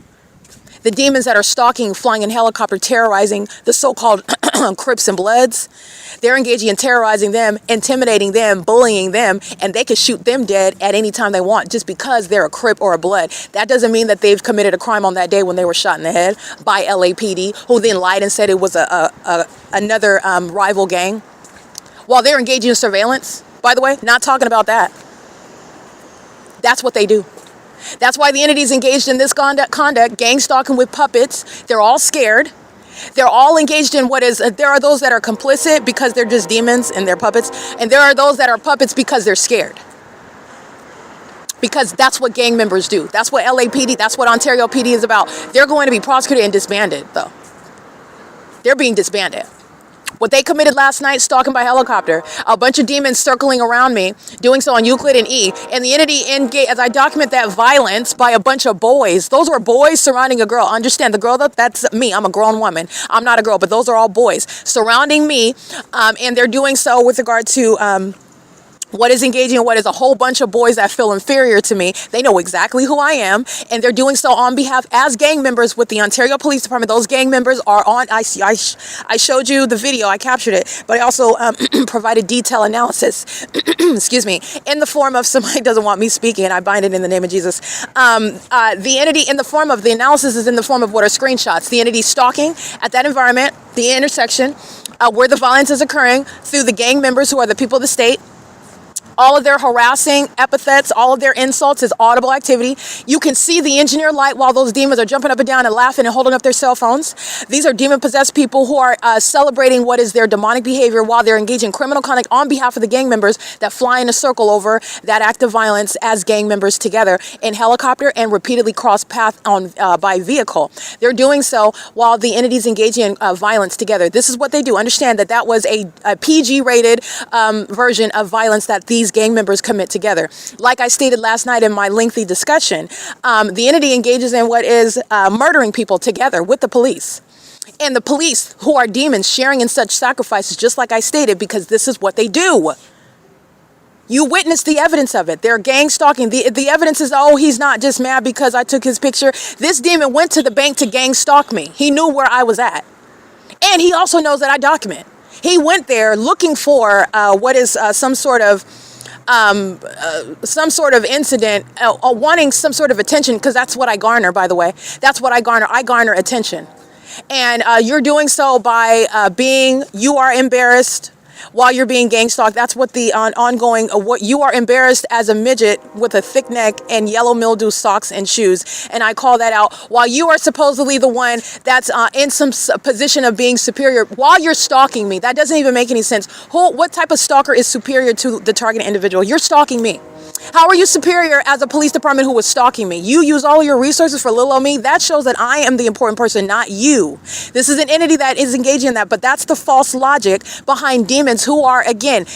The demons that are stalking, flying in helicopter, terrorizing the so-called Crips and Bloods, they're engaging in terrorizing them, intimidating them, bullying them, and they can shoot them dead at any time they want just because they're a Crip or a Blood. That doesn't mean that they've committed a crime on that day when they were shot in the head by LAPD, who then lied and said it was another rival gang. While they're engaging in surveillance, by the way, not talking about that. That's what they do. That's why the entities engaged in this conduct, gang stalking with puppets. They're all scared. They're all engaged in what is, there are those that are complicit because they're just demons and they're puppets. And there are those that are puppets because they're scared. Because that's what gang members do. That's what LAPD, that's what Ontario PD is about. They're going to be prosecuted and disbanded, though. They're being disbanded. What they committed last night, stalking by helicopter, a bunch of demons circling around me, doing so on Euclid and E, and the entity engaged, as I document that violence by a bunch of boys. Those were boys surrounding a girl. Understand, the girl, that's me. I'm a grown woman. I'm not a girl, but those are all boys surrounding me, and they're doing so with regard to what is engaging in what is a whole bunch of boys that feel inferior to me. They know exactly who I am, and they're doing so on behalf as gang members with the Ontario Police Department. Those gang members are on, I showed you the video, I captured it, but I also provided detailed analysis, excuse me, in the form of, somebody doesn't want me speaking, and I bind it in the name of Jesus. The entity in the form of, the analysis is in the form of what are screenshots. The entity stalking at that environment, the intersection where the violence is occurring through the gang members who are the people of the state. All of their harassing epithets, all of their insults is audible activity. You can see the engineer light while those demons are jumping up and down and laughing and holding up their cell phones. These are demon-possessed people who are celebrating what is their demonic behavior while they're engaging in criminal conduct on behalf of the gang members that fly in a circle over that act of violence as gang members together in helicopter and repeatedly cross path on by vehicle. They're doing so while the entities engaging in violence together. This is what they do. Understand that that was a PG-rated version of violence that these gang members commit together. Like I stated last night in my lengthy discussion, the entity engages in what is murdering people together with the police. And the police, who are demons, sharing in such sacrifices, just like I stated, because this is what they do. You witness the evidence of it. They're gang stalking. The evidence is, oh, he's not just mad because I took his picture. This demon went to the bank to gang stalk me. He knew where I was at. And he also knows that I document. He went there looking for what is some sort of incident, wanting some sort of attention, because that's what I garner, by the way. That's what I garner. I garner attention. And you're doing so by you are embarrassed. while you're being gang stalked. That's what the ongoing, what you are embarrassed as a midget with a thick neck and yellow mildew socks and shoes. And I call that out while you are supposedly the one that's in some position of being superior while you're stalking me. That doesn't even make any sense. What type of stalker is superior to the targeted individual? You're stalking me. How are you superior as a police department who was stalking me? You use all your resources for little old me. That shows that I am the important person, not you. This is an entity that is engaging in that, but that's the false logic behind demons who are, again,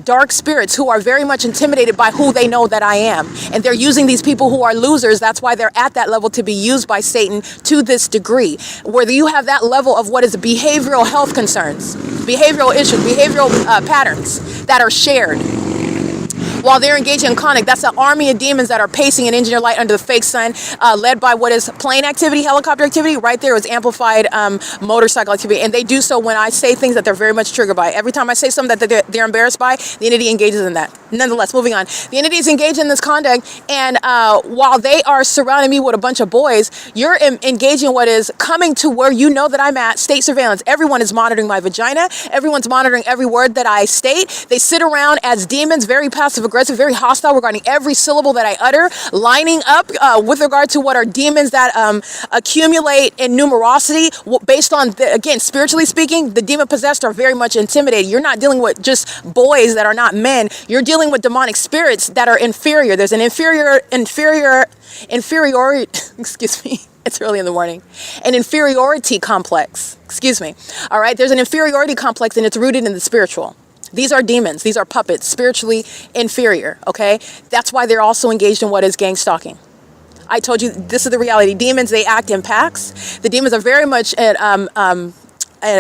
dark spirits who are very much intimidated by who they know that I am. And they're using these people who are losers. That's why they're at that level, to be used by Satan to this degree. Whether you have that level of what is behavioral health concerns, behavioral issues, behavioral patterns that are shared, while they're engaging in conduct, that's an army of demons that are pacing an engineer light under the fake sun, led by what is plane activity, helicopter activity. Right there is amplified motorcycle activity. And they do so when I say things that they're very much triggered by. Every time I say something that they're embarrassed by, the entity engages in that. Nonetheless, moving on. The entity is engaged in this conduct, and while they are surrounding me with a bunch of boys, you're engaging what is coming to where you know that I'm at, state surveillance. Everyone is monitoring my vagina. Everyone's monitoring every word that I state. They sit around as demons, very passive aggressive, very hostile regarding every syllable that I utter, lining up with regard to what are demons that accumulate in numerosity based on, again, spiritually speaking, the demon possessed are very much intimidated. You're not dealing with just boys that are not men. You're dealing with demonic spirits that are inferior. There's an inferiority, excuse me. It's early in the morning. An inferiority complex, excuse me. All right. There's an inferiority complex, and it's rooted in the spiritual. These are demons. These are puppets, spiritually inferior, okay? That's why they're also engaged in what is gang stalking. I told you, this is the reality. Demons, they act in packs. The demons are very much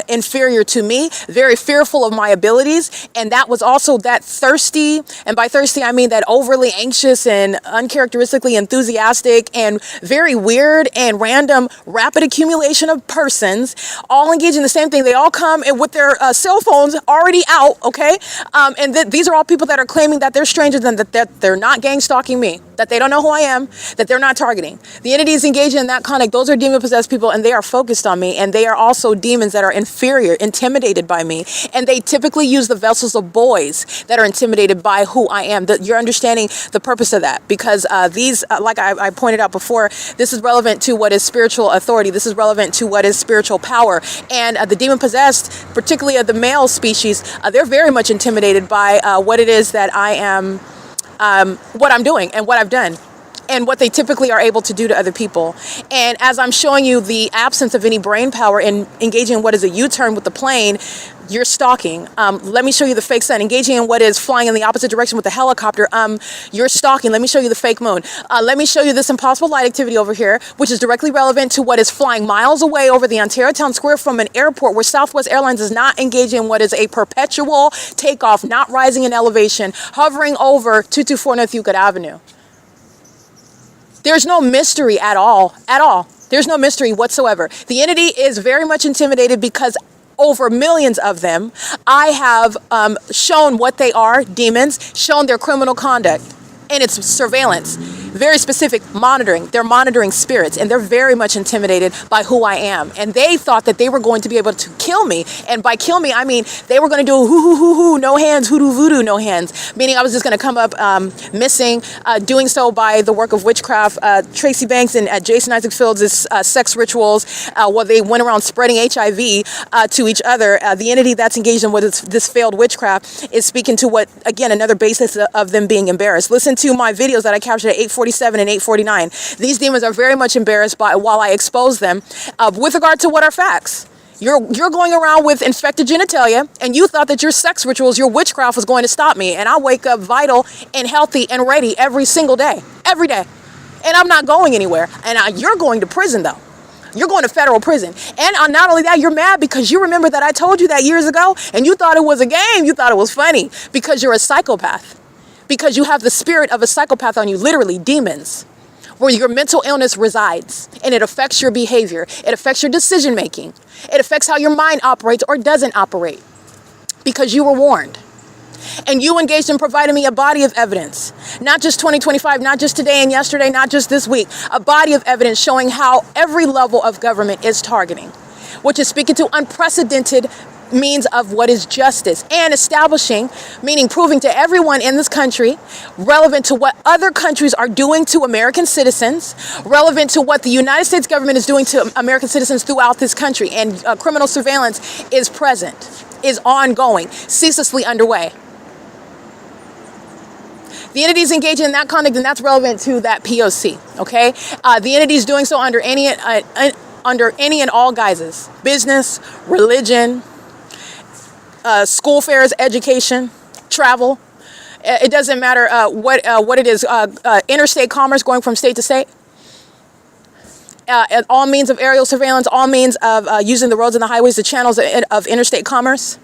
inferior to me, very fearful of my abilities, and that was also that thirsty, and by thirsty I mean that overly anxious and uncharacteristically enthusiastic and very weird and random rapid accumulation of persons all engaged in the same thing. They all come and with their cell phones already out, okay? And these are all people that are claiming that they're strangers and that they're not gang stalking me, that they don't know who I am, that they're not targeting. The entities engaged in that conduct, those are demon-possessed people, and they are focused on me, and they are also demons that are inferior, intimidated by me, and they typically use the vessels of boys that are intimidated by who I am. You're understanding the purpose of that, because these, like I pointed out before, this is relevant to what is spiritual authority. This is relevant to what is spiritual power, and the demon-possessed, particularly of the male species, they're very much intimidated by what it is that I am, what I'm doing and what I've done, and what they typically are able to do to other people. And as I'm showing you the absence of any brain power in engaging in what is a U-turn with the plane, you're stalking. Let me show you the fake sun. Engaging in what is flying in the opposite direction with the helicopter, you're stalking. Let me show you the fake moon. Let me show you this impossible light activity over here, which is directly relevant to what is flying miles away over the Ontario Town Square from an airport where Southwest Airlines is not engaging in what is a perpetual takeoff, not rising in elevation, hovering over 224 North Euclid Avenue. There's no mystery at all, There's no mystery whatsoever. The entity is very much intimidated because over millions of them, I have shown what they are, demons, shown their criminal conduct, and it's surveillance. Very specific monitoring. They're monitoring spirits, and they're very much intimidated by who I am. And they thought that they were going to be able to kill me. And by kill me, I mean they were going to do hoo, no hands, hoodoo, voodoo, no hands. Meaning I was just going to come up missing, doing so by the work of witchcraft. Tracy Banks and Jason Isaac Fields' sex rituals, while they went around spreading HIV to each other. The entity that's engaged in what is this failed witchcraft is speaking to what, again, another basis of them being embarrassed. Listen to my videos that I captured at 8:47 and 8:49. These demons are very much embarrassed by while I expose them with regard to what are facts. You're going around with infected genitalia, and you thought that your sex rituals, your witchcraft was going to stop me. And I wake up vital and healthy and ready every single day, every day. And I'm not going anywhere. And you're going to prison, though. You're going to federal prison. And not only that, you're mad because you remember that I told you that years ago, and you thought it was a game. You thought it was funny because you're a psychopath. Because you have the spirit of a psychopath on you, literally demons, where your mental illness resides, and it affects your behavior. It affects your decision making. It affects how your mind operates or doesn't operate, because you were warned. And you engaged in providing me a body of evidence, not just 2025, not just today and yesterday, not just this week, a body of evidence showing how every level of government is targeting, which is speaking to unprecedented means of what is justice, and establishing, meaning proving to everyone in this country, relevant to what other countries are doing to American citizens, relevant to what the United States government is doing to American citizens throughout this country. And criminal surveillance is present, is ongoing, ceaselessly underway. The entities engaging in that conduct, and that's relevant to that P.O.C. Okay, the entities doing so under any and all guises: business, religion, school fairs, education, travel. It doesn't matter what it is. Interstate commerce, going from state to state. All means of aerial surveillance, all means of using the roads and the highways, the channels of interstate commerce,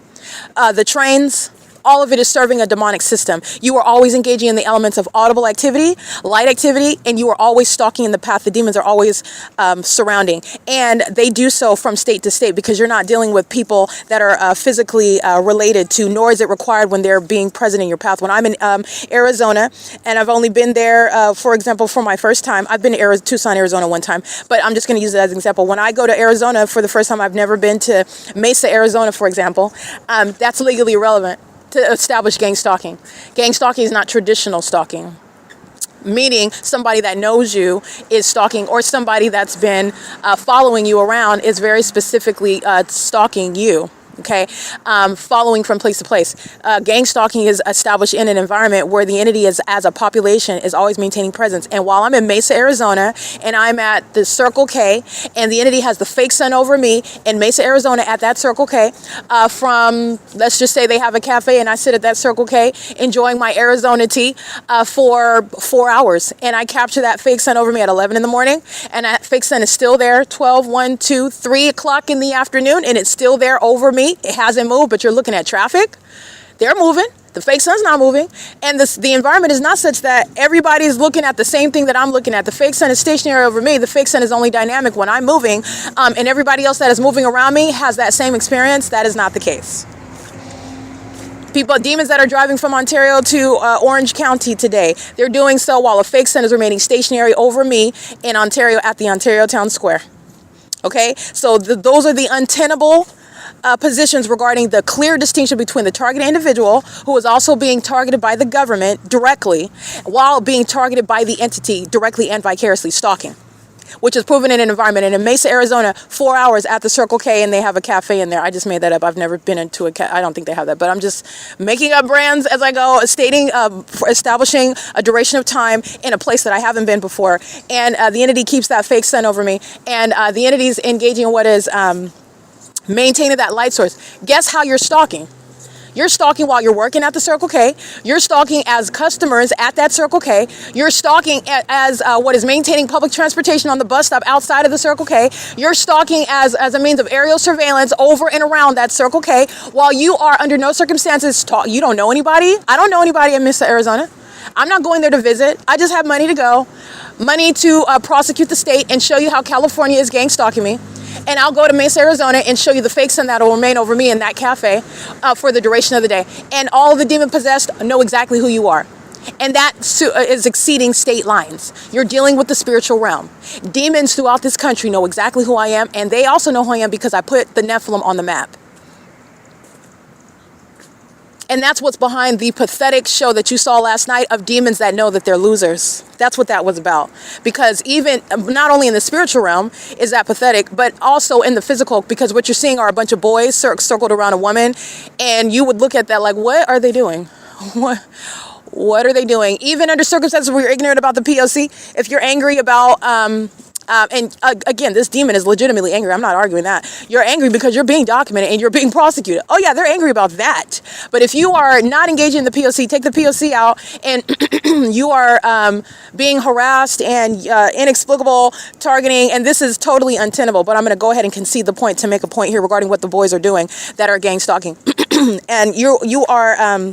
the trains. All of it is serving a demonic system. You are always engaging in the elements of audible activity, light activity, and you are always stalking in the path. The demons are always surrounding. And they do so from state to state, because you're not dealing with people that are physically related to, nor is it required when they're being present in your path. When I'm in Arizona, and I've only been there, for example, for my first time. I've been to Tucson, Arizona one time, but I'm just going to use it as an example. When I go to Arizona for the first time, I've never been to Mesa, Arizona, for example. That's legally irrelevant to establish gang stalking. Gang stalking is not traditional stalking, meaning somebody that knows you is stalking, or somebody that's been following you around is very specifically stalking you. Okay, following from place to place. Gang stalking is established in an environment where the entity is, as a population, is always maintaining presence. And while I'm in Mesa, Arizona, and I'm at the Circle K, and the entity has the fake sun over me in Mesa, Arizona, at that Circle K, from, let's just say they have a cafe, and I sit at that Circle K enjoying my Arizona tea for 4 hours, and I capture that fake sun over me at 11 in the morning, and that fake sun is still there 12, 1, 2, 3 o'clock in the afternoon, and it's still there over me. It hasn't moved, but you're looking at traffic. They're moving. The fake sun's not moving. And the environment is not such that everybody's looking at the same thing that I'm looking at. The fake sun is stationary over me. The fake sun is only dynamic when I'm moving. And everybody else that is moving around me has that same experience. That is not the case. Demons that are driving from Ontario to Orange County today, they're doing so while a fake sun is remaining stationary over me in Ontario at the Ontario Town Square. Okay? So those are the untenable positions regarding the clear distinction between the targeted individual, who is also being targeted by the government directly, while being targeted by the entity directly and vicariously, stalking, which is proven in an environment. And in Mesa, Arizona, 4 hours at the Circle K, and they have a cafe in there. I just made that up. I've never been into a I don't think they have that, but I'm just making up brands as I go, stating, establishing a duration of time in a place that I haven't been before. And the entity keeps that fake sun over me, and the entity's engaging in what is maintaining that light source. Guess how you're stalking? You're stalking while you're working at the Circle K. You're stalking as customers at that Circle K. You're stalking as what is maintaining public transportation on the bus stop outside of the Circle K. You're stalking as a means of aerial surveillance over and around that Circle K, while you are under no circumstances you don't know anybody. I don't know anybody in Mesa, Arizona. I'm not going there to visit. I just have money to go, money to prosecute the state and show you how California is gang stalking me. And I'll go to Mesa, Arizona, and show you the fake sun that will remain over me in that cafe for the duration of the day. And all of the demon-possessed know exactly who you are. And that is exceeding state lines. You're dealing with the spiritual realm. Demons throughout this country know exactly who I am, and they also know who I am because I put the Nephilim on the map. And that's what's behind the pathetic show that you saw last night of demons that know that they're losers. That's what that was about. Because even, not only in the spiritual realm is that pathetic, but also in the physical, because what you're seeing are a bunch of boys circled around a woman, and you would look at that like, what are they doing? What are they doing? Even under circumstances where you're ignorant about the P.O.C., if you're angry about... again, this demon is legitimately angry. I'm not arguing that. You're angry because you're being documented and you're being prosecuted. Oh yeah, they're angry about that. But if you are not engaging in the P.O.C., take the P.O.C. out, and you are being harassed and inexplicable targeting, and this is totally untenable. But I'm going to go ahead and concede the point to make a point here regarding what the boys are doing that are gang stalking. And you are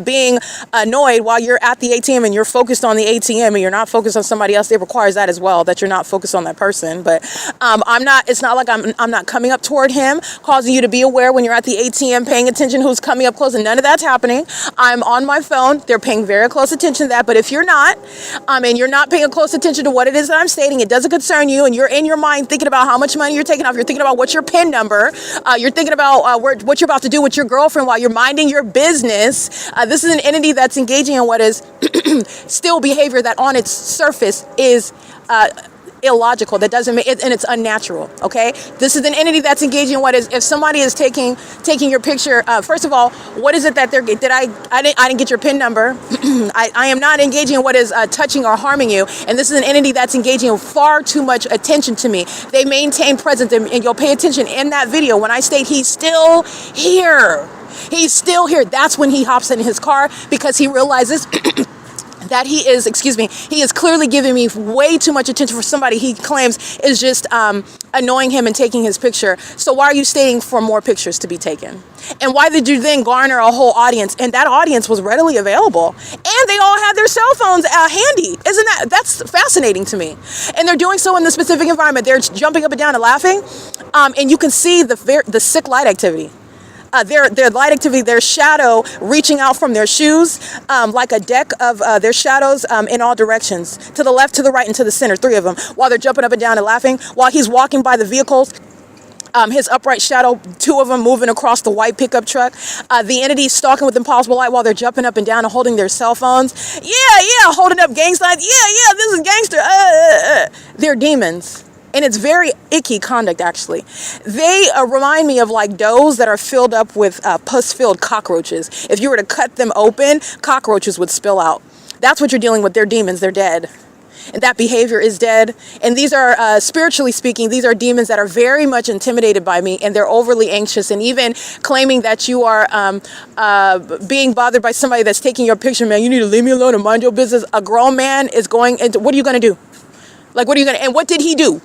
being annoyed while you're at the ATM and you're focused on the ATM and you're not focused on somebody else. It requires that as well, that you're not focused on that person. But it's not like I'm not coming up toward him, causing you to be aware when you're at the ATM, paying attention who's coming up close, and none of that's happening. I'm on my phone. They're paying very close attention to that. But if you're not, and you're not paying close attention to what it is that I'm stating, it doesn't concern you, and you're in your mind thinking about how much money you're taking off, you're thinking about what's your PIN number, you're thinking about what you're about to do with your girlfriend while you're minding your business. This is an entity that's engaging in what is still behavior that on its surface is illogical, that doesn't make it, and it's unnatural. Okay, this is an entity that's engaging in what is, if somebody is taking your picture, first of all, what is it that I didn't get your PIN number. I am not engaging in what is touching or harming you, and this is an entity that's engaging in far too much attention to me. They maintain presence, and you'll pay attention in that video when I state he's still here. He's still here. That's when he hops in his car, because he realizes that he is clearly giving me way too much attention for somebody he claims is just annoying him and taking his picture. So why are you stating for more pictures to be taken? And why did you then garner a whole audience? And that audience was readily available, and they all had their cell phones handy. That's fascinating to me? And they're doing so in the specific environment. They're jumping up and down and laughing, and you can see the sick light activity. Their light activity, their shadow reaching out from their shoes, like a deck of their shadows in all directions, to the left, to the right, and to the center, 3 of them, while they're jumping up and down and laughing. While he's walking by the vehicles, his upright shadow, 2 of them moving across the white pickup truck. The entity stalking with impossible light while they're jumping up and down and holding their cell phones. Yeah, holding up gang signs. Yeah, this is gangster. They're demons. And it's very icky conduct, actually. They remind me of like doors that are filled up with pus-filled cockroaches. If you were to cut them open, cockroaches would spill out. That's what you're dealing with. They're demons. They're dead. And that behavior is dead. And these are, spiritually speaking, these are demons that are very much intimidated by me, and they're overly anxious, and even claiming that you are being bothered by somebody that's taking your picture. Man, you need to leave me alone and mind your business. A grown man is going into, what are you going to do? Like, what are you going to, and what did he do?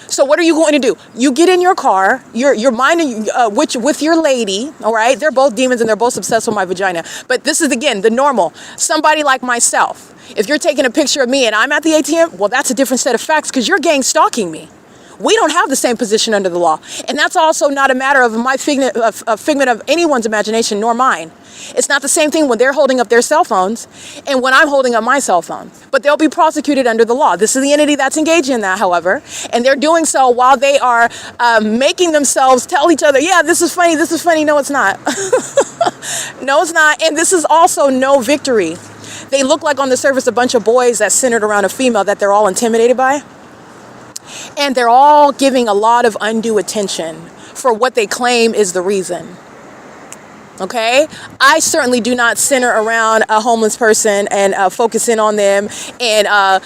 So what are you going to do? You get in your car, you're minding, with your lady, all right? They're both demons and they're both obsessed with my vagina. But this is, again, the normal. Somebody like myself, if you're taking a picture of me and I'm at the ATM, well, that's a different set of facts, because you're gang stalking me. We don't have the same position under the law. And that's also not a matter of my figment of anyone's imagination, nor mine. It's not the same thing when they're holding up their cell phones and when I'm holding up my cell phone. But they'll be prosecuted under the law. This is the entity that's engaging in that, however. And they're doing so while they are making themselves tell each other, yeah, this is funny, this is funny. No, it's not. No, it's not. And this is also no victory. They look like on the surface a bunch of boys that's centered around a female that they're all intimidated by. And they're all giving a lot of undue attention for what they claim is the reason. Okay, I certainly do not center around a homeless person and focus in on them. And I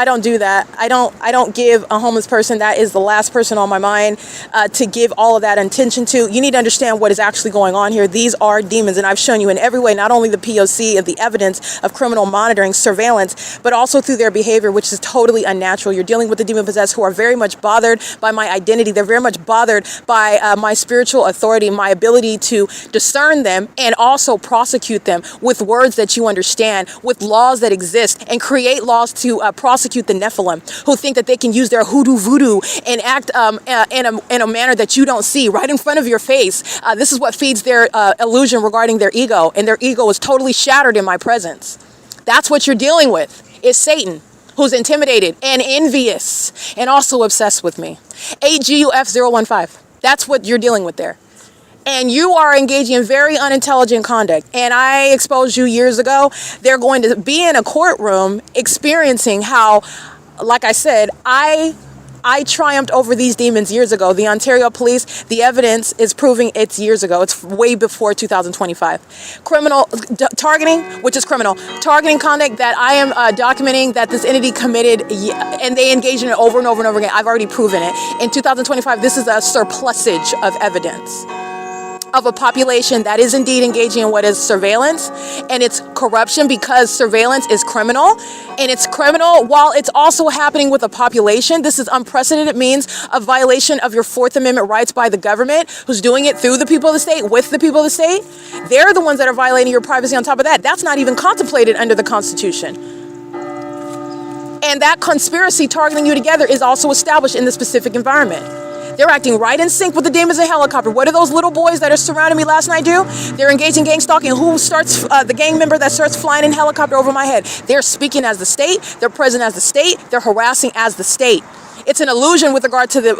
don't do that. I don't give a homeless person, that is the last person on my mind, to give all of that attention to. You need to understand what is actually going on here. These are demons, and I've shown you in every way, not only the P.O.C. of the evidence of criminal monitoring, surveillance, but also through their behavior, which is totally unnatural. You're dealing with the demon possessed who are very much bothered by my identity. They're very much bothered by my spiritual authority, my ability to discern them and also prosecute them with words that you understand, with laws that exist, and create laws to prosecute the Nephilim, who think that they can use their hoodoo voodoo and act in a manner that you don't see right in front of your face. This is what feeds their illusion regarding their ego, and their ego is totally shattered in my presence. That's what you're dealing with, is Satan, who's intimidated and envious and also obsessed with me. AGUF015. That's what you're dealing with there. And you are engaging in very unintelligent conduct. And I exposed you years ago. They're going to be in a courtroom experiencing how, like I said, I triumphed over these demons years ago. The Ontario police, the evidence is proving it's years ago. It's way before 2025. Criminal targeting, which is criminal. Targeting conduct that I am documenting that this entity committed, and they engage in it over and over and over again. I've already proven it. In 2025, this is a surplusage of evidence. of a population that is indeed engaging in what is surveillance, and it's corruption because surveillance is criminal, and it's criminal while it's also happening with a population. This is unprecedented means of violation of your Fourth Amendment rights by the government, who's doing it through the people of the state, with the people of the state. They're the ones that are violating your privacy on top of that. That's not even contemplated under the Constitution. And that conspiracy targeting you together is also established in the specific environment. They're acting right in sync with the demons in helicopter. What do those little boys that are surrounding me last night do? They're engaged in gang stalking. Who starts the gang member that starts flying in helicopter over my head? They're speaking as the state. They're present as the state. They're harassing as the state. It's an illusion with regard to the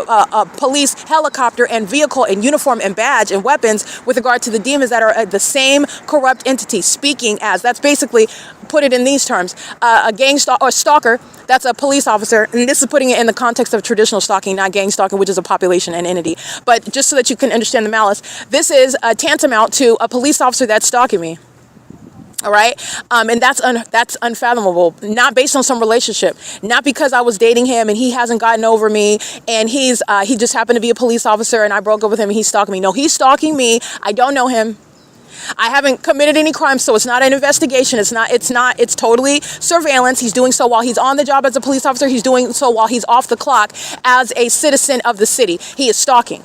police helicopter and vehicle and uniform and badge and weapons with regard to the demons that are the same corrupt entity speaking as. That's basically, put it in these terms, a gang or stalker. That's a police officer, and this is putting it in the context of traditional stalking, not gang stalking, which is a population and entity. But just so that you can understand the malice, this is tantamount to a police officer that's stalking me. All right, and that's unfathomable. Not based on some relationship, not because I was dating him and he hasn't gotten over me, and he just happened to be a police officer and I broke up with him and he's stalking me. No, he's stalking me. I don't know him. I haven't committed any crimes, so it's not an investigation. It's totally surveillance. He's doing so while he's on the job as a police officer. He's doing so while he's off the clock as a citizen of the city. He is stalking.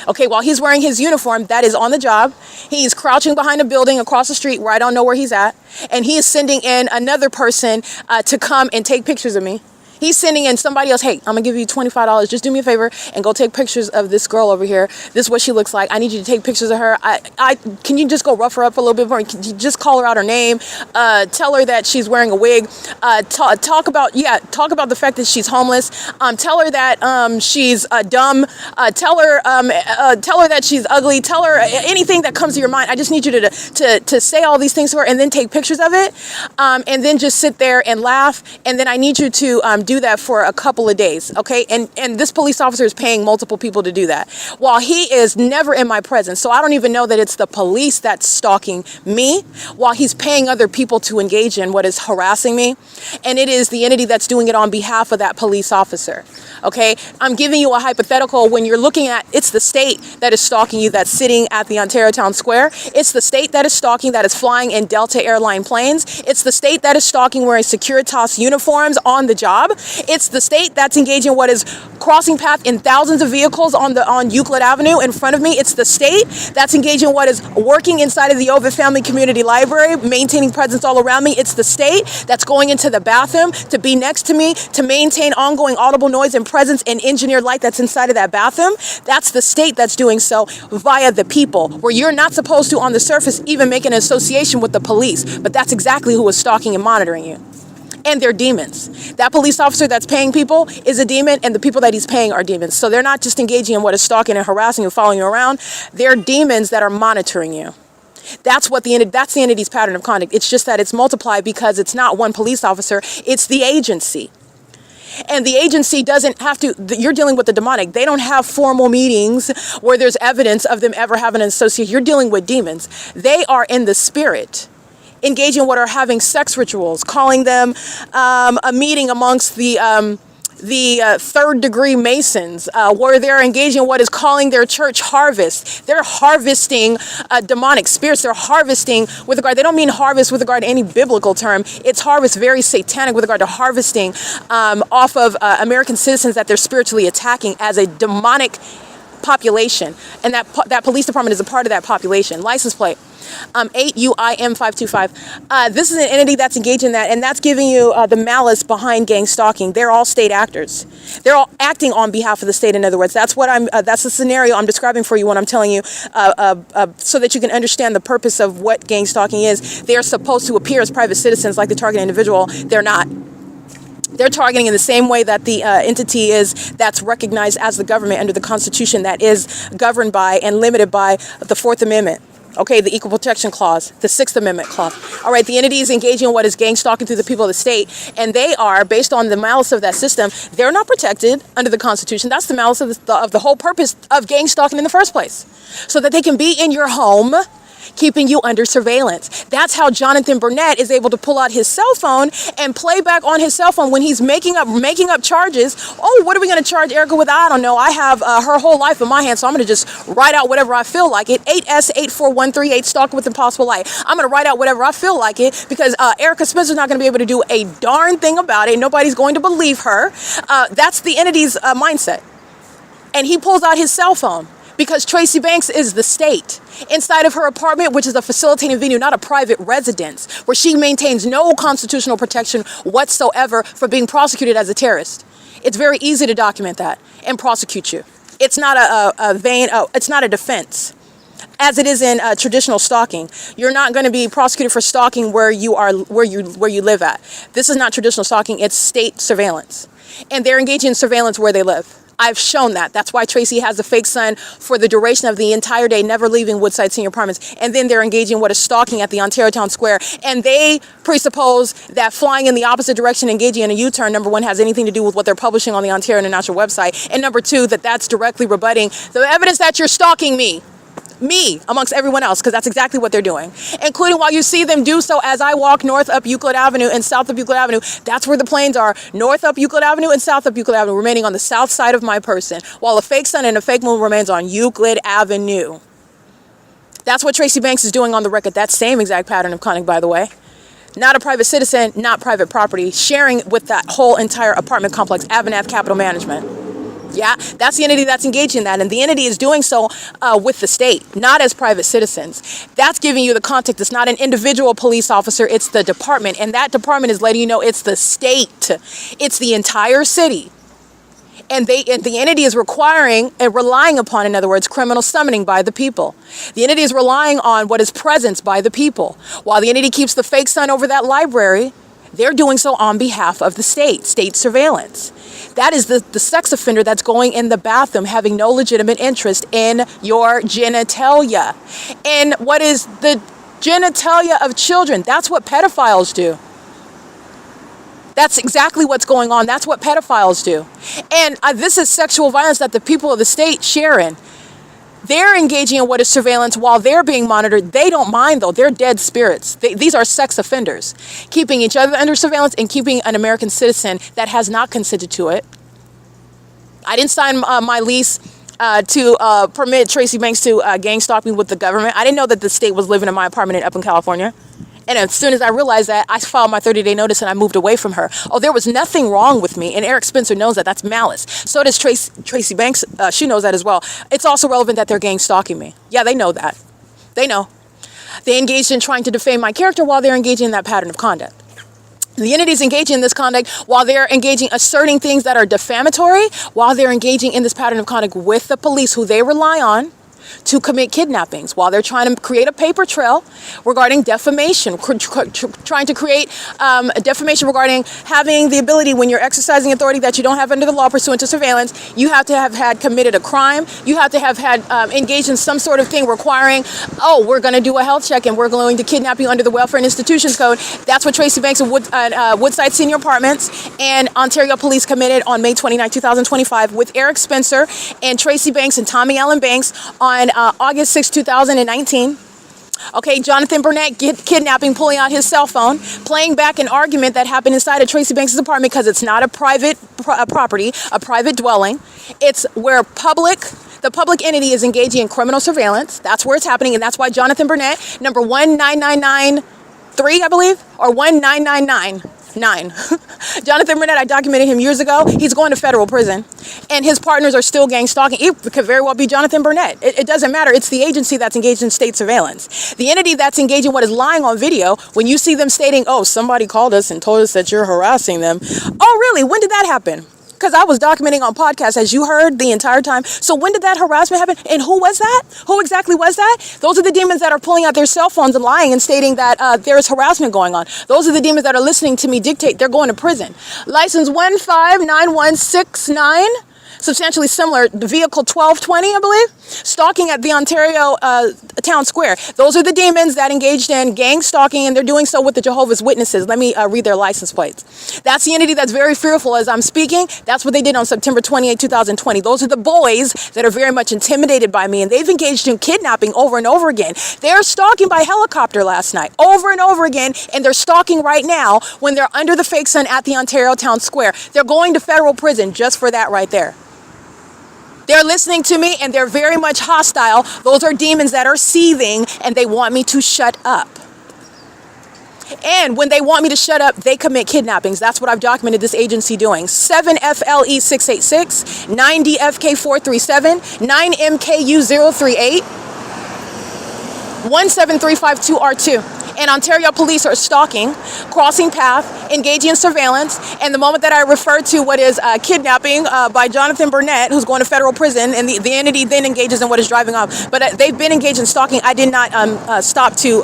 Okay, while he's wearing his uniform, that is on the job. He's crouching behind a building across the street where I don't know where he's at. And he is sending in another person to come and take pictures of me. He's sending in somebody else. Hey, I'm going to give you $25. Just do me a favor and go take pictures of this girl over here. This is what she looks like. I need you to take pictures of her. Can you just go rough her up a little bit more? Can you just call her out her name? Tell her that she's wearing a wig. Talk about the fact that she's homeless. Tell her that she's dumb. Tell her that she's ugly. Tell her anything that comes to your mind. I just need you to say all these things to her and then take pictures of it. And then just sit there and laugh. And then I need you to do that for a couple of days, okay? And this police officer is paying multiple people to do that while he is never in my presence. So I don't even know that it's the police that's stalking me while he's paying other people to engage in what is harassing me. And it is the entity that's doing it on behalf of that police officer. Okay, I'm giving you a hypothetical when you're looking at, it's the state that is stalking you that's sitting at the Ontario Town Square. It's the state that is stalking that is flying in Delta airline planes. It's the state that is stalking wearing Securitas uniforms on the job. It's the state that's engaging what is crossing path in thousands of vehicles on Euclid Avenue in front of me. It's the state that's engaging what is working inside of the OVITT Family Community Library, maintaining presence all around me. It's the state that's going into the bathroom to be next to me, to maintain ongoing audible noise and presence and engineered light that's inside of that bathroom. That's the state that's doing so via the people, where you're not supposed to on the surface even make an association with the police, but that's exactly who is stalking and monitoring you. And they're demons. That police officer that's paying people is a demon, and the people that he's paying are demons. So they're not just engaging in what is stalking and harassing and following you around. They're demons that are monitoring you. That's the entity's pattern of conduct. It's just that it's multiplied because it's not one police officer, it's the agency. And the agency doesn't have to, you're dealing with the demonic. They don't have formal meetings where there's evidence of them ever having an association. You're dealing with demons. They are in the spirit, engaging what are having sex rituals, calling them a meeting amongst the third degree Masons, where they're engaging what is calling their church harvest. They're harvesting demonic spirits. They're harvesting with regard, they don't mean harvest with regard to any biblical term. It's harvest very satanic with regard to harvesting off of American citizens that they're spiritually attacking as a demonic population. And that police department is a part of that population. License plate 8UIM525. This is an entity that's engaged in that, and that's giving you the malice behind gang stalking. They're all state actors. They're all acting on behalf of the state. In other words, that's what that's the scenario I'm describing for you when I'm telling you, so that you can understand the purpose of what gang stalking is. They are supposed to appear as private citizens like the target individual. They're not. They're targeting in the same way that the entity is that's recognized as the government under the Constitution, that is governed by and limited by the Fourth Amendment. Okay, the Equal Protection Clause, the Sixth Amendment Clause. All right, the entity is engaging in what is gang stalking through the people of the state, and they are, based on the malice of that system, they're not protected under the Constitution. That's the malice of the whole purpose of gang stalking in the first place, so that they can be in your home, keeping you under surveillance. That's how Jonathan Burnett is able to pull out his cell phone and play back on his cell phone when he's making up charges. Oh, what are we going to charge Erica with? I don't know. I have her whole life in my hands, so I'm going to just write out whatever I feel like it. 8S84138, Stalking with Impossible Light. I'm going to write out whatever I feel like it because Erica Spencer's not going to be able to do a darn thing about it. Nobody's going to believe her. That's the entity's mindset. And he pulls out his cell phone because Tracy Banks is the state inside of her apartment, which is a facilitating venue, not a private residence, where she maintains no constitutional protection whatsoever for being prosecuted as a terrorist. It's very easy to document that and prosecute you. It's not it's not a defense. As it is in traditional stalking, you're not going to be prosecuted for stalking where you live at. This is not traditional stalking; it's state surveillance, and they're engaging in surveillance where they live. I've shown that. That's why Tracy has a fake son for the duration of the entire day, never leaving Woodside Senior Apartments. And then they're engaging what is stalking at the Ontario Town Square. And they presuppose that flying in the opposite direction, engaging in a U-turn, number one, has anything to do with what they're publishing on the Ontario International website. And number two, that's directly rebutting the evidence that you're stalking me amongst everyone else, because that's exactly what they're doing, including while you see them do so as I walk north up Euclid Avenue and south up Euclid Avenue. That's where the planes are, north up Euclid Avenue and south up Euclid Avenue, remaining on the south side of my person, while a fake sun and a fake moon remains on Euclid Avenue. That's what Tracy Banks is doing on the record. That same exact pattern of conduct, by the way. Not a private citizen, not private property, sharing with that whole entire apartment complex, Avanath Capital Management. Yeah, that's the entity that's engaged in that. And the entity is doing so with the state, not as private citizens. That's giving you the context. It's not an individual police officer. It's the department. And that department is letting you know it's the state. It's the entire city. And the entity is requiring and relying upon, in other words, criminal summoning by the people. The entity is relying on what is presence by the people. While the entity keeps the fake sun over that library, they're doing so on behalf of the state surveillance. That is the sex offender that's going in the bathroom having no legitimate interest in your genitalia. And what is the genitalia of children? That's what pedophiles do. That's exactly what's going on. That's what pedophiles do. And this is sexual violence that the people of the state share in. They're engaging in what is surveillance while they're being monitored. They don't mind, though. They're dead spirits. These are sex offenders, keeping each other under surveillance and keeping an American citizen that has not consented to it. I didn't sign my lease to permit Tracy Banks to gang stalk me with the government. I didn't know that the state was living in my apartment up in California. And as soon as I realized that, I filed my 30-day notice and I moved away from her. Oh, there was nothing wrong with me. And Eric Spencer knows that. That's malice. So does Tracy Banks. She knows that as well. It's also relevant that they're gang stalking me. Yeah, they know that. They know. They engaged in trying to defame my character while they're engaging in that pattern of conduct. The entities engaging in this conduct while they're asserting things that are defamatory, while they're engaging in this pattern of conduct with the police who they rely on to commit kidnappings, while they're trying to create a paper trail regarding defamation, trying to create a defamation regarding having the ability, when you're exercising authority that you don't have under the law pursuant to surveillance, you have to have had committed a crime, you have to have had engaged in some sort of thing requiring, oh, we're going to do a health check and we're going to kidnap you under the Welfare and Institutions Code. That's what Tracy Banks of Woodside Senior Apartments and Ontario Police committed on May 29, 2025 with Eric Spencer and Tracy Banks and Tommy Allen Banks on August 6, 2019. Okay, Jonathan Burnett kidnapping, pulling out his cell phone, playing back an argument that happened inside of Tracy Banks' apartment because it's not a private property, a private dwelling. It's where the public entity is engaging in criminal surveillance. That's where it's happening, and that's why Jonathan Burnett, number 19993, I believe, or 19999. Jonathan Burnett, I documented him years ago. He's going to federal prison, and his partners are still gang stalking. It could very well be Jonathan Burnett. It doesn't matter. It's the agency that's engaged in state surveillance. The entity that's engaged in what is lying on video, when you see them stating, oh, somebody called us and told us that you're harassing them. Oh, really? When did that happen? Because I was documenting on podcasts, as you heard, the entire time. So when did that harassment happen? And who was that? Who exactly was that? Those are the demons that are pulling out their cell phones and lying and stating that there is harassment going on. Those are the demons that are listening to me dictate. They're going to prison. License 159169. Substantially similar, the vehicle 1220, I believe, stalking at the Ontario Town Square. Those are the demons that engaged in gang stalking, and they're doing so with the Jehovah's Witnesses. Let me read their license plates. That's the entity that's very fearful as I'm speaking. That's what they did on September 28, 2020. Those are the boys that are very much intimidated by me, and they've engaged in kidnapping over and over again. They're stalking by helicopter last night, over and over again, and they're stalking right now when they're under the fake sun at the Ontario Town Square. They're going to federal prison just for that right there. They're listening to me, and they're very much hostile. Those are demons that are seething, and they want me to shut up. And when they want me to shut up, they commit kidnappings. That's what I've documented this agency doing. 7FLE686, 9DFK437, 9MKU038, 17352R2. And Ontario police are stalking, crossing path, engaging in surveillance. And the moment that I refer to what is kidnapping by Jonathan Burnett, who's going to federal prison, and the entity then engages in what is driving off. But they've been engaged in stalking. I did not stop to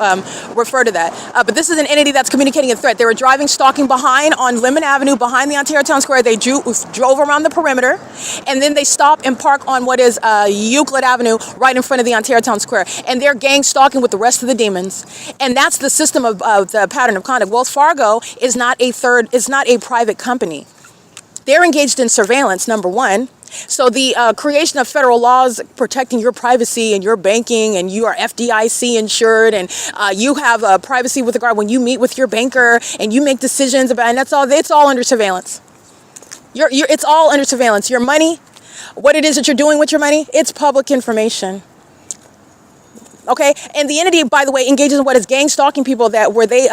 refer to that. But this is an entity that's communicating a threat. They were driving, stalking behind on Lemon Avenue, behind the Ontario Town Square. They drove around the perimeter, and then they stop and park on what is Euclid Avenue, right in front of the Ontario Town Square. And they're gang stalking with the rest of the demons. And that's the system of the pattern of conduct. Wells Fargo is not a private company. They're engaged in surveillance, number one. So the creation of federal laws protecting your privacy and your banking, and you are FDIC insured, and you have privacy with regard when you meet with your banker and you make decisions about, and it's all under surveillance. It's all under surveillance. Your money, what it is that you're doing with your money, it's public information. Okay, and the entity, by the way, engages in what is gang stalking people where they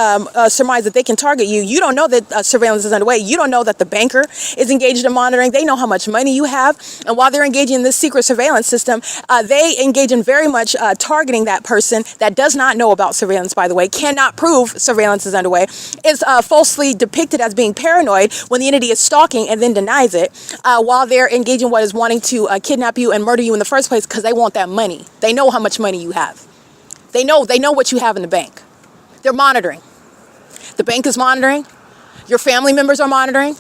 surmise that they can target you. You don't know that surveillance is underway. You don't know that the banker is engaged in monitoring. They know how much money you have. And while they're engaging in this secret surveillance system, they engage in very much targeting that person that does not know about surveillance, by the way, cannot prove surveillance is underway, is falsely depicted as being paranoid when the entity is stalking and then denies it, while they're engaging in what is wanting to kidnap you and murder you in the first place because they want that money. They know how much money you have. They know what you have in the bank. They're monitoring. The bank is monitoring. Your family members are monitoring.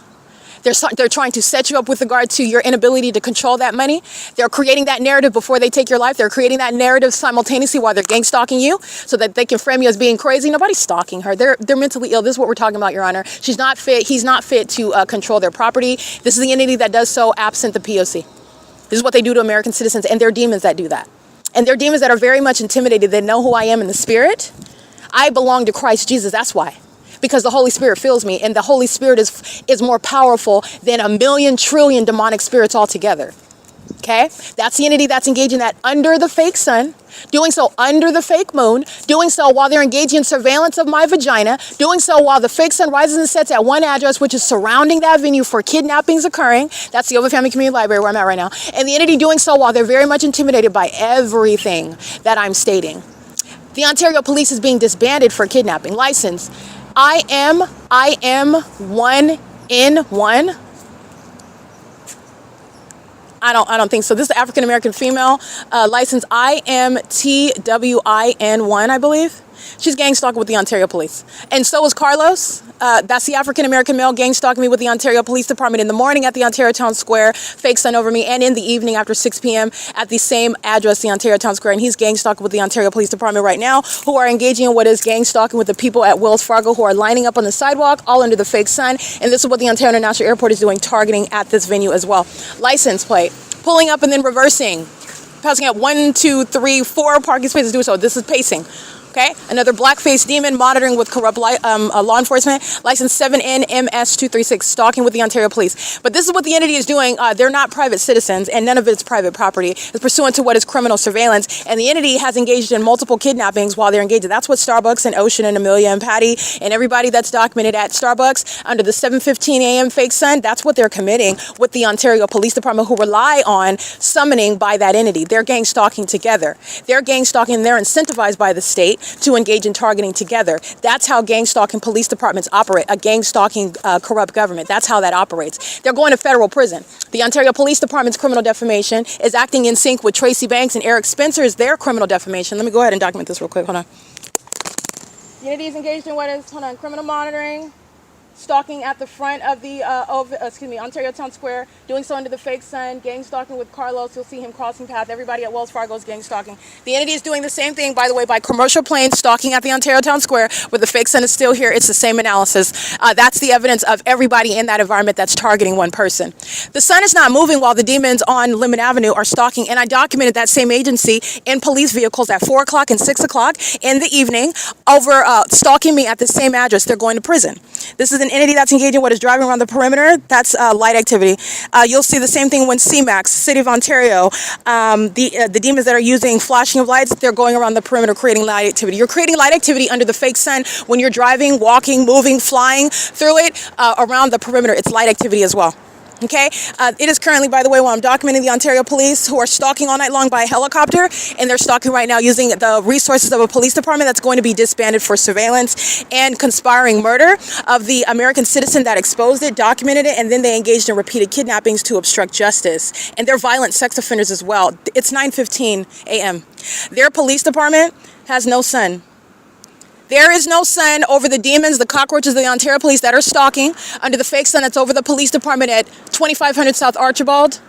They're trying to set you up with regard to your inability to control that money. They're creating that narrative before they take your life. They're creating that narrative simultaneously while they're gang stalking you so that they can frame you as being crazy. Nobody's stalking her. They're mentally ill. This is what we're talking about, Your Honor. She's not fit. He's not fit to control their property. This is the entity that does so absent the P.O.C. This is what they do to American citizens, and they're demons that do that. And they're demons that are very much intimidated. They know who I am in the spirit. I belong to Christ Jesus. That's why. Because the Holy Spirit fills me. And the Holy Spirit is more powerful than 1,000,000 trillion demonic spirits altogether. Okay? That's the entity that's engaging that under the fake sun, doing so under the fake moon, doing so while they're engaging in surveillance of my vagina, doing so while the fake sun rises and sets at one address, which is surrounding that venue for kidnappings occurring. That's the OVITT Family Community Library where I'm at right now. And the entity doing so while they're very much intimidated by everything that I'm stating. The Ontario Police is being disbanded for kidnapping. License IM1N1. I don't think so. This is African American female, license IMTWIN1, I believe. She's gang stalking with the Ontario Police. And so is Carlos. That's the African American male gang stalking me with the Ontario Police Department in the morning at the Ontario Town Square, fake sun over me, and in the evening after 6 p.m. at the same address, the Ontario Town Square. And he's gang stalking with the Ontario Police Department right now, who are engaging in what is gang stalking with the people at Wells Fargo who are lining up on the sidewalk, all under the fake sun. And this is what the Ontario International Airport is doing, targeting at this venue as well. License plate. Pulling up and then reversing. Passing at 1, 2, 3, 4 parking spaces, do so. This is pacing. Okay, another black-faced demon monitoring with corrupt law enforcement. License 7NMS236, stalking with the Ontario Police. But this is what the entity is doing. They're not private citizens, and none of it's private property. It's pursuant to what is criminal surveillance. And the entity has engaged in multiple kidnappings while they're engaged. That's what Starbucks and Ocean and Amelia and Patty and everybody that's documented at Starbucks under the 7:15 a.m. fake sun, that's what they're committing with the Ontario Police Department, who rely on summoning by that entity. They're gang stalking together. They're gang stalking. They're incentivized by the state to engage in targeting together. That's how gang stalking police departments operate, a gang stalking corrupt government. That's how that operates. They're going to federal prison. The Ontario Police Department's criminal defamation is acting in sync with Tracy Banks and Eric Spencer's, their criminal defamation. Let me go ahead and document this real quick. Hold on. The entity is engaged in what is, criminal monitoring. stalking at the front of the Ontario Town Square, doing so under the fake sun, gang stalking with Carlos. You'll see him crossing path. Everybody at Wells Fargo is gang stalking. The entity is doing the same thing, by the way, by commercial planes stalking at the Ontario Town Square, where the fake sun is still here. It's the same analysis. That's the evidence of everybody in that environment that's targeting one person. The sun is not moving while the demons on Lemon Avenue are stalking, and I documented that same agency in police vehicles at 4 o'clock and 6 o'clock in the evening over stalking me at the same address. They're going to prison. This is an entity that's engaging what is driving around the perimeter. That's light activity. You'll see the same thing when CMAX, City of Ontario, the demons that are using flashing of lights, they're going around the perimeter creating light activity. You're creating light activity under the fake sun when you're driving, walking, moving, flying through it around the perimeter. It's light activity as well. Okay, it is currently, by the way, while I'm documenting the Ontario police who are stalking all night long by helicopter, and they're stalking right now using the resources of a police department that's going to be disbanded for surveillance and conspiring murder of the American citizen that exposed it, documented it, and then they engaged in repeated kidnappings to obstruct justice. And they're violent sex offenders as well. It's 9:15 a.m. Their police department has no sun. There is no sun over the demons, the cockroaches of the Ontario police that are stalking under the fake sun that's over the police department at 2500 South Archibald.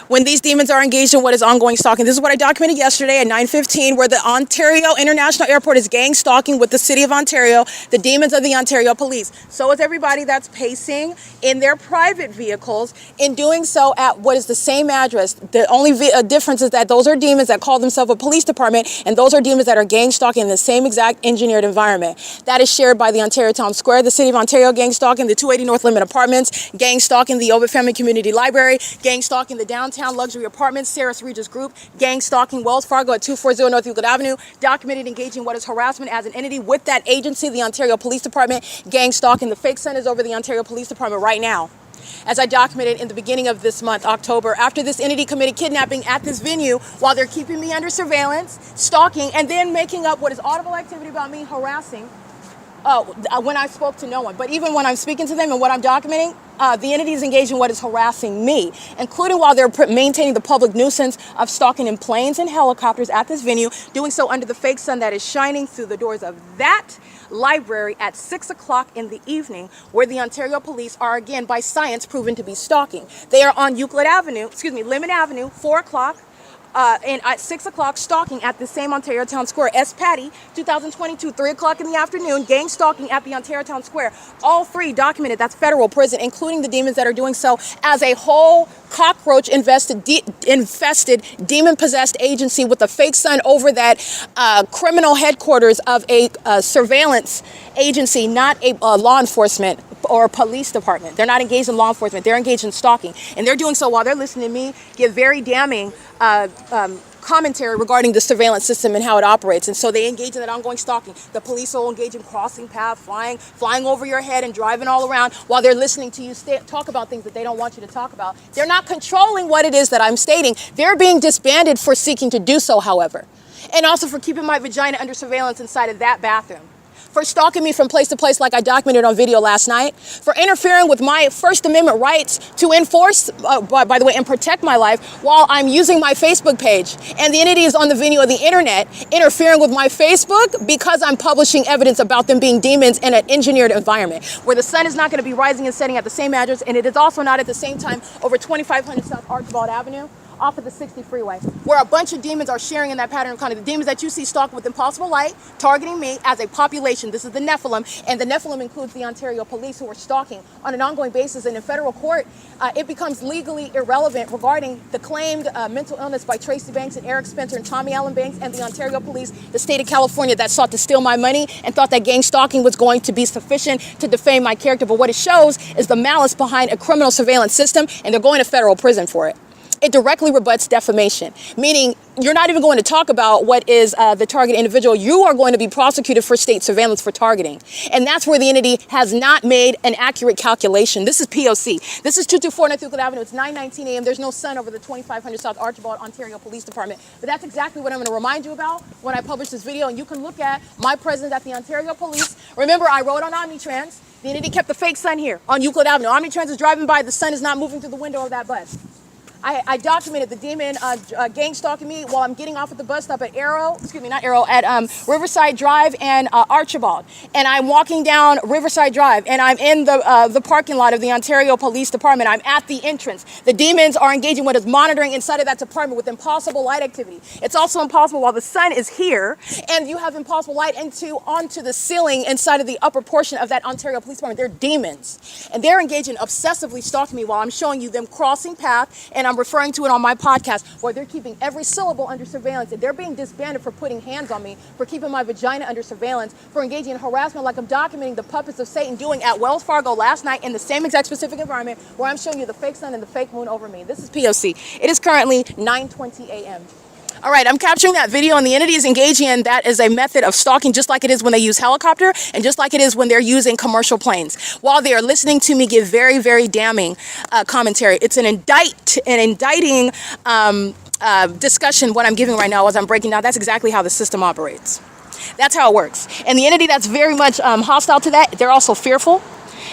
When these demons are engaged in what is ongoing stalking. This is what I documented yesterday at 9:15, where the Ontario International Airport is gang stalking with the City of Ontario, the demons of the Ontario police. So is everybody that's pacing in their private vehicles, in doing so at what is the same address. The only difference is that those are demons that call themselves a police department, and those are demons that are gang stalking in the same exact engineered environment. That is shared by the Ontario Town Square, the City of Ontario gang stalking, the 280 North Limit Apartments, gang stalking the OVITT Family Community Library, gang stalking the downtown luxury apartments, Sarah's Regis Group, gang stalking Wells Fargo at 240 North Euclid Avenue, documented engaging what is harassment as an entity with that agency, the Ontario Police Department, gang stalking. The fake sun is over the Ontario Police Department right now. As I documented in the beginning of this month, October, after this entity committed kidnapping at this venue while they're keeping me under surveillance, stalking, and then making up what is audible activity about me harassing when I spoke to no one. But even when I'm speaking to them and what I'm documenting, the entity is engaged in what is harassing me, including while they're maintaining the public nuisance of stalking in planes and helicopters at this venue, doing so under the fake sun that is shining through the doors of that library at 6 o'clock in the evening, where the Ontario police are again by science proven to be stalking. They are on Lemon Avenue, 4 o'clock. And at 6 o'clock, stalking at the same Ontario Town Square. S. Patty, 2022, 3 o'clock in the afternoon, gang stalking at the Ontario Town Square. All three documented. That's federal prison, including the demons that are doing so as a whole cockroach-infested, demon-possessed agency with a fake sun over that criminal headquarters of a surveillance agency, not a law enforcement or police department. They're not engaged in law enforcement. They're engaged in stalking. And they're doing so while they're listening to me give very damning commentary regarding the surveillance system and how it operates. And so they engage in that ongoing stalking. The police will engage in crossing paths, flying over your head and driving all around while they're listening to you talk about things that they don't want you to talk about. They're not controlling what it is that I'm stating. They're being disbanded for seeking to do so, however. And also for keeping my vagina under surveillance inside of that bathroom. For stalking me from place to place like I documented on video last night, for interfering with my First Amendment rights to enforce, by the way, and protect my life while I'm using my Facebook page. And the entity is on the venue of the internet interfering with my Facebook because I'm publishing evidence about them being demons in an engineered environment where the sun is not going to be rising and setting at the same address, and it is also not at the same time over 2500 South Archibald Avenue, off of the 60 freeway, where a bunch of demons are sharing in that pattern of conduct. The demons that you see stalking with impossible light, targeting me as a population. This is the Nephilim, and the Nephilim includes the Ontario police who are stalking on an ongoing basis. And in federal court, it becomes legally irrelevant regarding the claimed mental illness by Tracy Banks and Eric Spencer and Tommy Allen Banks and the Ontario police, the state of California, that sought to steal my money and thought that gang stalking was going to be sufficient to defame my character. But what it shows is the malice behind a criminal surveillance system, and they're going to federal prison for it. It directly rebuts defamation, meaning you're not even going to talk about what is the target individual. You are going to be prosecuted for state surveillance for targeting. And that's where the entity has not made an accurate calculation. This is P.O.C. This is 224 North Euclid Avenue. It's 9:19 a.m. There's no sun over the 2500 South Archibald Ontario Police Department. But that's exactly what I'm going to remind you about when I publish this video. And you can look at my presence at the Ontario Police. Remember, I rode on Omnitrans. The entity kept the fake sun here on Euclid Avenue. Omnitrans is driving by. The sun is not moving through the window of that bus. I documented the demon gang stalking me while I'm getting off at the bus stop at at Riverside Drive and Archibald. And I'm walking down Riverside Drive, and I'm in the parking lot of the Ontario Police Department. I'm at the entrance. The demons are engaging what is monitoring inside of that department with impossible light activity. It's also impossible while the sun is here, and you have impossible light onto the ceiling inside of the upper portion of that Ontario Police Department. They're demons, and they're engaging obsessively stalking me while I'm showing you them crossing path, and I'm referring to it on my podcast, where they're keeping every syllable under surveillance, and they're being disbanded for putting hands on me, for keeping my vagina under surveillance, for engaging in harassment like I'm documenting the puppets of Satan doing at Wells Fargo last night in the same exact specific environment where I'm showing you the fake sun and the fake moon over me. This is P.O.C. It is currently 9:20 a.m. All right, I'm capturing that video, and the entity is engaging in that as a method of stalking, just like it is when they use helicopter and just like it is when they're using commercial planes. While they are listening to me give very, very damning commentary, it's an indicting discussion what I'm giving right now as I'm breaking down. That's exactly how the system operates. That's how it works. And the entity that's very much hostile to that, they're also fearful.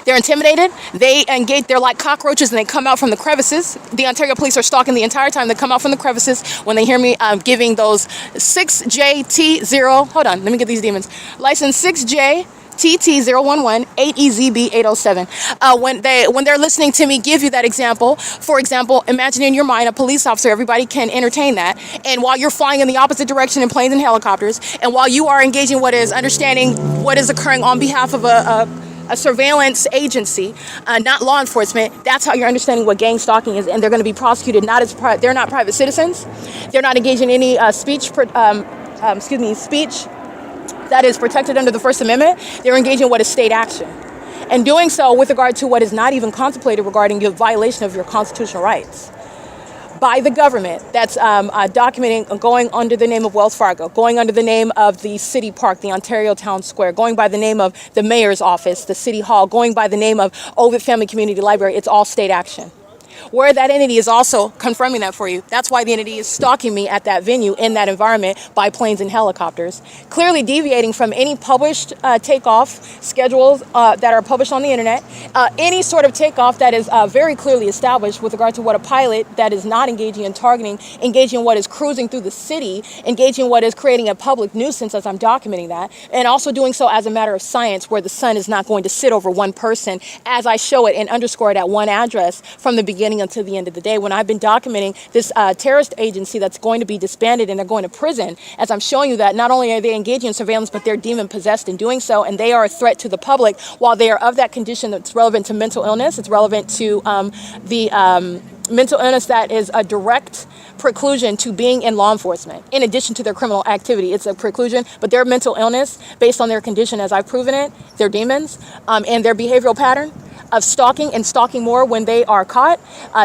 They're intimidated. They engage. They're like cockroaches, and they come out from the crevices. The Ontario police are stalking the entire time. They come out from the crevices when they hear me giving those 6JT0. Hold on, let me get these demons. License 6J. TT011 8EZB 807. When they're listening to me give you that example, for example, imagine in your mind a police officer. Everybody can entertain that. And while you're flying in the opposite direction in planes and helicopters, and while you are engaging what is understanding what is occurring on behalf of a surveillance agency, not law enforcement, that's how you're understanding what gang stalking is, and they're going to be prosecuted not as they're not private citizens. They're not engaging in any speech that is protected under the First Amendment. They're engaging in what is state action, and doing so with regard to what is not even contemplated regarding your violation of your constitutional rights by the government that's documenting going under the name of Wells Fargo, going under the name of the city park, the Ontario Town Square, going by the name of the mayor's office, the city hall, going by the name of OVITT Family Community Library. It's all state action. Where that entity is also confirming that for you. That's why the entity is stalking me at that venue in that environment by planes and helicopters, clearly deviating from any published takeoff schedules that are published on the internet, any sort of takeoff that is very clearly established with regard to what a pilot that is not engaging in targeting, engaging in what is cruising through the city, engaging in what is creating a public nuisance as I'm documenting that, and also doing so as a matter of science where the sun is not going to sit over one person as I show it and underscore it at one address from the beginning until the end of the day, when I've been documenting this terrorist agency that's going to be disbanded and they're going to prison, as I'm showing you that not only are they engaging in surveillance, but they're demon possessed in doing so, and they are a threat to the public while they are of that condition that's relevant to mental illness. It's relevant to the mental illness that is a direct preclusion to being in law enforcement. In addition to their criminal activity, it's a preclusion, but their mental illness, based on their condition, as I've proven it, their demons, and their behavioral pattern of stalking and stalking more when they are caught,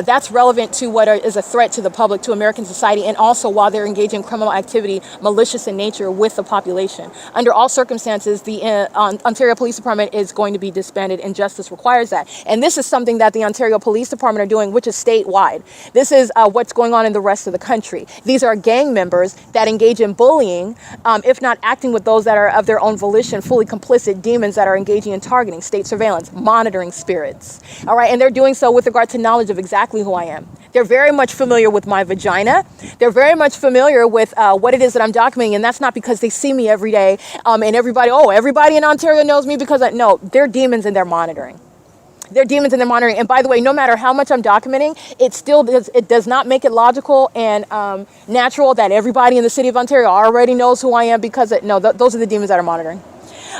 that's relevant to what is a threat to the public, to American society, and also while they're engaging in criminal activity, malicious in nature with the population. Under all circumstances, the Ontario Police Department is going to be disbanded, and justice requires that. And this is something that the Ontario Police Department are doing, which is statewide. This is what's going on in the rest of the country. These are gang members that engage in bullying, if not acting with those that are of their own volition, fully complicit demons that are engaging in targeting, state surveillance, monitoring spirits. All right, and they're doing so with regard to knowledge of exactly who I am. They're very much familiar with my vagina. They're very much familiar with what it is that I'm documenting, and that's not because they see me every day and everybody in Ontario knows me because no, they're demons and they're monitoring. They're demons and they're monitoring. And by the way, no matter how much I'm documenting, it does not make it logical and natural that everybody in the city of Ontario already knows who I am because those are the demons that are monitoring.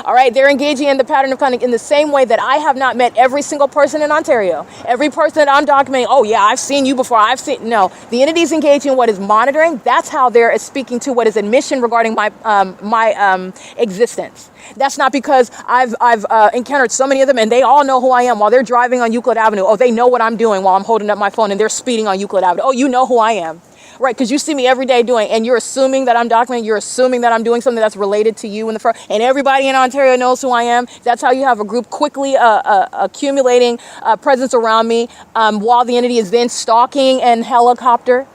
All right, they're engaging in the pattern of conduct in the same way that I have not met every single person in Ontario. Every person that I'm documenting, oh yeah, I've seen you before. No, the entities engaging in what is monitoring. That's how they're speaking to what is admission regarding my existence. That's not because I've encountered so many of them and they all know who I am while they're driving on Euclid Avenue. Oh, they know what I'm doing while I'm holding up my phone and they're speeding on Euclid Avenue. Oh, you know who I am. Right, because you see me every day doing, and you're assuming that I'm documenting, you're assuming that I'm doing something that's related to you in the front, and everybody in Ontario knows who I am. That's how you have a group quickly accumulating presence around me while the entity is then stalking in helicopter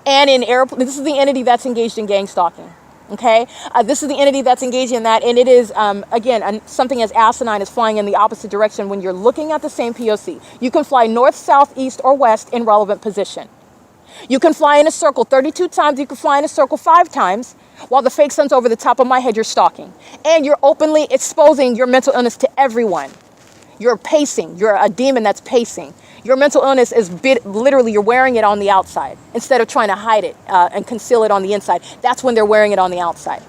and in airplane. This is the entity that's engaged in gang stalking. Okay, this is the entity that's engaged in that, and it is, again, something as asinine as flying in the opposite direction when you're looking at the same P.O.C. You can fly north, south, east, or west in relevant position. You can fly in a circle 32 times. You can fly in a circle 5 times while the fake sun's over the top of my head. You're stalking. And you're openly exposing your mental illness to everyone. You're pacing. You're a demon that's pacing. Your mental illness is literally you're wearing it on the outside instead of trying to hide it and conceal it on the inside. That's when they're wearing it on the outside.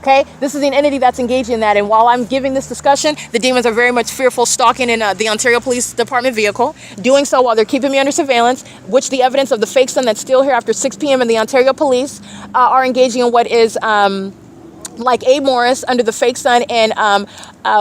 Okay, this is an entity that's engaged in that. And while I'm giving this discussion, the demons are very much fearful, stalking in the Ontario Police Department vehicle, doing so while they're keeping me under surveillance, which the evidence of the fake sun that's still here after 6 p.m. in the Ontario Police are engaging in what is like Abe Morris under the fake sun and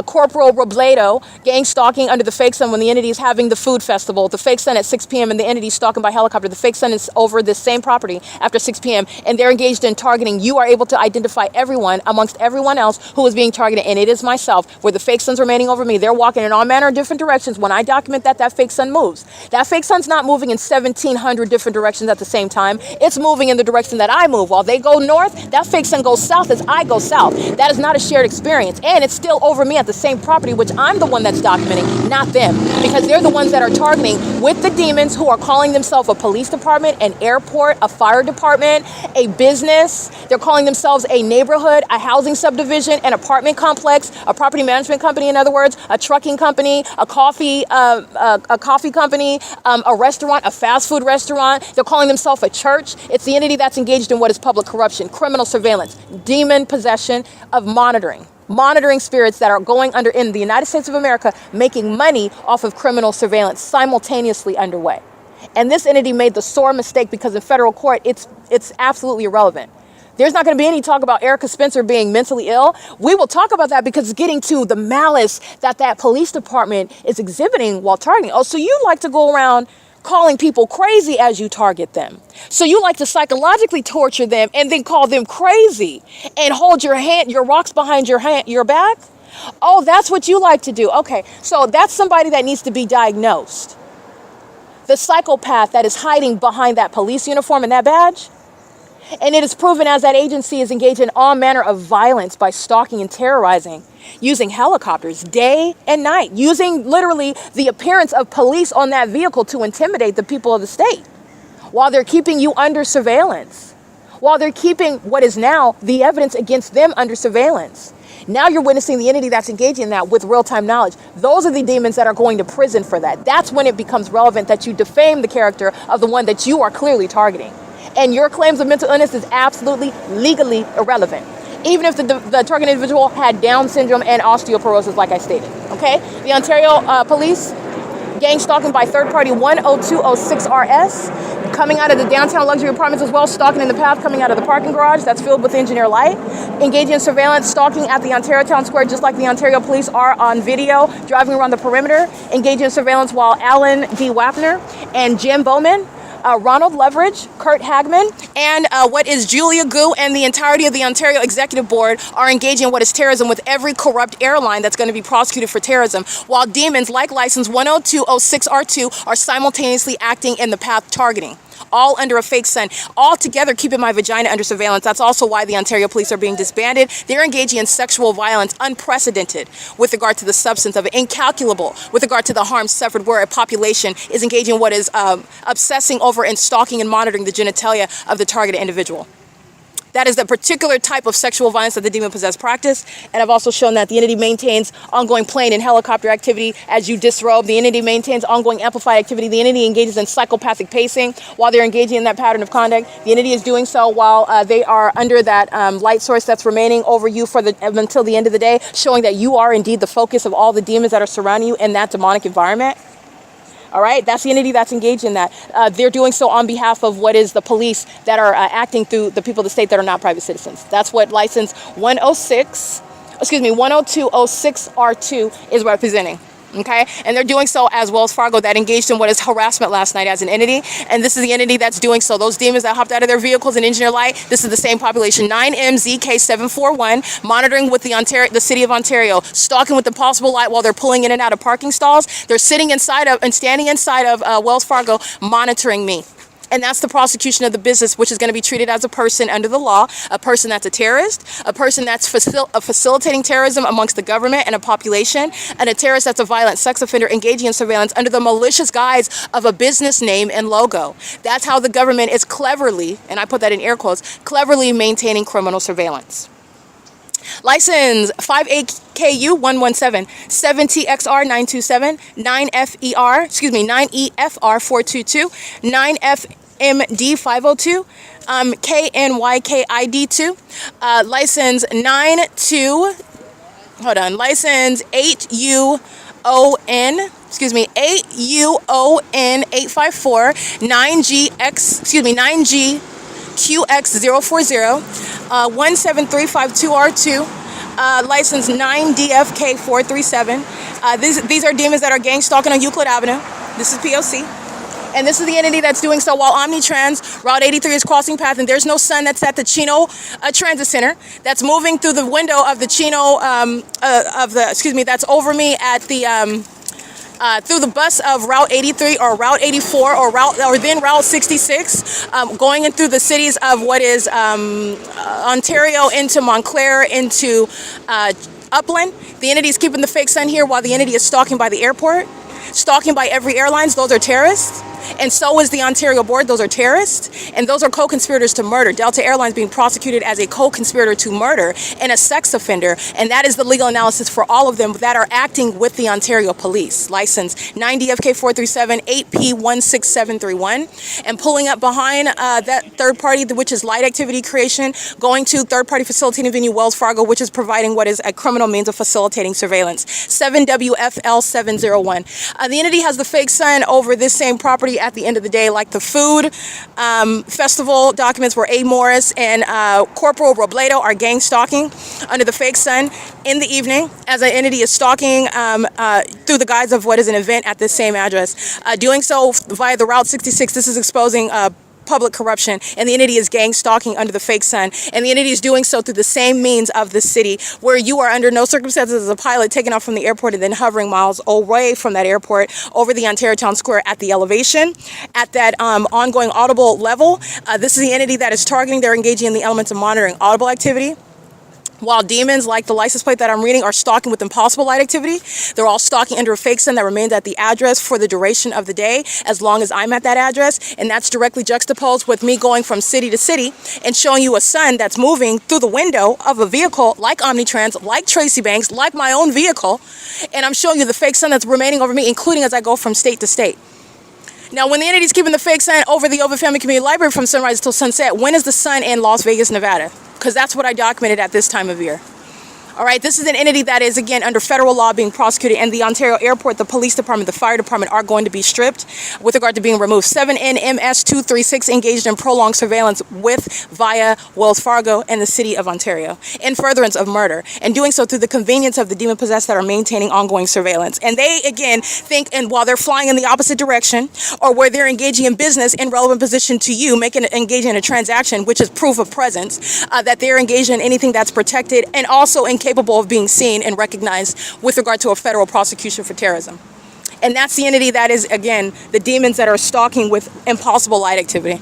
Corporal Robledo gang stalking under the fake sun when the entity is having the food festival. The fake sun at 6 p.m. and the entity is stalking by helicopter. The fake sun is over this same property after 6 p.m. and they're engaged in targeting. You are able to identify everyone amongst everyone else who is being targeted, and it is myself. Where the fake sun's remaining over me, they're walking in all manner of different directions. When I document that, that fake sun moves. That fake sun's not moving in 1,700 different directions at the same time. It's moving in the direction that I move. While they go north, that fake sun goes south as I go south. That is not a shared experience, and it's still over me at the same property, which I'm the one that's documenting, not them, because they're the ones that are targeting with the demons who are calling themselves a police department, an airport, a fire department, a business. They're calling themselves a neighborhood, a housing subdivision, an apartment complex, a property management company, in other words, a trucking company, a coffee company, a restaurant, a fast food restaurant. They're calling themselves a church. It's the entity that's engaged in what is public corruption, criminal surveillance, demon possession of monitoring spirits that are going under in the United States of America, making money off of criminal surveillance simultaneously underway. And this entity made the sore mistake because in federal court, it's absolutely irrelevant. There's not going to be any talk about Erica Spencer being mentally ill. We will talk about that because it's getting to the malice that police department is exhibiting while targeting. Oh, so you like to go around calling people crazy as you target them. So you like to psychologically torture them and then call them crazy and hold your rocks behind your back. Oh, that's what you like to do. Okay, so that's somebody that needs to be diagnosed. The psychopath that is hiding behind that police uniform and that badge. And it is proven as that agency is engaged in all manner of violence by stalking and terrorizing, using helicopters day and night, using literally the appearance of police on that vehicle to intimidate the people of the state, while they're keeping you under surveillance, while they're keeping what is now the evidence against them under surveillance. Now you're witnessing the entity that's engaging in that with real-time knowledge. Those are the demons that are going to prison for that. That's when it becomes relevant that you defame the character of the one that you are clearly targeting. And your claims of mental illness is absolutely legally irrelevant, even if the target individual had Down syndrome and osteoporosis, like I stated. Okay? The Ontario Police gang stalking by third party 10206 RS, coming out of the downtown luxury apartments as well, stalking in the path coming out of the parking garage that's filled with engineer light, engaging in surveillance, stalking at the Ontario Town Square, just like the Ontario Police are on video, driving around the perimeter, engaging in surveillance while Alan D. Wapner and Jim Bowman, Ronald Leverage, Kurt Hagman, and what is Julia Gu and the entirety of the Ontario Executive Board are engaging in what is terrorism with every corrupt airline that's going to be prosecuted for terrorism, while demons like license 10206R2 are simultaneously acting in the path targeting. All under a fake sun, all together keeping my vagina under surveillance. That's also why the Ontario Police are being disbanded. They're engaging in sexual violence, unprecedented with regard to the substance of it, incalculable with regard to the harm suffered, where a population is engaging in what is obsessing over and stalking and monitoring the genitalia of the targeted individual. That is the particular type of sexual violence that the demon-possessed practice. And I've also shown that the entity maintains ongoing plane and helicopter activity as you disrobe. The entity maintains ongoing amplified activity. The entity engages in psychopathic pacing while they're engaging in that pattern of conduct. The entity is doing so while they are under that light source that's remaining over you until the end of the day, showing that you are indeed the focus of all the demons that are surrounding you in that demonic environment. All right, that's the entity that's engaged in that. They're doing so on behalf of what is the police that are acting through the people of the state that are not private citizens. That's what license 10206R2 is representing. Okay, and they're doing so as Wells Fargo that engaged in what is harassment last night as an entity, and this is the entity that's doing so. Those demons that hopped out of their vehicles and engineer light, this is the same population, 9MZK741, monitoring with the city of Ontario, stalking with the possible light while they're pulling in and out of parking stalls. They're sitting inside of and standing inside of Wells Fargo, monitoring me. And that's the prosecution of the business, which is going to be treated as a person under the law, a person that's a terrorist, a person that's facilitating terrorism amongst the government and a population, and a terrorist that's a violent sex offender engaging in surveillance under the malicious guise of a business name and logo. That's how the government is cleverly, and I put that in air quotes, cleverly maintaining criminal surveillance. License 58KU 117, 7TXR 927, 9EFR 422, 9FMD 502, KNYKID2, license 8UON 854, 9GQX040, 17352R2, license 9DFK437. These are demons that are gang stalking on Euclid Avenue. This is P.O.C. And this is the entity that's doing so while Omnitrans, Route 83 is crossing path, and there's no sun that's at the Chino Transit Center. That's moving through the window of the Chino, that's over me at the, through the bus of Route 83 or Route 84 or then Route 66, going in through the cities of what is Ontario into Montclair into Upland. The entity is keeping the fake sun here while the entity is stalking by the airport, stalking by every airlines. Those are terrorists. And so is the Ontario board. Those are terrorists. And those are co-conspirators to murder. Delta Airlines being prosecuted as a co-conspirator to murder and a sex offender. And that is the legal analysis for all of them that are acting with the Ontario police. License 9DFK437, 8P16731. And pulling up behind that third party, which is light activity creation, going to third party facilitating venue Wells Fargo, which is providing what is a criminal means of facilitating surveillance. 7WFL701. The entity has the fake sun over this same property at the end of the day, like the food festival documents where A. Morris and Corporal Robledo are gang stalking under the fake sun in the evening as an entity is stalking through the guise of what is an event at this same address. Doing so via the Route 66, this is exposing public corruption, and the entity is gang stalking under the fake sun, and the entity is doing so through the same means of the city, where you are under no circumstances as a pilot taking off from the airport and then hovering miles away from that airport over the Ontario Town Square at the elevation, at that ongoing audible level. This is the entity that is targeting. They're engaging in the elements of monitoring audible activity, while demons like the license plate that I'm reading are stalking with impossible light activity. They're all stalking under a fake sun that remains at the address for the duration of the day, as long as I'm at that address. And that's directly juxtaposed with me going from city to city and showing you a sun that's moving through the window of a vehicle like Omnitrans, like Tracy Banks, like my own vehicle. And I'm showing you the fake sun that's remaining over me, including as I go from state to state. Now, when the entity is keeping the fake sun over the OVITT Family Community Library from sunrise till sunset, when is the sun in Las Vegas, Nevada? Because that's what I documented at this time of year. All right, this is an entity that is, again, under federal law being prosecuted, and the Ontario Airport, the police department, the fire department are going to be stripped with regard to being removed. 7NMS236 engaged in prolonged surveillance via Wells Fargo and the city of Ontario in furtherance of murder, and doing so through the convenience of the demon-possessed that are maintaining ongoing surveillance. And they, again, think, and while they're flying in the opposite direction, or where they're engaging in business in relevant position to you, engaging in a transaction, which is proof of presence, that they're engaged in anything that's protected and also incapable of being seen and recognized with regard to a federal prosecution for terrorism. And that's the entity that is, again, the demons that are stalking with impossible light activity.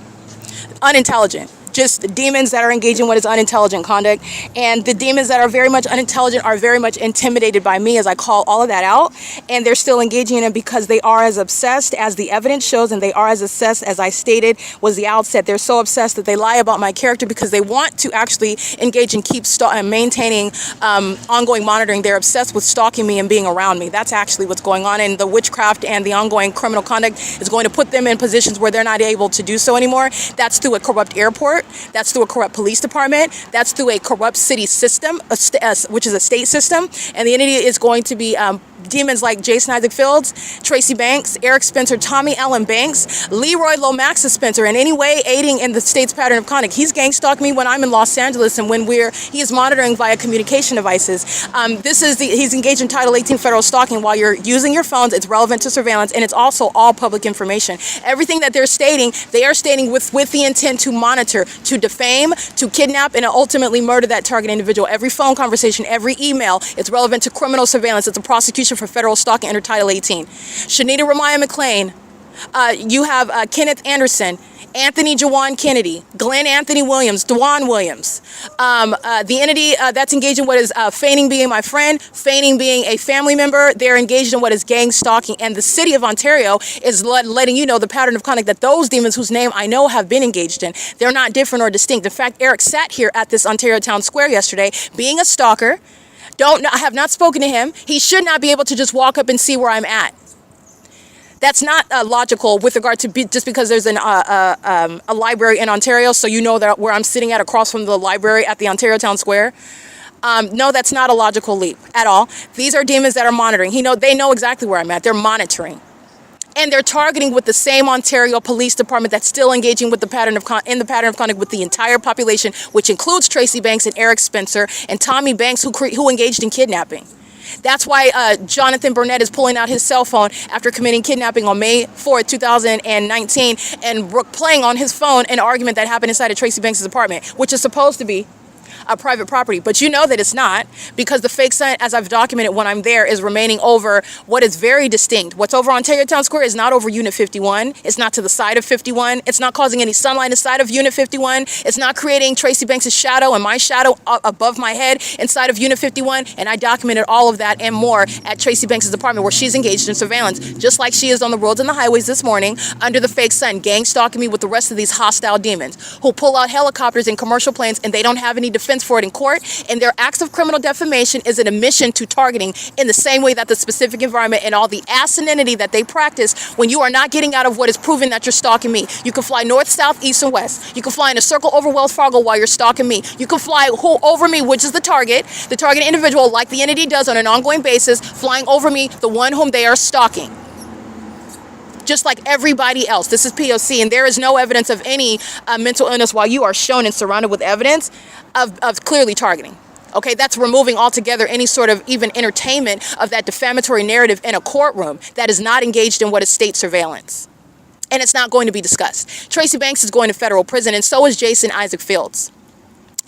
Unintelligent. Just demons that are engaging in what is unintelligent conduct. And the demons that are very much unintelligent are very much intimidated by me as I call all of that out. And they're still engaging in it because they are as obsessed as the evidence shows, and they are as obsessed as I stated was the outset. They're so obsessed that they lie about my character because they want to actually engage and keep maintaining ongoing monitoring. They're obsessed with stalking me and being around me. That's actually what's going on. And the witchcraft and the ongoing criminal conduct is going to put them in positions where they're not able to do so anymore. That's through a corrupt airport. That's through a corrupt police department. That's through a corrupt city system, which is a state system. And the entity is going to be demons like Jason Isaac Fields, Tracy Banks, Eric Spencer, Tommy Ellen Banks, Leroy Lomaxa Spencer, in any way aiding in the state's pattern of conduct. He's gang stalking me when I'm in Los Angeles and when he is monitoring via communication devices. He's engaged in Title 18 federal stalking while you're using your phones. It's relevant to surveillance, and it's also all public information. Everything that they're stating, they are stating with the intent to monitor, to defame, to kidnap, and to ultimately murder that target individual. Every phone conversation, every email, it's relevant to criminal surveillance. It's a prosecution for federal stalking under Title 18. Shanita Ramaya McLean, You have Kenneth Anderson, Anthony Jawan Kennedy, Glenn Anthony Williams, Dewan Williams. The entity that's engaged in what is feigning being my friend, feigning being a family member. They're engaged in what is gang stalking. And the city of Ontario is letting you know the pattern of conduct that those demons, whose name I know have been engaged in, they're not different or distinct. In fact, Eric sat here at this Ontario Town Square yesterday being a stalker. I have not spoken to him. He should not be able to just walk up and see where I'm at. That's not logical with regard to just because there's a library in Ontario, so you know that where I'm sitting at across from the library at the Ontario Town Square. No, that's not a logical leap at all. These are demons that are monitoring. They know exactly where I'm at. They're monitoring. And they're targeting with the same Ontario Police Department that's still engaging with the pattern of conduct with the entire population, which includes Tracy Banks and Eric Spencer and Tommy Banks, who engaged in kidnapping. That's why Jonathan Burnett is pulling out his cell phone after committing kidnapping on May 4th, 2019, and playing on his phone an argument that happened inside of Tracy Banks' apartment, which is supposed to be a private property. But you know that it's not, because the fake sun, as I've documented when I'm there, is remaining over what is very distinct. What's over Ontario Town Square is not over Unit 51. It's not to the side of 51. It's not causing any sunlight inside of Unit 51. It's not creating Tracy Banks' shadow and my shadow above my head inside of Unit 51. And I documented all of that and more at Tracy Banks' apartment, where she's engaged in surveillance, just like she is on the roads and the highways this morning under the fake sun, gang stalking me with the rest of these hostile demons who pull out helicopters and commercial planes, and they don't have any defense for it in court, and their acts of criminal defamation is an admission to targeting in the same way that the specific environment and all the asininity that they practice when you are not getting out of what is proven that you're stalking me. You can fly north, south, east, and west. You can fly in a circle over Wells Fargo while you're stalking me. You can fly over me, which is the target individual, like the entity does on an ongoing basis, flying over me, the one whom they are stalking. Just like everybody else. This is P.O.C. and there is no evidence of any mental illness, while you are shown and surrounded with evidence of clearly targeting. Okay, that's removing altogether any sort of even entertainment of that defamatory narrative in a courtroom that is not engaged in what is state surveillance. And it's not going to be discussed. Tracy Banks is going to federal prison, and so is Jason Isaac Fields.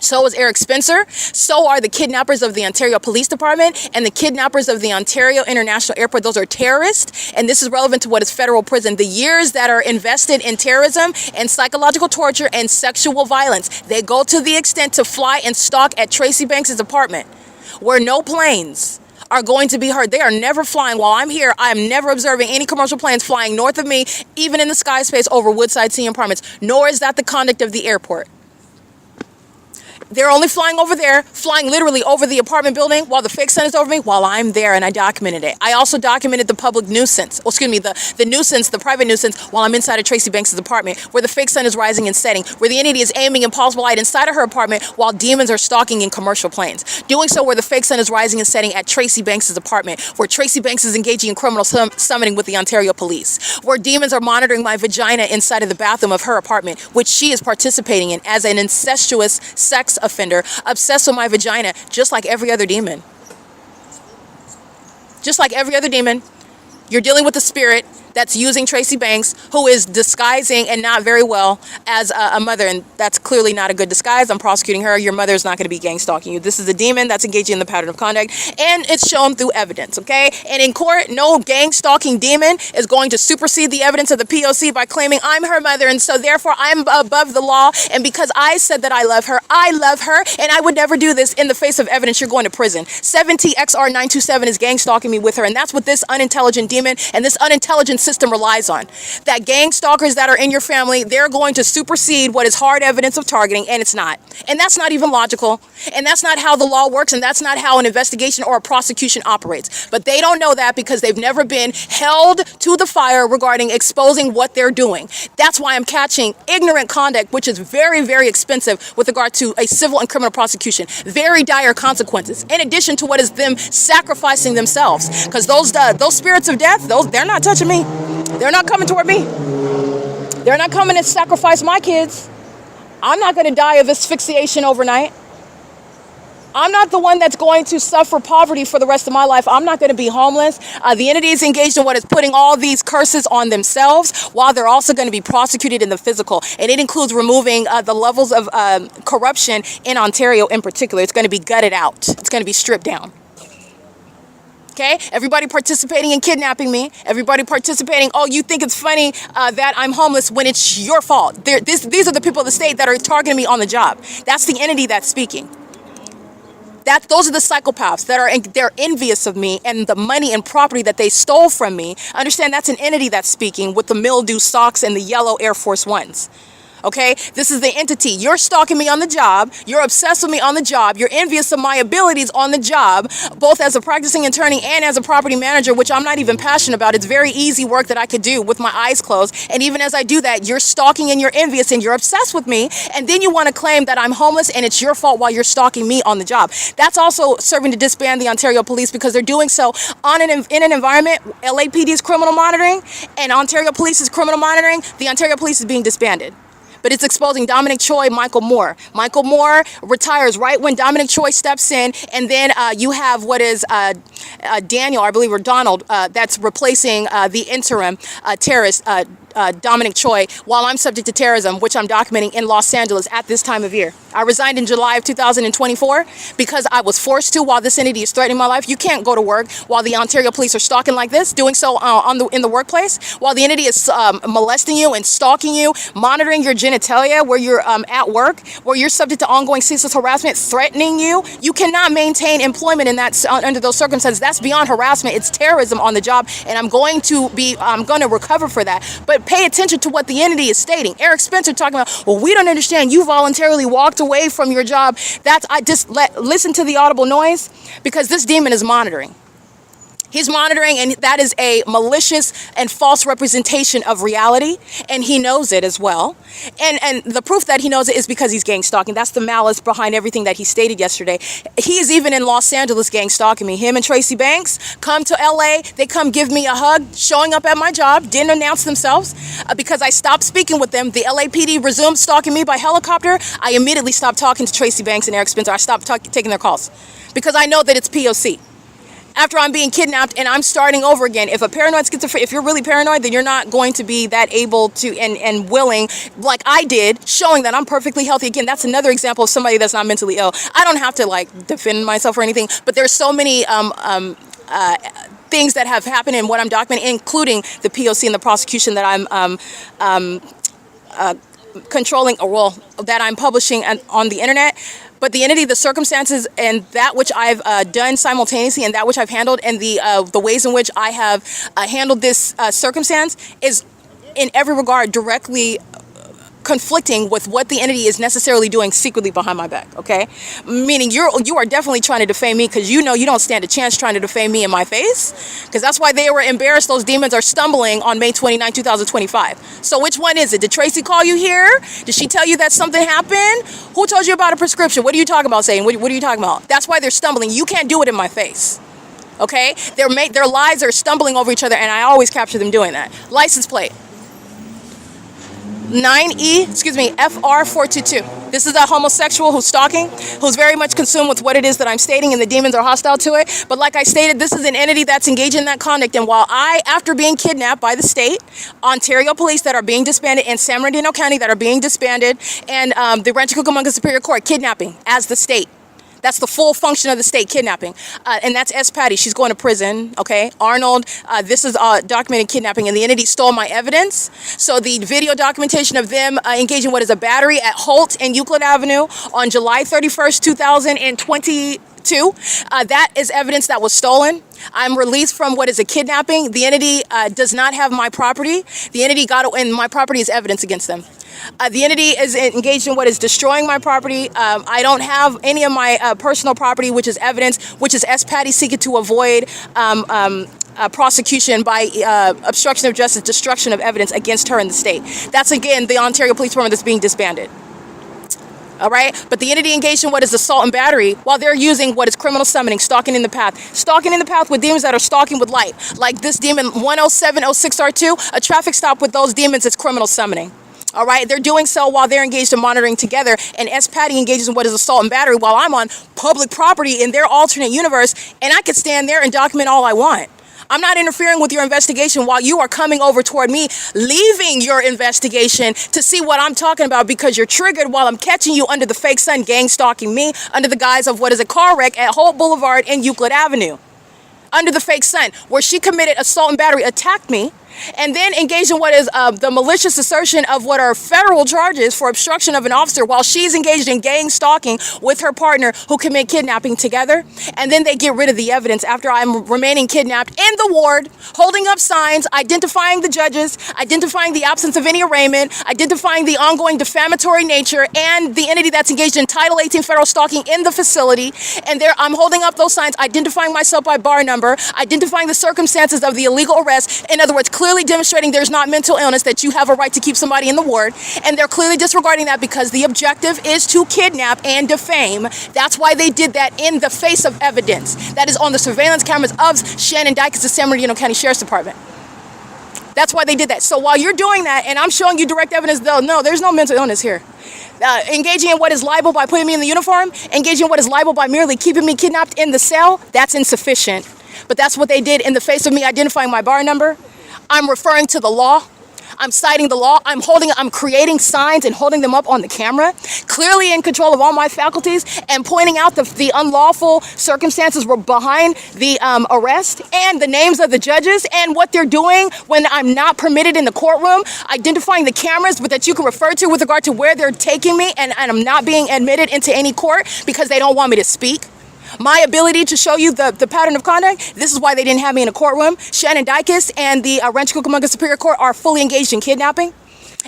So is Eric Spencer. So are the kidnappers of the Ontario Police Department and the kidnappers of the Ontario International Airport. Those are terrorists, and this is relevant to what is federal prison. The years that are invested in terrorism and psychological torture and sexual violence, they go to the extent to fly and stalk at Tracy Banks' apartment, where no planes are going to be heard. They are never flying. While I'm here, I am never observing any commercial planes flying north of me, even in the sky space over Woodside Sea Apartments, nor is that the conduct of the airport. They're only flying over there, flying literally over the apartment building while the fake sun is over me, while I'm there, and I documented it. I also documented the public nuisance, the nuisance, the private nuisance, while I'm inside of Tracy Banks' apartment, where the fake sun is rising and setting, where the entity is aiming impossible light inside of her apartment while demons are stalking in commercial planes. Doing so where the fake sun is rising and setting at Tracy Banks' apartment, where Tracy Banks is engaging in criminal summoning with the Ontario Police, where demons are monitoring my vagina inside of the bathroom of her apartment, which she is participating in as an incestuous sex offender, obsessed with my vagina, just like every other demon. Just like every other demon, you're dealing with a spirit that's using Tracy Banks, who is disguising, and not very well, as a mother, and that's clearly not a good disguise. I'm prosecuting her. Your mother is not going to be gang stalking you. This is a demon that's engaging in the pattern of conduct, and it's shown through evidence, okay? And in court, no gang stalking demon is going to supersede the evidence of the P.O.C. by claiming I'm her mother, and so therefore I'm above the law, and because I said that I love her, and I would never do this in the face of evidence. You're going to prison. 7TXR927 is gang stalking me with her, and that's what this unintelligent demon and this unintelligent system relies on. That gang stalkers that are in your family, they're going to supersede what is hard evidence of targeting, and it's not. And that's not even logical, and that's not how the law works, and that's not how an investigation or a prosecution operates. But they don't know that because they've never been held to the fire regarding exposing what they're doing. That's why I'm catching ignorant conduct, which is very, very expensive with regard to a civil and criminal prosecution. Very dire consequences, in addition to what is them sacrificing themselves. Because those spirits of death, they're not touching me. They're not coming toward me. They're not coming to sacrifice my kids. I'm not going to die of asphyxiation overnight. I'm not the one that's going to suffer poverty for the rest of my life. I'm not going to be homeless. The entity is engaged in what is putting all these curses on themselves, while they're also going to be prosecuted in the physical. And it includes removing the levels of corruption in Ontario in particular. It's going to be gutted out. It's going to be stripped down. Okay, everybody participating in kidnapping me. Everybody participating. Oh, you think it's funny that I'm homeless when it's your fault. These are the people of the state that are targeting me on the job. That's the entity that's speaking. Those are the psychopaths that they're envious of me and the money and property that they stole from me. Understand, that's an entity that's speaking with the mildew socks and the yellow Air Force Ones. Okay, this is the entity. You're stalking me on the job. You're obsessed with me on the job. You're envious of my abilities on the job, both as a practicing attorney and as a property manager, which I'm not even passionate about. It's very easy work that I could do with my eyes closed. And even as I do that, you're stalking and you're envious and you're obsessed with me. And then you want to claim that I'm homeless and it's your fault while you're stalking me on the job. That's also serving to disband the Ontario Police, because they're doing so in an environment. LAPD is criminal monitoring and Ontario Police is criminal monitoring. The Ontario Police is being disbanded. But it's exposing Dominic Choi, Michael Moore. Michael Moore retires right when Dominic Choi steps in, and then you have what is Daniel, I believe, or Donald, that's replacing the interim terrorist, Dominic Choi, while I'm subject to terrorism, which I'm documenting in Los Angeles at this time of year. I resigned in July of 2024 because I was forced to while this entity is threatening my life. You can't go to work while the Ontario Police are stalking like this, doing so in the workplace, while the entity is molesting you and stalking you, monitoring your genitalia where you're at work, where you're subject to ongoing ceaseless harassment, threatening you. You cannot maintain employment in that under those circumstances. That's beyond harassment. It's terrorism on the job, and I'm going to recover for that. But pay attention to what the entity is stating. Eric Spencer talking about, well, we don't understand. You voluntarily walked away from your job. Listen to the audible noise, because this demon is monitoring. He's monitoring, and that is a malicious and false representation of reality, and he knows it as well. And the proof that he knows it is because he's gang stalking. That's the malice behind everything that he stated yesterday. He is even in Los Angeles gang stalking me. Him and Tracy Banks come to LA. They come give me a hug, showing up at my job, didn't announce themselves because I stopped speaking with them. The LAPD resumed stalking me by helicopter. I immediately stopped talking to Tracy Banks and Eric Spencer. I stopped taking their calls because I know that it's P.O.C. After I'm being kidnapped and I'm starting over again. If a paranoid schizophrenic, if you're really paranoid, then you're not going to be that able to and willing, like I did, showing that I'm perfectly healthy. Again, that's another example of somebody that's not mentally ill. I don't have to like defend myself or anything, but there's so many things that have happened in what I'm documenting, including the P.O.C. and the prosecution that I'm controlling, or well, that I'm publishing on the internet. But the entity, the circumstances, and that which I've done simultaneously, and that which I've handled, and the ways in which I have handled this circumstance is in every regard directly conflicting with what the entity is necessarily doing secretly behind my back, okay? Meaning you are definitely trying to defame me, because you know you don't stand a chance trying to defame me in my face, because that's why they were embarrassed. Those demons are stumbling on May 29, 2025. So which one is it? Did Tracy call you here? Did she tell you that something happened? Who told you about a prescription? What are you talking about saying? What are you talking about? That's why they're stumbling. You can't do it in my face. Okay? Their lies are stumbling over each other, and I always capture them doing that. License plate. FR422. This is a homosexual who's stalking, who's very much consumed with what it is that I'm stating, and the demons are hostile to it. But like I stated, this is an entity that's engaged in that conduct. And while after being kidnapped by the state, Ontario Police that are being disbanded, and San Bernardino County that are being disbanded, and the Rancho Cucamonga Superior Court kidnapping as the state. That's the full function of the state, kidnapping. And that's S. Patty. She's going to prison, okay? Arnold, this is documented kidnapping, and the entity stole my evidence. So the video documentation of them engaging what is a battery at Holt and Euclid Avenue on July 31st, 2022, that is evidence that was stolen. I'm released from what is a kidnapping. The entity does not have my property. The entity got it, and my property is evidence against them. The entity is engaged in what is destroying my property. I don't have any of my personal property, which is evidence, which is S. Patty seeking to avoid prosecution by obstruction of justice, destruction of evidence against her in the state. That's, again, the Ontario Police Department that's being disbanded. All right, but the entity engaged in what is assault and battery while they're using what is criminal summoning, stalking in the path with demons that are stalking with light, like this demon 10706R2. A traffic stop with those demons is criminal summoning. All right, they're doing so while they're engaged in monitoring together, and S. Patty engages in what is assault and battery while I'm on public property in their alternate universe, and I could stand there and document all I want. I'm not interfering with your investigation while you are coming over toward me, leaving your investigation to see what I'm talking about, because you're triggered while I'm catching you under the fake sun gang stalking me under the guise of what is a car wreck at Holt Boulevard and Euclid Avenue. under the fake sun, where she committed assault and battery, attacked me, and then engaged in what is the malicious assertion of what are federal charges for obstruction of an officer while she's engaged in gang stalking with her partner who commit kidnapping together. And then they get rid of the evidence after I'm remaining kidnapped in the ward, holding up signs, identifying the judges, identifying the absence of any arraignment, identifying the ongoing defamatory nature and the entity that's engaged in Title 18 federal stalking in the facility. And there I'm holding up those signs, identifying myself by bar number, identifying the circumstances of the illegal arrest. In other words, clearly demonstrating there's not mental illness, that you have a right to keep somebody in the ward, and they're clearly disregarding that because the objective is to kidnap and defame. That's why they did that in the face of evidence that is on the surveillance cameras of Shannon Dykes, the San Bernardino County Sheriff's Department. That's why they did that. So while you're doing that, and I'm showing you direct evidence, though, no, there's no mental illness here. Engaging in what is libel by putting me in the uniform, engaging in what is libel by merely keeping me kidnapped in the cell, that's insufficient. But that's what they did in the face of me identifying my bar number. I'm referring to the law. I'm citing the law. I'm creating signs and holding them up on the camera, clearly in control of all my faculties, and pointing out the unlawful circumstances were behind the arrest and the names of the judges and what they're doing when I'm not permitted in the courtroom, identifying the cameras that you can refer to with regard to where they're taking me, and I'm not being admitted into any court because they don't want me to speak. My ability to show you the pattern of conduct, this is why they didn't have me in a courtroom. Shannon Dykes and the Rancho Cucamonga Superior Court are fully engaged in kidnapping.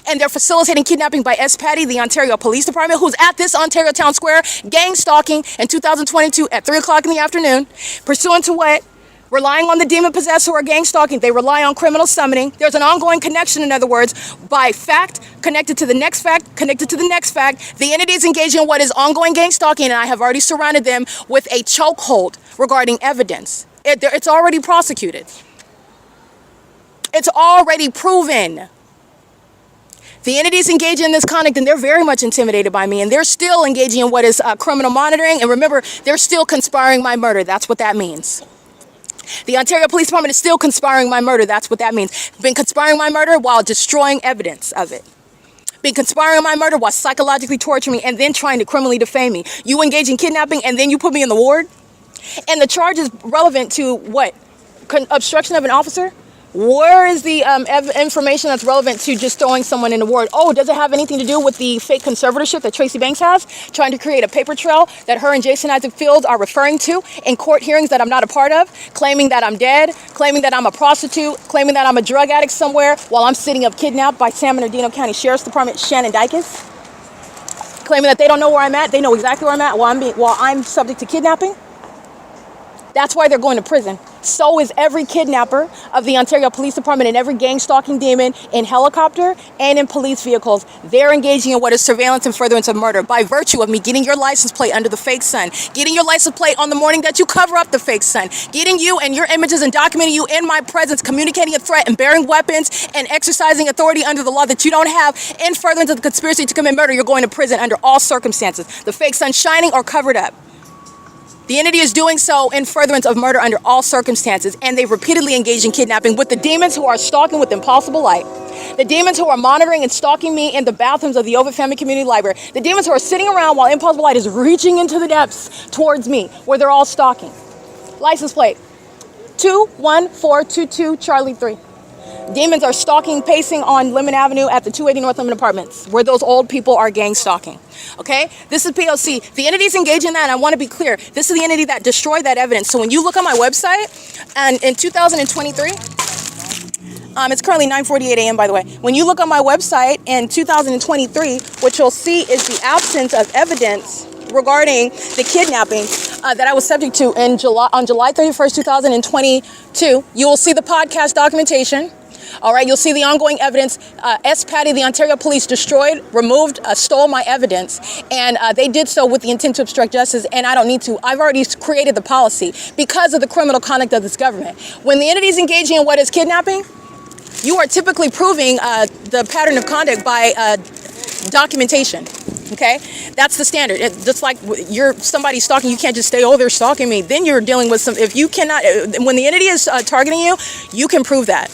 And they're facilitating kidnapping by S. Patty, the Ontario Police Department, who's at this Ontario Town Square gang stalking in 2022 at 3 o'clock in the afternoon, pursuant to what? Relying on the demon-possessed who are gang stalking. They rely on criminal summoning. There's an ongoing connection, in other words, by fact, connected to the next fact, connected to the next fact. The entity is engaging in what is ongoing gang stalking, and I have already surrounded them with a chokehold regarding evidence. It's already prosecuted. It's already proven. The entities engaging in this conduct, and they're very much intimidated by me, and they're still engaging in what is criminal monitoring. And remember, they're still conspiring my murder. That's what that means. The Ontario Police Department is still conspiring my murder. That's what that means. Been conspiring my murder while destroying evidence of it. Been conspiring my murder while psychologically torturing me and then trying to criminally defame me. You engage in kidnapping and then you put me in the ward? And the charge is relevant to what? Obstruction of an officer? Where is the information that's relevant to just throwing someone in the ward? Oh, does it have anything to do with the fake conservatorship that Tracy Banks has? Trying to create a paper trail that her and Jason Isaac Fields are referring to in court hearings that I'm not a part of, claiming that I'm dead, claiming that I'm a prostitute, claiming that I'm a drug addict somewhere while I'm sitting up kidnapped by San Bernardino County Sheriff's Department Shannon Dykes, claiming that they don't know where I'm at. They know exactly where I'm at while I'm subject to kidnapping. That's why they're going to prison. So is every kidnapper of the Ontario Police Department and every gang stalking demon in helicopter and in police vehicles. They're engaging in what is surveillance and furtherance of murder by virtue of me getting your license plate under the fake sun, getting your license plate on the morning that you cover up the fake sun, getting you and your images and documenting you in my presence, communicating a threat and bearing weapons and exercising authority under the law that you don't have in furtherance of the conspiracy to commit murder. You're going to prison under all circumstances. The fake sun shining or covered up. The entity is doing so in furtherance of murder under all circumstances, and they've repeatedly engaged in kidnapping with the demons who are stalking with impossible light. The demons who are monitoring and stalking me in the bathrooms of the OVITT Family Community Library. The demons who are sitting around while impossible light is reaching into the depths towards me, where they're all stalking. License plate 21422 Charlie 3. Demons are stalking, pacing on Lemon Avenue at the 280 North Lemon Apartments, where those old people are gang stalking. Okay? This is P.O.C. The entity's engaged in that, and I want to be clear. This is the entity that destroyed that evidence. So when you look on my website, and in 2023, it's currently 9:48 a.m. by the way. When you look on my website in 2023, what you'll see is the absence of evidence regarding the kidnapping that I was subject to on July 31st, 2022. You will see the podcast documentation. All right, you'll see the ongoing evidence. S. Patty, the Ontario Police, destroyed, removed, stole my evidence, and they did so with the intent to obstruct justice, and I don't need to. I've already created the policy because of the criminal conduct of this government. When the entity is engaging in what is kidnapping, you are typically proving the pattern of conduct by documentation. Okay, that's the standard. Just like you're somebody stalking, you can't just say, "Oh, they're stalking me." Then you're dealing with some. If you cannot, when the entity is targeting you, you can prove that.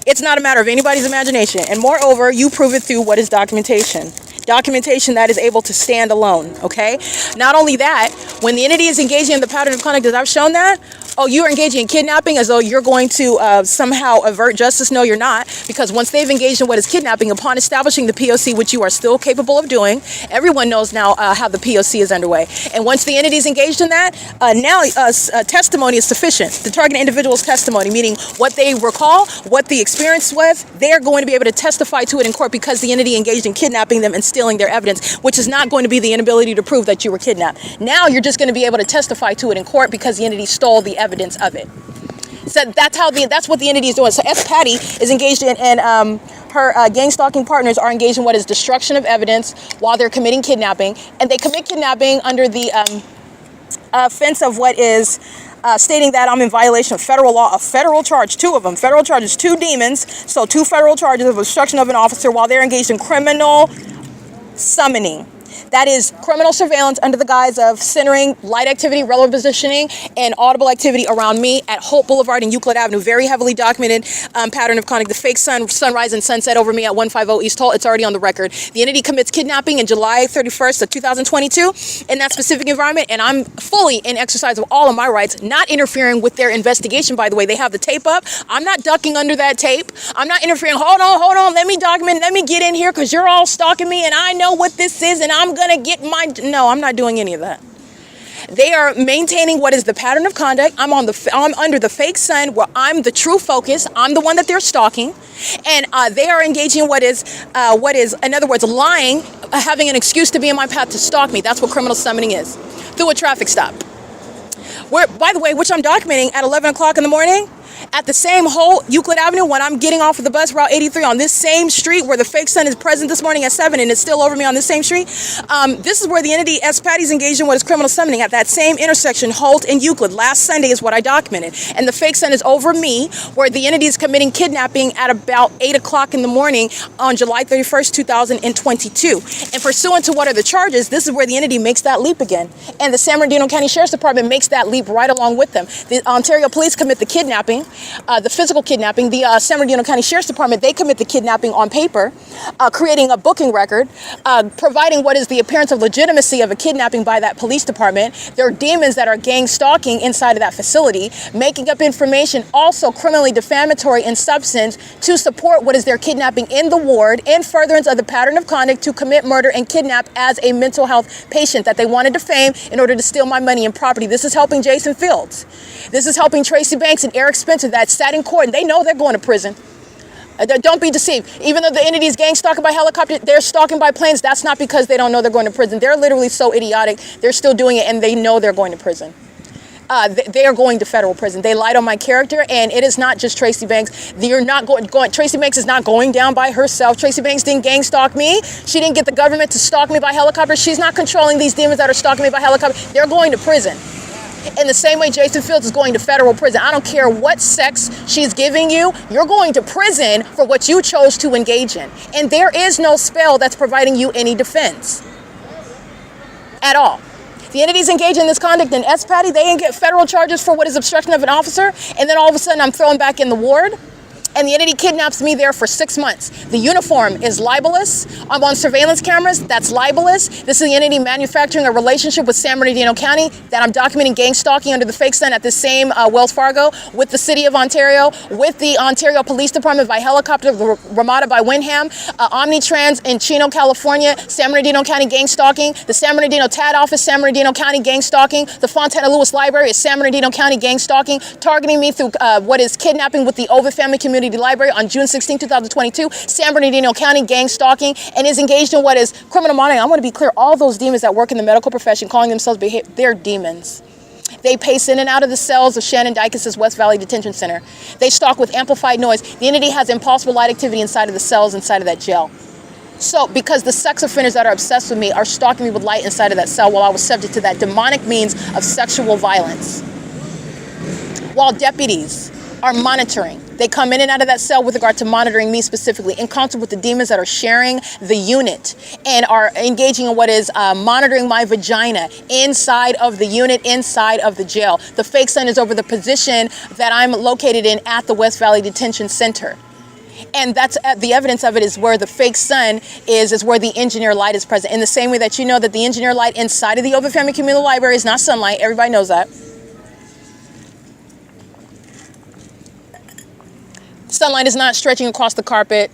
It's not a matter of anybody's imagination, and moreover, you prove it through what is documentation. Documentation that is able to stand alone. Okay. Not only that, when the entity is engaging in the pattern of conduct, as I've shown that. oh, you are engaging in kidnapping as though you're going to somehow avert justice. No, you're not, because once they've engaged in what is kidnapping, upon establishing the P.O.C., which you are still capable of doing, everyone knows now how the P.O.C. is underway. And once the entity is engaged in that, now testimony is sufficient. The target individual's testimony, meaning what they recall, what the experience was, they're going to be able to testify to it in court because the entity engaged in kidnapping them and stealing their evidence, which is not going to be the inability to prove that you were kidnapped. Now you're just going to be able to testify to it in court because the entity stole the evidence of it. So that's what the entity is doing. So S. Patty is engaged in, and her gang stalking partners are engaged in what is destruction of evidence while they're committing kidnapping, and they commit kidnapping under the offense of what is stating that I'm in violation of federal law, a federal charge, 2 of them, federal charges, 2 demons, so 2 federal charges of obstruction of an officer while they're engaged in criminal summoning. That is criminal surveillance under the guise of centering light activity, relative positioning, and audible activity around me at Hope Boulevard and Euclid Avenue. Very heavily documented pattern of conduct. The fake sunrise and sunset over me at 150 East Toll. It's already on the record. The entity commits kidnapping in July 31st of 2022 in that specific environment, and I'm fully in exercise of all of my rights, not interfering with their investigation, by the way. They have the tape up. I'm not ducking under that tape. I'm not interfering. Hold on. Let me document. Let me get in here because you're all stalking me, and I know what this is, and I'm gonna get my... No, I'm not doing any of that. They are maintaining what is the pattern of conduct. I'm under the fake sun where I'm the true focus. I'm the one that they're stalking, and they are engaging in what is, in other words, lying, having an excuse to be in my path to stalk me. That's what criminal summoning is, through a traffic stop. Where, by the way, which I'm documenting at 11 o'clock in the morning, at the same whole Euclid Avenue when I'm getting off of the bus, Route 83, on this same street where the fake sun is present this morning at 7 and it's still over me on this same street. This is where the entity S. Patty's engaged in what is criminal summoning at that same intersection, Holt and Euclid. Last Sunday is what I documented. And the fake sun is over me where the entity is committing kidnapping at about 8 o'clock in the morning on July 31st, 2022. And pursuant to what are the charges, this is where the entity makes that leap again. And the San Bernardino County Sheriff's Department makes that leap right along with them. The Ontario Police commit the kidnapping, the physical kidnapping. The San Bernardino County Sheriff's Department, they commit the kidnapping on paper, creating a booking record, providing what is the appearance of legitimacy of a kidnapping by that police department. There are demons that are gang stalking inside of that facility, making up information also criminally defamatory in substance to support what is their kidnapping in the ward in furtherance of the pattern of conduct to commit murder and kidnap as a mental health patient that they want to defame in order to steal my money and property. This is helping Jason Fields. This is helping Tracy Banks and Eric Spencer that sat in court and they know they're going to prison. Don't be deceived. Even though the entity is gang stalking by helicopter, they're stalking by planes. That's not because they don't know they're going to prison. They're literally so idiotic. They're still doing it and they know they're going to prison. They are going to federal prison. They lied on my character, and it is not just Tracy Banks. You're not going. Tracy Banks is not going down by herself. Tracy Banks didn't gang stalk me. She didn't get the government to stalk me by helicopter. She's not controlling these demons that are stalking me by helicopter. They're going to prison. In the same way Jason Fields is going to federal prison. I don't care what sex she's giving you. You're going to prison for what you chose to engage in. And there is no spell that's providing you any defense at all. The entities engaged in this conduct in S. Patty, they didn't get federal charges for what is obstruction of an officer, and then all of a sudden I'm thrown back in the ward, and the entity kidnaps me there for 6 months. The uniform is libelous. I'm on surveillance cameras. That's libelous. This is the entity manufacturing a relationship with San Bernardino County that I'm documenting gang stalking under the fake sun at the same Wells Fargo with the City of Ontario, with the Ontario Police Department by helicopter, the Ramada by Windham, Omnitrans in Chino, California, San Bernardino County gang stalking, the San Bernardino TAD office, San Bernardino County gang stalking, the Fontana Lewis Library is San Bernardino County gang stalking, targeting me through what is kidnapping with the OVITT Family Community Library on June 16, 2022, San Bernardino County gang stalking, and is engaged in what is criminal monitoring. I want to be clear, all those demons that work in the medical profession calling themselves they're demons. They pace in and out of the cells of Shannon Dykes' West Valley Detention Center. They stalk with amplified noise. The entity has impossible light activity inside of the cells inside of that jail. So because the sex offenders that are obsessed with me are stalking me with light inside of that cell while I was subject to that demonic means of sexual violence. While deputies are monitoring. They come in and out of that cell with regard to monitoring me specifically in concert with the demons that are sharing the unit and are engaging in what is monitoring my vagina inside of the unit, inside of the jail. The fake sun is over the position that I'm located in at the West Valley Detention Center. And that's the evidence of it is where the fake sun is where the engineer light is present. In the same way that you know that the engineer light inside of the OVITT Family Community Library is not sunlight. Everybody knows that. Sunlight is not stretching across the carpet,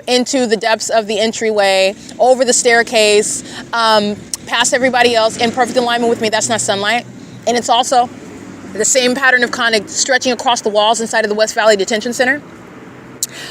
into the depths of the entryway, over the staircase, past everybody else, in perfect alignment with me. That's not sunlight. And it's also the same pattern of conduct stretching across the walls inside of the West Valley Detention Center.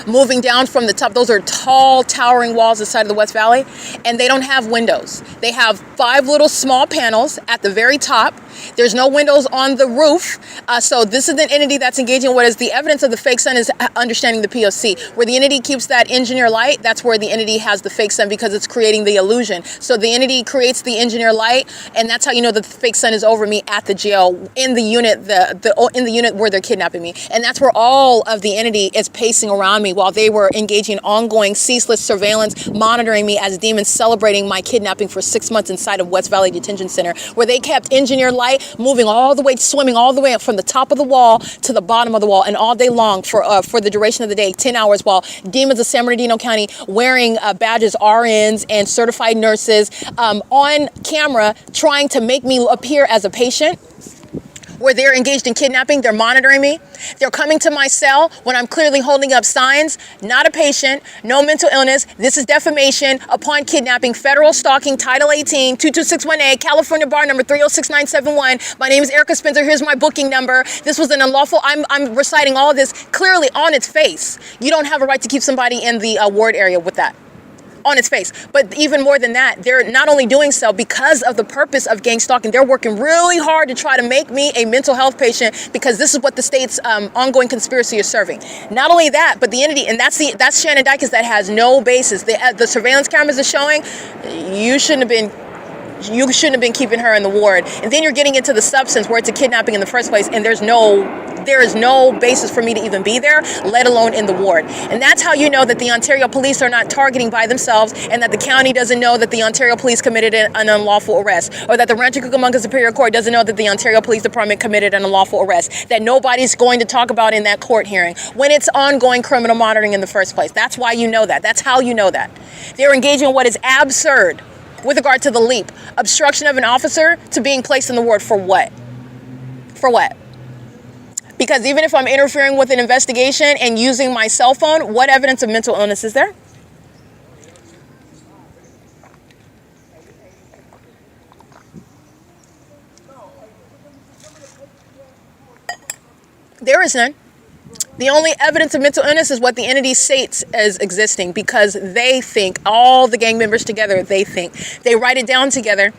Moving down from the top, those are tall, towering walls inside of the West Valley, and they don't have windows. They have 5 little small panels at the very top. There's no windows on the roof. So this is an entity that's engaging what is the evidence of the fake sun is understanding the P.O.C. Where the entity keeps that engineer light, that's where the entity has the fake sun, because it's creating the illusion. So the entity creates the engineer light, and that's how you know that the fake sun is over me at the jail, in the unit, in the unit where they're kidnapping me. And that's where all of the entity is pacing around me while they were engaging in ongoing ceaseless surveillance, monitoring me as demons, celebrating my kidnapping for 6 months inside of West Valley Detention Center, where they kept engineer light moving all the way, swimming all the way up from the top of the wall to the bottom of the wall, and all day long for the duration of the day, 10 hours, while demons of San Bernardino County wearing badges, RNs and certified nurses, on camera trying to make me appear as a patient. Where they're engaged in kidnapping, they're monitoring me. They're coming to my cell when I'm clearly holding up signs, not a patient, no mental illness. This is defamation upon kidnapping, federal stalking, Title 18, 22618, California bar number 306971. My name is Erica Spencer. Here's my booking number. This was an unlawful, I'm reciting all of this clearly on its face. You don't have a right to keep somebody in the ward area with that on its face. But even more than that, they're not only doing so because of the purpose of gang stalking, they're working really hard to try to make me a mental health patient, because this is what the state's ongoing conspiracy is serving. Not only that, but the entity, and that's Shannon Dykes, that has no basis. The surveillance cameras are showing you shouldn't have been keeping her in the ward. And then you're getting into the substance where it's a kidnapping in the first place, and there is no basis for me to even be there, let alone in the ward. And that's how you know that the Ontario police are not targeting by themselves, and that the county doesn't know that the Ontario police committed an unlawful arrest, or that the Rancho Cucamonga Superior Court doesn't know that the Ontario Police Department committed an unlawful arrest, that nobody's going to talk about in that court hearing when it's ongoing criminal monitoring in the first place. That's why you know that. That's how you know that. They're engaging in what is absurd with regard to the leap. Obstruction of an officer to being placed in the ward for what? For what? Because even if I'm interfering with an investigation and using my cell phone, what evidence of mental illness is there? There is none. The only evidence of mental illness is what the entity states as existing, because they think, all the gang members together, they write it down together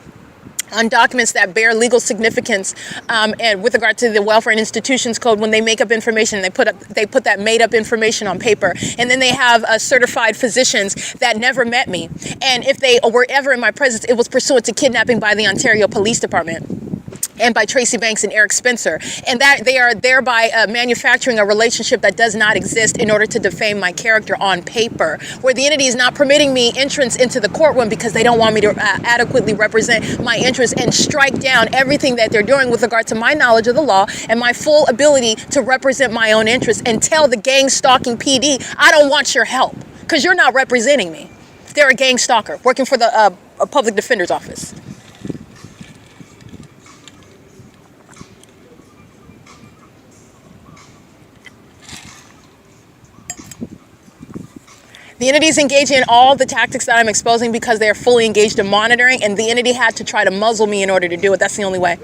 on documents that bear legal significance, and with regard to the Welfare and Institutions Code, when they make up information, they put that made up information on paper, and then they have certified physicians that never met me, and if they were ever in my presence, it was pursuant to kidnapping by the Ontario Police Department and by Tracy Banks and Eric Spencer, and that they are thereby manufacturing a relationship that does not exist in order to defame my character on paper, where the entity is not permitting me entrance into the courtroom because they don't want me to adequately represent my interests and strike down everything that they're doing with regard to my knowledge of the law and my full ability to represent my own interests, and tell the gang stalking PD, I don't want your help because you're not representing me. They're a gang stalker working for the public defender's office. The entity is engaging in all the tactics that I'm exposing because they are fully engaged in monitoring, and the entity had to try to muzzle me in order to do it. That's the only way.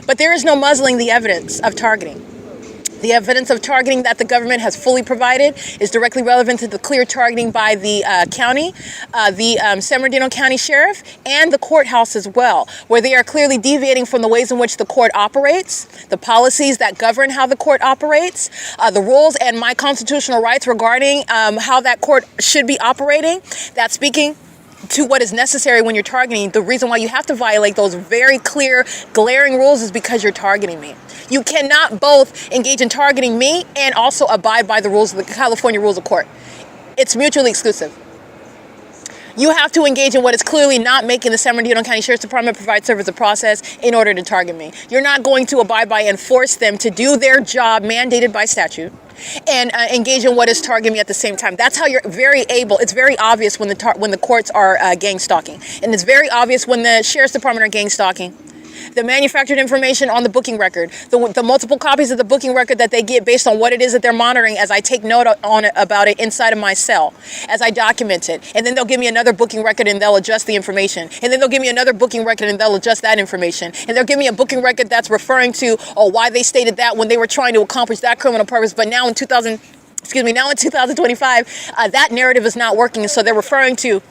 But there is no muzzling the evidence of targeting. The evidence of targeting that the government has fully provided is directly relevant to the clear targeting by the county, the San Bernardino County Sheriff, and the courthouse as well, where they are clearly deviating from the ways in which the court operates, the policies that govern how the court operates, the rules and my constitutional rights regarding how that court should be operating. That's speaking to what is necessary when you're targeting. The reason why you have to violate those very clear, glaring rules is because you're targeting me. You cannot both engage in targeting me and also abide by the rules of the California Rules of Court. It's mutually exclusive. You have to engage in what is clearly not making the San Bernardino County Sheriff's Department provide service of process in order to target me. You're not going to abide by and force them to do their job mandated by statute and engage in what is targeting me at the same time. That's how you're very able. It's very obvious when the courts are gang stalking, and it's very obvious when the Sheriff's Department are gang stalking. The manufactured information on the booking record, the multiple copies of the booking record that they get based on what it is that they're monitoring as I take note on it about it inside of my cell, as I document it. And then they'll give me another booking record and they'll adjust the information. And then they'll give me another booking record and they'll adjust that information. And they'll give me a booking record that's referring to, why they stated that when they were trying to accomplish that criminal purpose. But now in 2025, that narrative is not working. So they're referring to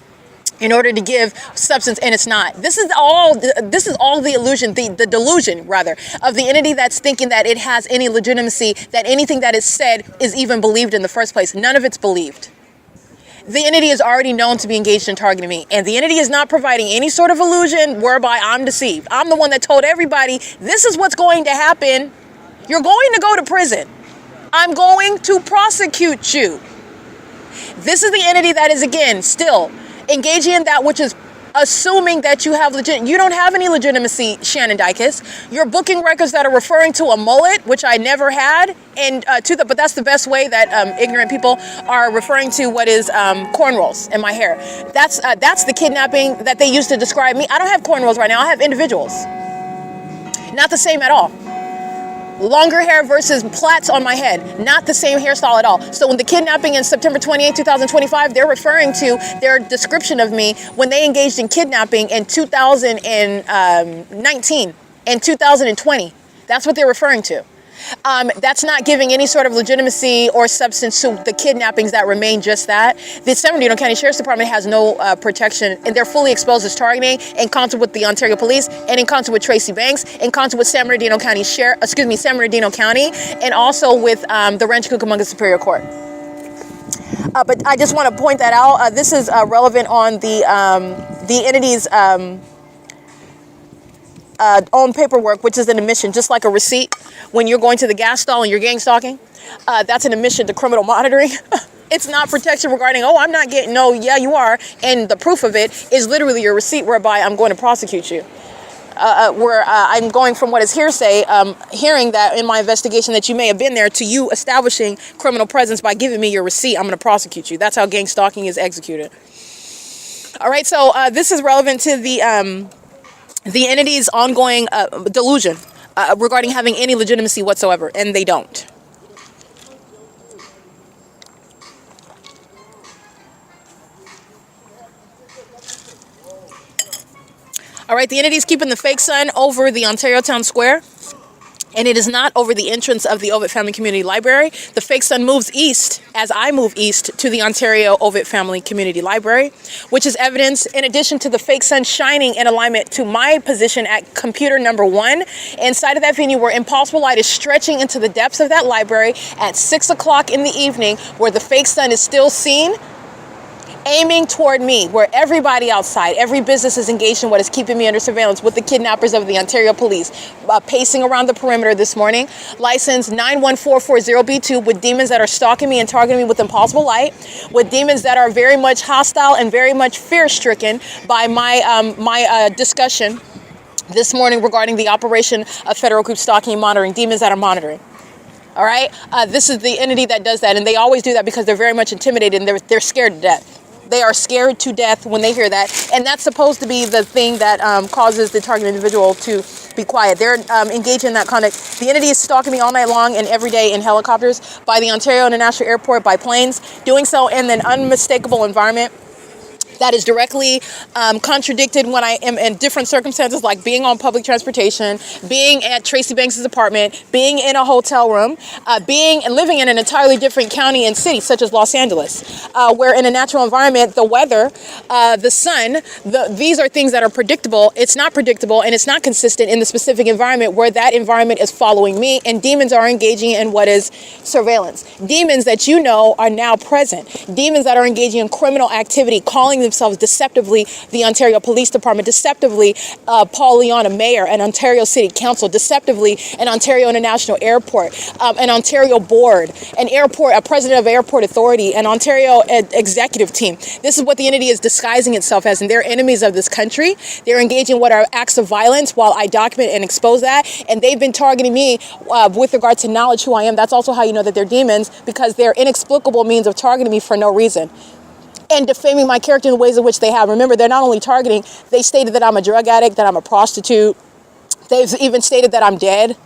in order to give substance, and it's not. This is all the illusion, the delusion rather, of the entity that's thinking that it has any legitimacy, that anything that is said is even believed in the first place. None of it's believed. The entity is already known to be engaged in targeting me, and the entity is not providing any sort of illusion whereby I'm deceived. I'm the one that told everybody, this is what's going to happen. You're going to go to prison. I'm going to prosecute you. This is the entity that is, again, still engaging in that which is assuming that you have you don't have any legitimacy, Shannon Dykes. Your booking records that are referring to a mullet, which I never had, and but that's the best way that ignorant people are referring to what is cornrows in my hair. That's the kidnapping that they used to describe me. I don't have cornrows right now. I have individuals. Not the same at all. Longer hair versus plaits on my head. Not the same hairstyle at all. So when the kidnapping in September 28, 2025, they're referring to their description of me when they engaged in kidnapping in 2019 and 2020. That's what they're referring to. That's not giving any sort of legitimacy or substance to the kidnappings that remain just that. The San Bernardino County Sheriff's Department has no protection, and they're fully exposed as targeting in concert with the Ontario Police and in concert with Tracy Banks, in concert with San Bernardino County San Bernardino County, and also with the Rancho Cucamonga Superior Court. But I just want to point that out. This is relevant on the entity's own paperwork, which is an admission, just like a receipt when you're going to the gas stall and you're gang stalking. That's an admission to criminal monitoring. It's not protection regarding, I'm not getting, no, yeah, you are. And the proof of it is literally your receipt whereby I'm going to prosecute you. Where I'm going from what is hearsay, hearing that in my investigation that you may have been there, to you establishing criminal presence by giving me your receipt, I'm going to prosecute you. That's how gang stalking is executed. All right, so this is relevant to the entity's ongoing delusion regarding having any legitimacy whatsoever, and they don't. All right, the entity is keeping the fake sun over the Ontario Town Square, and it is not over the entrance of the OVITT Family Community Library. The fake sun moves east as I move east to the Ontario OVITT Family Community Library, which is evidence in addition to the fake sun shining in alignment to my position at computer number 1 inside of that venue, where impossible light is stretching into the depths of that library at 6 o'clock in the evening, where the fake sun is still seen aiming toward me, where everybody outside, every business is engaged in what is keeping me under surveillance, with the kidnappers of the Ontario Police pacing around the perimeter this morning. License 91440B2, with demons that are stalking me and targeting me with impossible light, with demons that are very much hostile and very much fear-stricken by my discussion this morning regarding the operation of federal group stalking and monitoring, demons that are monitoring. All right, this is the entity that does that, and they always do that because they're very much intimidated and they're scared to death. They are scared to death when they hear that, and that's supposed to be the thing that causes the target individual to be quiet. They're engaged in that conduct. The entity is stalking me all night long and every day in helicopters, by the Ontario International Airport, by planes, doing so in an unmistakable environment that is directly contradicted when I am in different circumstances, like being on public transportation, being at Tracy Banks' apartment, being in a hotel room, living in an entirely different county and city, such as Los Angeles, where in a natural environment, the weather, the sun, these are things that are predictable. It's not predictable, and it's not consistent in the specific environment where that environment is following me, and demons are engaging in what is surveillance. Demons that you know are now present. Demons that are engaging in criminal activity, calling themselves deceptively the Ontario Police Department, deceptively Paul Leon, a mayor, an Ontario City Council, deceptively an Ontario International Airport, an Ontario board, a president of Airport Authority, an Ontario executive team. This is what the entity is disguising itself as, and they're enemies of this country. They're engaging in what are acts of violence while I document and expose that, and they've been targeting me with regard to knowledge who I am. That's also how you know that they're demons, because they're inexplicable means of targeting me for no reason, and defaming my character in the ways in which they have. Remember, they're not only targeting, they stated that I'm a drug addict, that I'm a prostitute, They've even stated that I'm dead.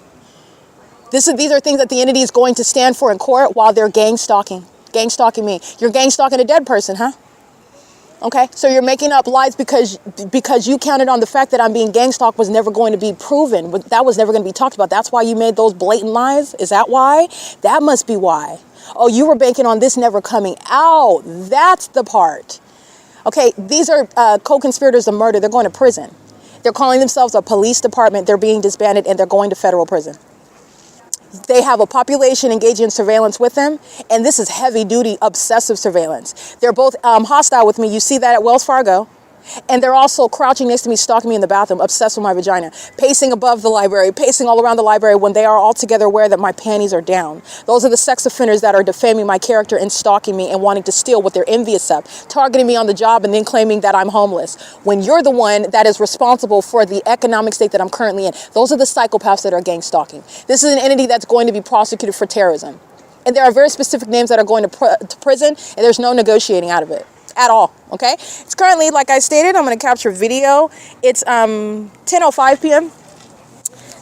These are things that the entity is going to stand for in court while they're gang stalking me. You're gang stalking a dead person, huh? Okay, so you're making up lies because you counted on the fact that I'm being gang stalked was never going to be proven. That was never going to be talked about. That's why you made those blatant lies? Is that why? That must be why. Oh, you were banking on this never coming out. That's the part. Okay, these are co-conspirators of murder. They're going to prison. They're calling themselves a police department. They're being disbanded and they're going to federal prison. They have a population engaged in surveillance with them, and this is heavy-duty, obsessive surveillance. They're both hostile with me. You see that at Wells Fargo. And they're also crouching next to me, stalking me in the bathroom, obsessed with my vagina, pacing above the library, pacing all around the library when they are altogether aware that my panties are down. Those are the sex offenders that are defaming my character and stalking me and wanting to steal what they're envious of, targeting me on the job and then claiming that I'm homeless. When you're the one that is responsible for the economic state that I'm currently in. Those are the psychopaths that are gang stalking. This is an entity that's going to be prosecuted for terrorism. And there are very specific names that are going to prison, and there's no negotiating out of it. At all, okay? It's currently, like I stated, I'm going to capture video. It's 10:05 p.m.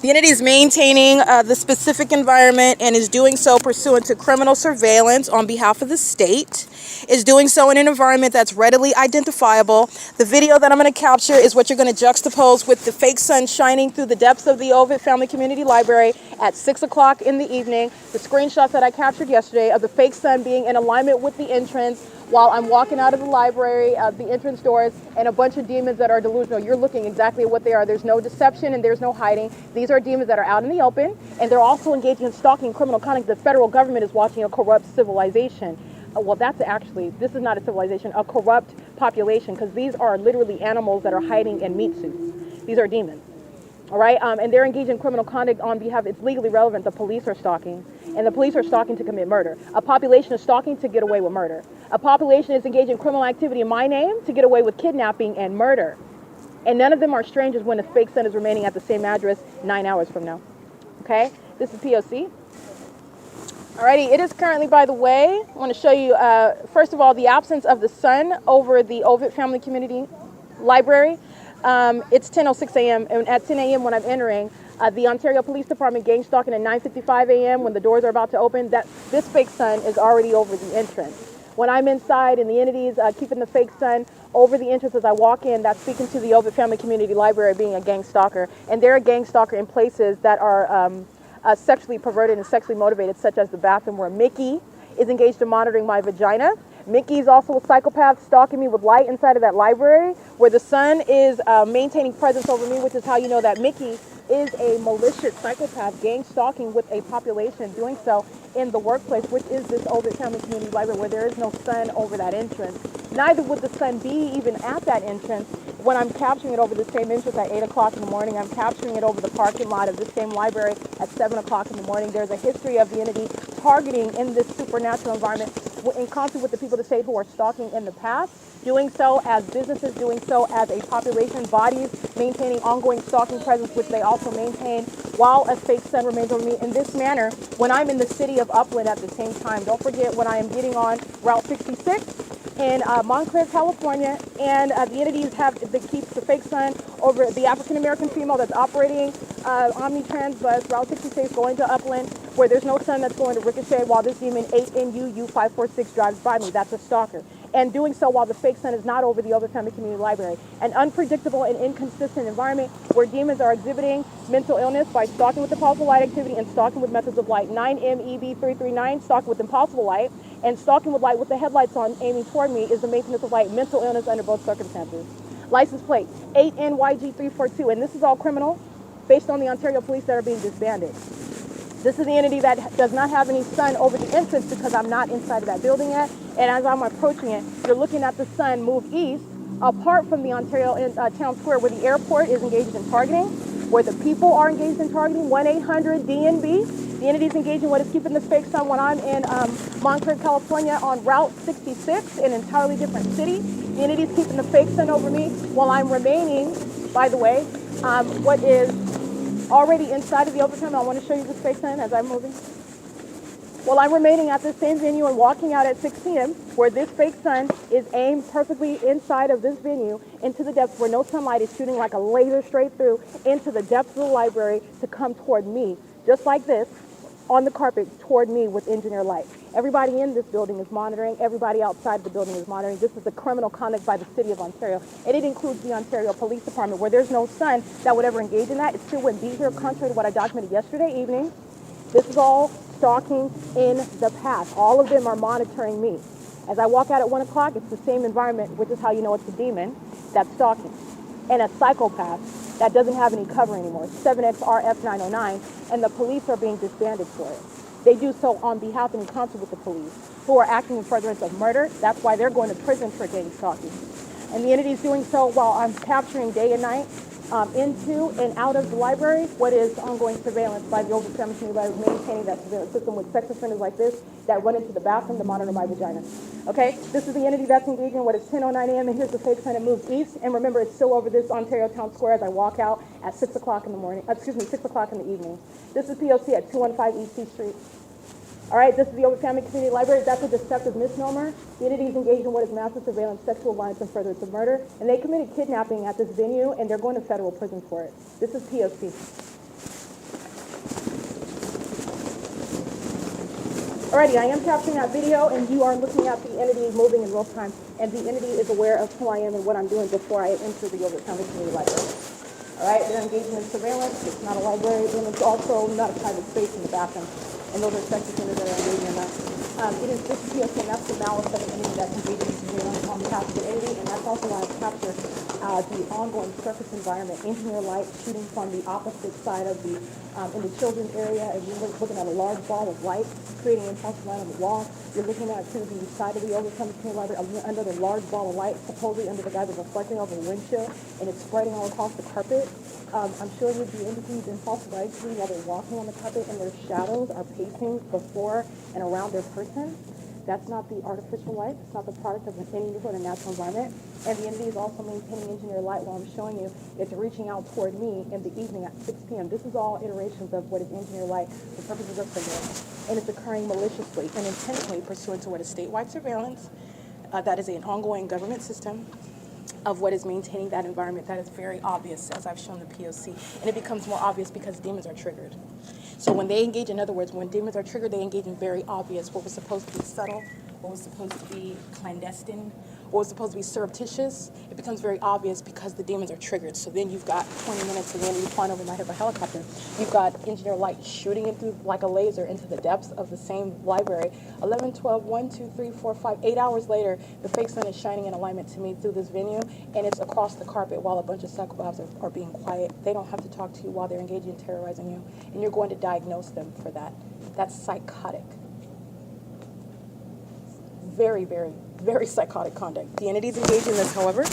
The entity is maintaining the specific environment and is doing so pursuant to criminal surveillance on behalf of the state, is doing so in an environment that's readily identifiable. The video that I'm going to capture is what you're going to juxtapose with the fake sun shining through the depths of the OVITT Family Community Library at 6 o'clock in the evening. The screenshots that I captured yesterday of the fake sun being in alignment with the entrance while I'm walking out of the library, the entrance doors, and a bunch of demons that are delusional. You're looking exactly at what they are. There's no deception and there's no hiding. These are demons that are out in the open, and they're also engaging in stalking criminal conduct. The federal government is watching a corrupt civilization. Well, this is not a civilization, a corrupt population, because these are literally animals that are hiding in meat suits. These are demons. All right, and they're engaged in criminal conduct on behalf, it's legally relevant. The police are stalking, and the police are stalking to commit murder. A population is stalking to get away with murder. A population is engaged in criminal activity in my name to get away with kidnapping and murder. And none of them are strangers when the fake sun is remaining at the same address 9 hours from now. Okay, this is P.O.C. Alrighty, it is currently, by the way, I want to show you, first of all, the absence of the sun over the OVITT Family Community Library. It's 10:06 a.m. and at 10 a.m. when I'm entering, the Ontario Police Department gang stalking at 9:55 a.m. when the doors are about to open, this fake sun is already over the entrance. When I'm inside and the entities keeping the fake sun over the entrance as I walk in, that's speaking to the OVITT Family Community Library being a gang stalker. And they're a gang stalker in places that are sexually perverted and sexually motivated, such as the bathroom where Mickey is engaged in monitoring my vagina. Mickey's also a psychopath stalking me with light inside of that library where the sun is maintaining presence over me, which is how you know that Mickey is a malicious psychopath gang stalking with a population, doing so in the workplace, which is this OVITT Family Community Library where there is no sun over that entrance. Neither would the sun be even at that entrance when I'm capturing it over the same entrance at 8 o'clock in the morning. I'm capturing it over the parking lot of this same library at 7 o'clock in the morning. There's a history of the entity targeting in this supernatural environment in concert with the people of the state who are stalking in the past, doing so as businesses, doing so as a population, bodies maintaining ongoing stalking presence, which they also maintain while a fake sun remains over me in this manner when I'm in the city of Upland at the same time. Don't forget when I am getting on Route 66 in Montclair, California, and the entities that keeps the fake sun over the African-American female that's operating Omnitrans bus, Route 66, going to Upland, where there's no sun that's going to ricochet while this demon 8NU-U546 drives by me. That's a stalker. And doing so while the fake sun is not over the OVITT Family Community Library. An unpredictable and inconsistent environment where demons are exhibiting mental illness by stalking with impulsive light activity and stalking with methods of light. 9MEB339, stalking with impulsive light, and stalking with light with the headlights on aiming toward me is the maintenance of light, mental illness under both circumstances. License plate 8NYG342, and this is all criminal based on the Ontario police that are being disbanded. This is the entity that does not have any sun over the entrance because I'm not inside of that building yet. And as I'm approaching it, you're looking at the sun move east, apart from the Ontario town square where the airport is engaged in targeting, where the people are engaged in targeting, 1-800-DNB. The entity is engaging what is keeping the fake sun when I'm in Montclair, California on Route 66, an entirely different city. The entity is keeping the fake sun over me while I'm remaining, by the way, what is already inside of the overtime. I want to show you this fake sun as I'm moving. Well, I'm remaining at the same venue and walking out at 6 p.m. where this fake sun is aimed perfectly inside of this venue into the depths where no sunlight is shooting like a laser straight through into the depths of the library to come toward me, just like this, on the carpet toward me with engineer light. Everybody in this building is monitoring. Everybody outside the building is monitoring. This is the criminal conduct by the City of Ontario, and it includes the Ontario Police Department, where there's no sun that would ever engage in that. It still wouldn't be here, contrary to what I documented yesterday evening. This is all stalking in the past. All of them are monitoring me. As I walk out at 1 o'clock, it's the same environment, which is how you know it's a demon that's stalking. And a psychopath that doesn't have any cover anymore, 7XRF909, and the police are being disbanded for it. They do so on behalf and in concert with the police, who are acting in furtherance of murder. That's why they're going to prison for gang stalking. And the entity is doing so while I'm capturing day and night into and out of the library what is ongoing surveillance by the OVITT family community library, maintaining that surveillance system with sex offenders like this that run into the bathroom to monitor my vagina. Okay, this is the entity that's engaging what is 10:09 a.m. and here's the fake sun. It moves east, and remember it's still over this Ontario Town Square as I walk out at 6 o'clock in the morning. 6 o'clock in the evening. This is P.O.C. at 215 East C Street. All right, this is the OVITT Family Community Library. That's a deceptive misnomer. The entity is engaged in what is massive surveillance, sexual violence, and furtherance of murder. And they committed kidnapping at this venue, and they're going to federal prison for it. This is P.O.C. Alrighty, I am capturing that video, and you are looking at the entity moving in real time. And the entity is aware of who I am and what I'm doing before I enter the OVITT Family Community Library. All right, they're engaging in surveillance. It's not a library, and it's also not a private space in the bathroom. And those are sex offenders that are engaging in that. This is P.O.C., and that's the malice of the entity that's engaging in surveillance on behalf of the entity, and that's also why I capture the ongoing surface environment, engineer light shooting from the opposite side of the, in the children's area, and you're looking at a large ball of light creating impulsive light on the wall. You're looking at to the side of the OVITT Family Community Library, under the large ball of light, supposedly under the guise of reflecting over the windshield, and it's spreading all across the carpet. I'm showing you the entities in false light while they're walking on the carpet and their shadows are pacing before and around their person. That's not the artificial light. It's not the product of any sort of natural environment. And the entity is also maintaining engineer light while I'm showing you it's reaching out toward me in the evening at 6 p.m. This is all iterations of what is engineer light for purposes of surveillance. And it's occurring maliciously and intentionally pursuant to what is statewide surveillance. That is an ongoing government system of what is maintaining that environment that is very obvious, as I've shown the P.O.C. And it becomes more obvious because demons are triggered. So when they engage, in other words, when demons are triggered, they engage in very obvious, what was supposed to be subtle, what was supposed to be clandestine, what was supposed to be surreptitious. It becomes very obvious because the demons are triggered. So then you've got 20 minutes and then you flying over my head of a helicopter. You've got engineer light shooting it through like a laser into the depths of the same library. 11, 12, 1, 2, 3, 4, 5, 8 hours later, the fake sun is shining in alignment to me through this venue, and it's across the carpet while a bunch of psychopaths are being quiet. They don't have to talk to you while they're engaging in terrorizing you, and you're going to diagnose them for that. That's psychotic. Very, very, very psychotic conduct. The entities engaged in this, however,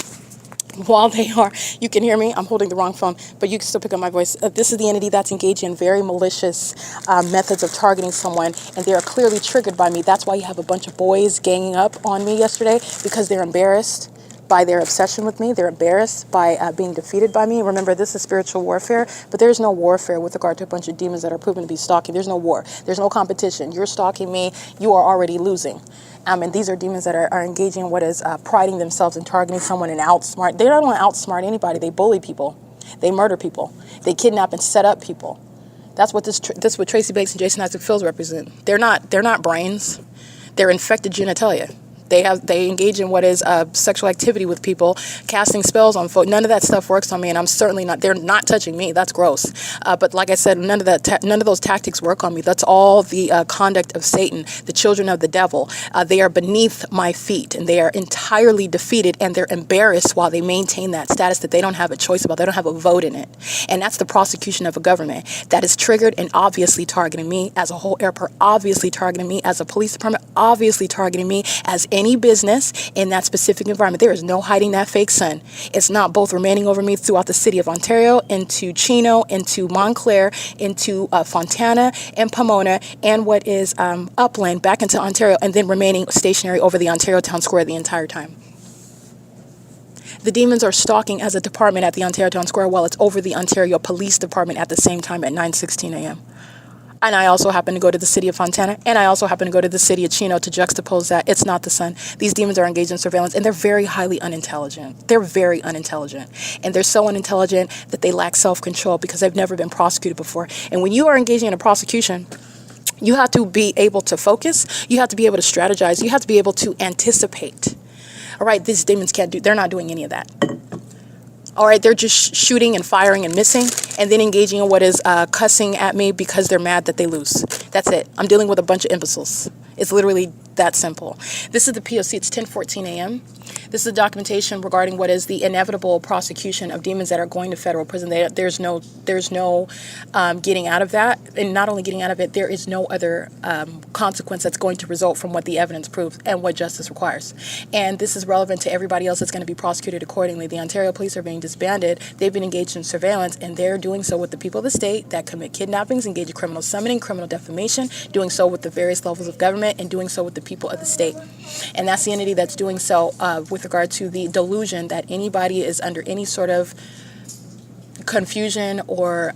while they are, you can hear me, I'm holding the wrong phone, but you can still pick up my voice. This is the entity that's engaged in very malicious methods of targeting someone, and they are clearly triggered by me. That's why you have a bunch of boys ganging up on me yesterday, because they're embarrassed by their obsession with me. They're embarrassed by being defeated by me. Remember, this is spiritual warfare, but there's no warfare with regard to a bunch of demons that are proven to be stalking. There's no war. There's no competition. You're stalking me. You are already losing. And these are demons that are engaging in what is priding themselves in targeting someone and outsmart. They don't want to outsmart anybody. They bully people. They murder people. They kidnap and set up people. That's what this what Tracy Banks and Jason Isaac Fields represent. They're not brains. They're infected genitalia. They engage in what is sexual activity with people, casting spells on folks. None of that stuff works on me, and I'm certainly not. They're not touching me. That's gross. But like I said, none of those tactics work on me. That's all the conduct of Satan, the children of the devil. They are beneath my feet, and they are entirely defeated, and they're embarrassed while they maintain that status that they don't have a choice about. They don't have a vote in it, and that's the prosecution of a government that is triggered and obviously targeting me as a whole airport, obviously targeting me as a police department, obviously targeting me as any business in that specific environment. There is no hiding that fake sun. It's not both remaining over me throughout the city of Ontario, into Chino, into Montclair, into Fontana and Pomona, and what is upland back into Ontario, and then remaining stationary over the Ontario Town Square the entire time. The demons are stalking as a department at the Ontario Town Square while it's over the Ontario Police Department at the same time at 9:16 a.m. And I also happen to go to the city of Fontana, and I also happen to go to the city of Chino to juxtapose that. It's not the sun. These demons are engaged in surveillance, and they're very highly unintelligent. They're very unintelligent. And they're so unintelligent that they lack self-control because they've never been prosecuted before. And when you are engaging in a prosecution, you have to be able to focus. You have to be able to strategize. You have to be able to anticipate. All right, these demons they're not doing any of that. All right, they're just shooting and firing and missing, and then engaging in what is cussing at me because they're mad that they lose. That's it. I'm dealing with a bunch of imbeciles. It's literally that simple. This is the P.O.C. It's 10:14 a.m. This is the documentation regarding what is the inevitable prosecution of demons that are going to federal prison. There's no getting out of that. And not only getting out of it, there is no other consequence that's going to result from what the evidence proves and what justice requires. And this is relevant to everybody else that's going to be prosecuted accordingly. The Ontario police are being disbanded. They've been engaged in surveillance, and they're doing so with the people of the state that commit kidnappings, engage in criminal summoning, criminal defamation, doing so with the various levels of government, and doing so with the people of the state. And that's the entity that's doing so with regard to the delusion that anybody is under any sort of confusion or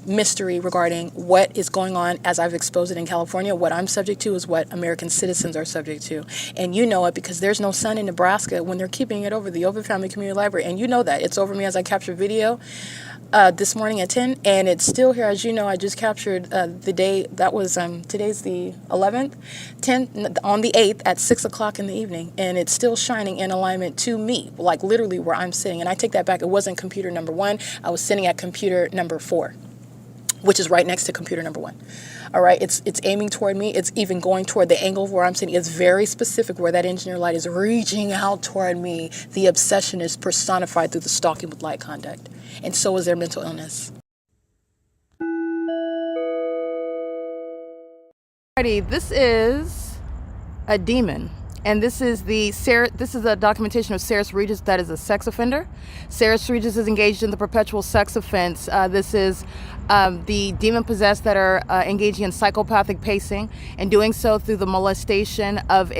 mystery regarding what is going on as I've exposed it in California. What I'm subject to is what American citizens are subject to. And you know it because there's no sun in Nebraska when they're keeping it over the OVITT Family Community Library. And you know that. It's over me as I capture video this morning at 10, and it's still here. As you know, I just captured the day, that was, today's the 11th, on the 8th at 6 o'clock in the evening, and it's still shining in alignment to me, like literally where I'm sitting. And I take that back. It wasn't computer number 1. I was sitting at computer number 4, which is right next to computer number 1. All right, it's aiming toward me. It's even going toward the angle of where I'm sitting. It's very specific where that engineer light is reaching out toward me. The obsession is personified through the stalking with light conduct. And so is their mental illness. Alrighty, this is a demon. And this is a documentation of Sarah Regis that is a sex offender. Sarah Regis is engaged in the perpetual sex offense. This is the demon-possessed that are engaging in psychopathic pacing and doing so through the molestation of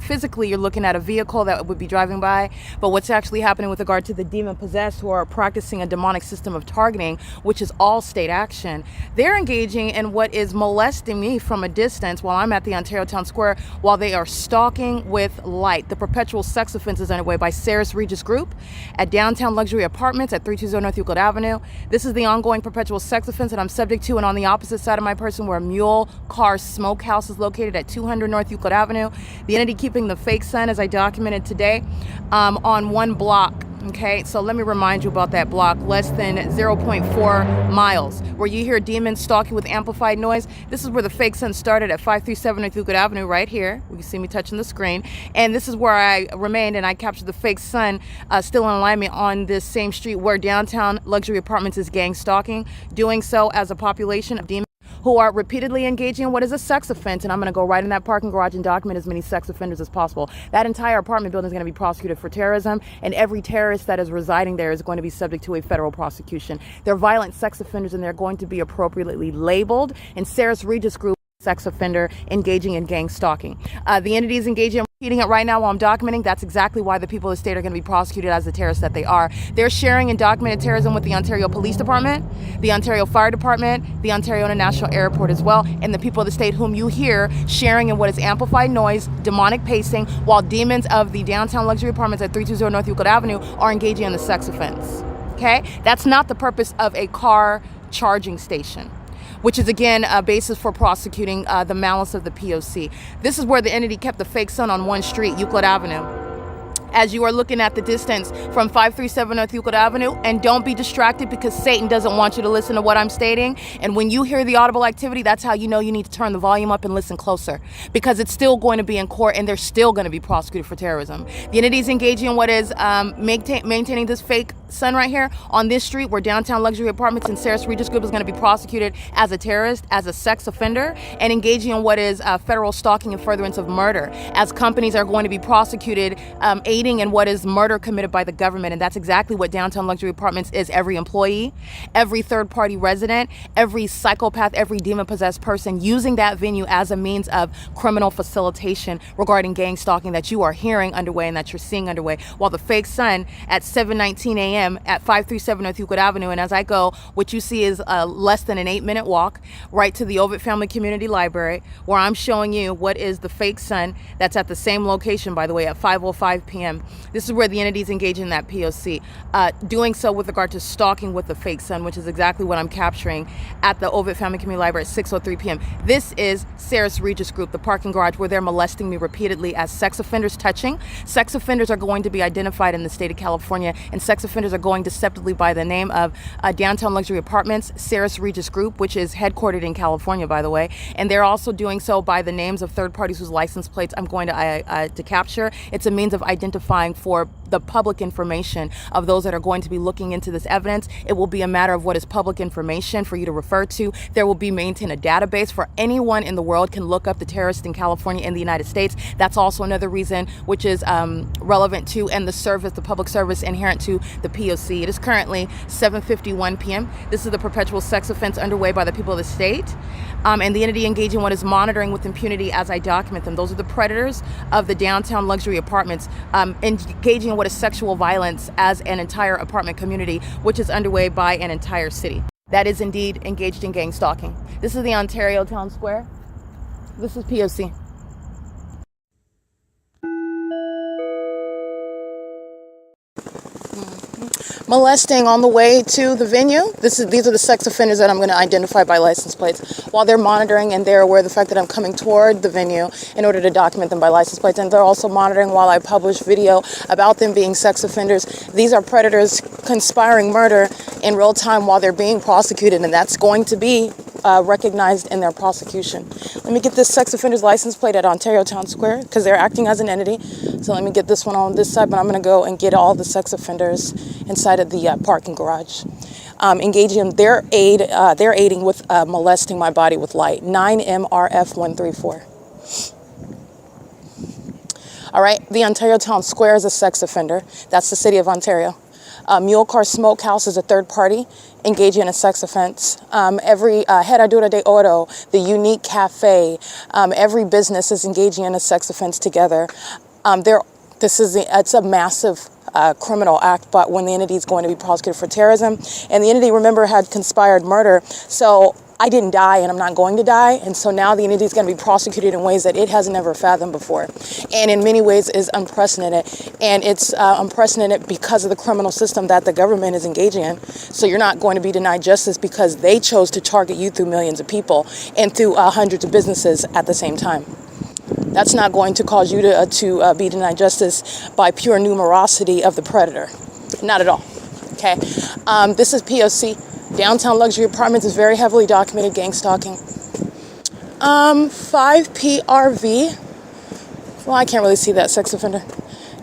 physically you're looking at a vehicle that would be driving by, but what's actually happening with regard to the demon-possessed who are practicing a demonic system of targeting, which is all state action, they're engaging in what is molesting me from a distance while I'm at the Ontario Town Square while they are stalking with light. The perpetual sex offense is underway by Sarah Regis Group at Downtown Luxury Apartments at 320 North Euclid Avenue. This is the ongoing perpetual sex offense that I'm subject to, and on the opposite side of my person where a Mule Car Smokehouse is located at 200 North Euclid Avenue. The entity keeping the fake sun, as I documented today, on one block. Okay, so let me remind you about that block, less than 0.4 miles, where you hear demons stalking with amplified noise. This is where the fake sun started at 537 North Euclid Avenue, right here. You can see me touching the screen. And this is where I remained, and I captured the fake sun still in alignment on this same street where Downtown Luxury Apartments is gang stalking, doing so as a population of demons who are repeatedly engaging in what is a sex offense. And I'm going to go right in that parking garage and document as many sex offenders as possible. That entire apartment building is going to be prosecuted for terrorism, and every terrorist that is residing there is going to be subject to a federal prosecution. They're violent sex offenders, and they're going to be appropriately labeled. And Sarah's Regis Group, sex offender engaging in gang stalking. The entity is engaging in repeating it right now while I'm documenting. That's exactly why the people of the state are going to be prosecuted as the terrorists that they are. They're sharing and documented terrorism with the Ontario Police Department, the Ontario Fire Department, the Ontario International Airport as well, and the people of the state whom you hear sharing in what is amplified noise, demonic pacing, while demons of the Downtown Luxury Apartments at 320 North Euclid Avenue are engaging in the sex offense. Okay? That's not the purpose of a car charging station, which is, again, a basis for prosecuting the malice of the P.O.C. This is where the entity kept the fake sun on one street, Euclid Avenue. As you are looking at the distance from 537 North Euclid Avenue, and don't be distracted because Satan doesn't want you to listen to what I'm stating. And when you hear the audible activity, that's how you know you need to turn the volume up and listen closer, because it's still going to be in court and they're still going to be prosecuted for terrorism. The entity is engaging in what is maintaining this fake sun right here on this street where Downtown Luxury Apartments and Sarah Regis Group is going to be prosecuted as a terrorist, as a sex offender, and engaging in what is federal stalking and furtherance of murder, as companies are going to be prosecuted aiding aiding in what is murder committed by the government. And that's exactly what Downtown Luxury Apartments is. Every employee, every third-party resident, every psychopath, every demon-possessed person using that venue as a means of criminal facilitation regarding gang stalking that you are hearing underway and that you're seeing underway. While the fake sun at 7:19 a.m. at 537 North Euclid Avenue, and as I go, what you see is less than an 8-minute walk right to the OVITT Family Community Library, where I'm showing you what is the fake sun that's at the same location, by the way, at 5:05 p.m. This is where the entities engage in that P.O.C. Doing so with regard to stalking with the fake sun, which is exactly what I'm capturing at the OVITT Family Community Library at 6:03 p.m. This is Sarah's Regis Group, the parking garage where they're molesting me repeatedly as sex offenders touching. Sex offenders are going to be identified in the state of California, and sex offenders are going deceptively by the name of Downtown Luxury Apartments, Sarah's Regis Group, which is headquartered in California, by the way. And they're also doing so by the names of third parties whose license plates I'm going to capture. It's a means of identifying for the public information of those that are going to be looking into this evidence. It will be a matter of what is public information for you to refer to. There will be maintained a database for anyone in the world can look up the terrorists in California and the United States. That's also another reason which is relevant to and the service, the public service inherent to the P.O.C. It is currently 7:51 p.m. This is the perpetual sex offense underway by the people of the state. And the entity engaging in what is monitoring with impunity as I document them. Those are the predators of the Downtown Luxury Apartments, engaging in what is sexual violence as an entire apartment community, which is underway by an entire city. That is indeed engaged in gang stalking. This is the Ontario Town Square. This is P.O.C. Molesting on the way to the venue. These are the sex offenders that I'm going to identify by license plates. While they're monitoring and they're aware of the fact that I'm coming toward the venue in order to document them by license plates, and they're also monitoring while I publish video about them being sex offenders. These are predators conspiring murder in real time while they're being prosecuted, and that's going to be recognized in their prosecution. Let me get this sex offender's license plate at Ontario Town Square because they're acting as an entity. So let me get this one on this side, but I'm going to go and get all the sex offenders inside of the parking garage. Engaging they're aiding with molesting my body with light. 9MRF134. All right, the Ontario Town Square is a sex offender. That's the city of Ontario. Mule Car Smokehouse is a third party engaging in a sex offense. Every Herradura de Oro, the Unique Cafe, every business is engaging in a sex offense together. It's a massive criminal act, but when the entity is going to be prosecuted for terrorism, and the entity, remember, had conspired murder, so I didn't die and I'm not going to die, and so now the entity is going to be prosecuted in ways that it has never fathomed before, and in many ways is unprecedented, and it's unprecedented because of the criminal system that the government is engaging in. So you're not going to be denied justice because they chose to target you through millions of people and through hundreds of businesses at the same time. That's not going to cause you to be denied justice by pure numerosity of the predator. Not at all. Okay. This is P.O.C. Downtown Luxury Apartments is very heavily documented gang stalking. 5PRV. Well, I can't really see that sex offender.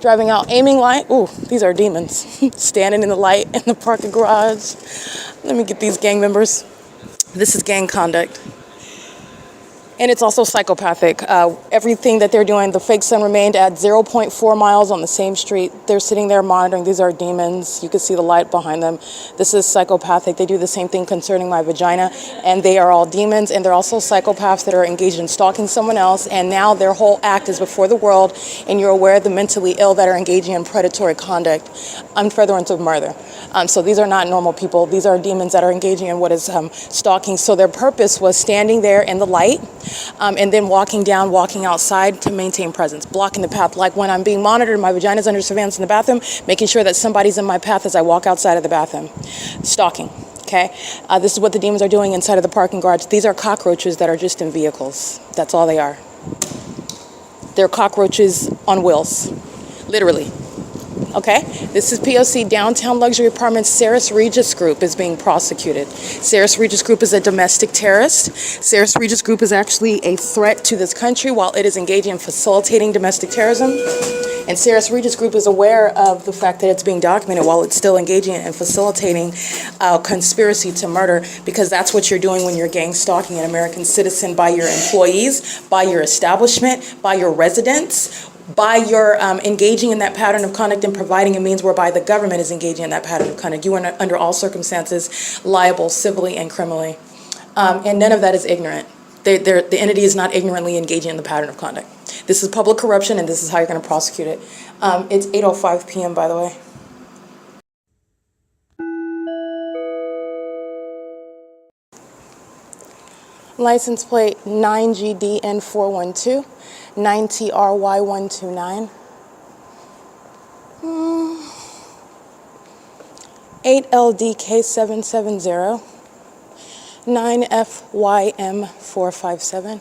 Driving out, aiming light. Ooh, these are demons. Standing in the light in the parking garage. Let me get these gang members. This is gang conduct. And it's also psychopathic. Everything that they're doing, the fake sun remained at 0.4 miles on the same street. They're sitting there monitoring. These are demons. You can see the light behind them. This is psychopathic. They do the same thing concerning my vagina, and they are all demons, and they're also psychopaths that are engaged in stalking someone else, and now their whole act is before the world, and you're aware of the mentally ill that are engaging in predatory conduct, furtherance of murder. So these are not normal people. These are demons that are engaging in what is stalking. So their purpose was standing there in the light, and then walking outside to maintain presence, blocking the path. Like when I'm being monitored, my vagina's under surveillance in the bathroom, making sure that somebody's in my path as I walk outside of the bathroom. Stalking, okay? This is what the demons are doing inside of the parking garage. These are cockroaches that are just in vehicles. That's all they are. They're cockroaches on wheels, literally. Okay, this is P.O.C. Downtown Luxury Apartments. Sarah's Regis Group is being prosecuted. Sarah's Regis Group is a domestic terrorist. Sarah's Regis Group is actually a threat to this country while it is engaging in facilitating domestic terrorism. And Sarah's Regis Group is aware of the fact that it's being documented while it's still engaging in facilitating conspiracy to murder, because that's what you're doing when you're gang stalking an American citizen by your employees, by your establishment, by your residents, by your engaging in that pattern of conduct and providing a means whereby the government is engaging in that pattern of conduct, you are under all circumstances liable civilly and criminally. And none of that is ignorant. The entity is not ignorantly engaging in the pattern of conduct. This is public corruption, and this is how you're going to prosecute it. It's 8:05 p.m., by the way. License plate 9GDN412, 9TRY129, 8LDK770, 9FYM457.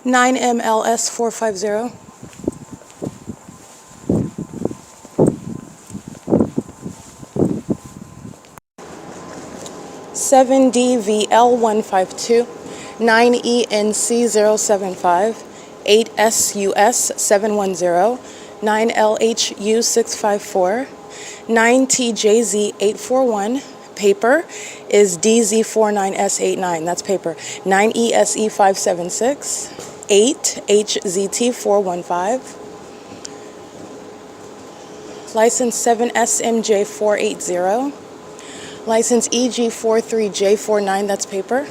Nine MLS 450. 7DVL152, 9ENC075, 8SUS710, 9LHU654, 9TJZ841. Paper is DZ49S89. That's paper. 9ESE576, 8HZT415. License 7SMJ480. License EG43J49, that's paper.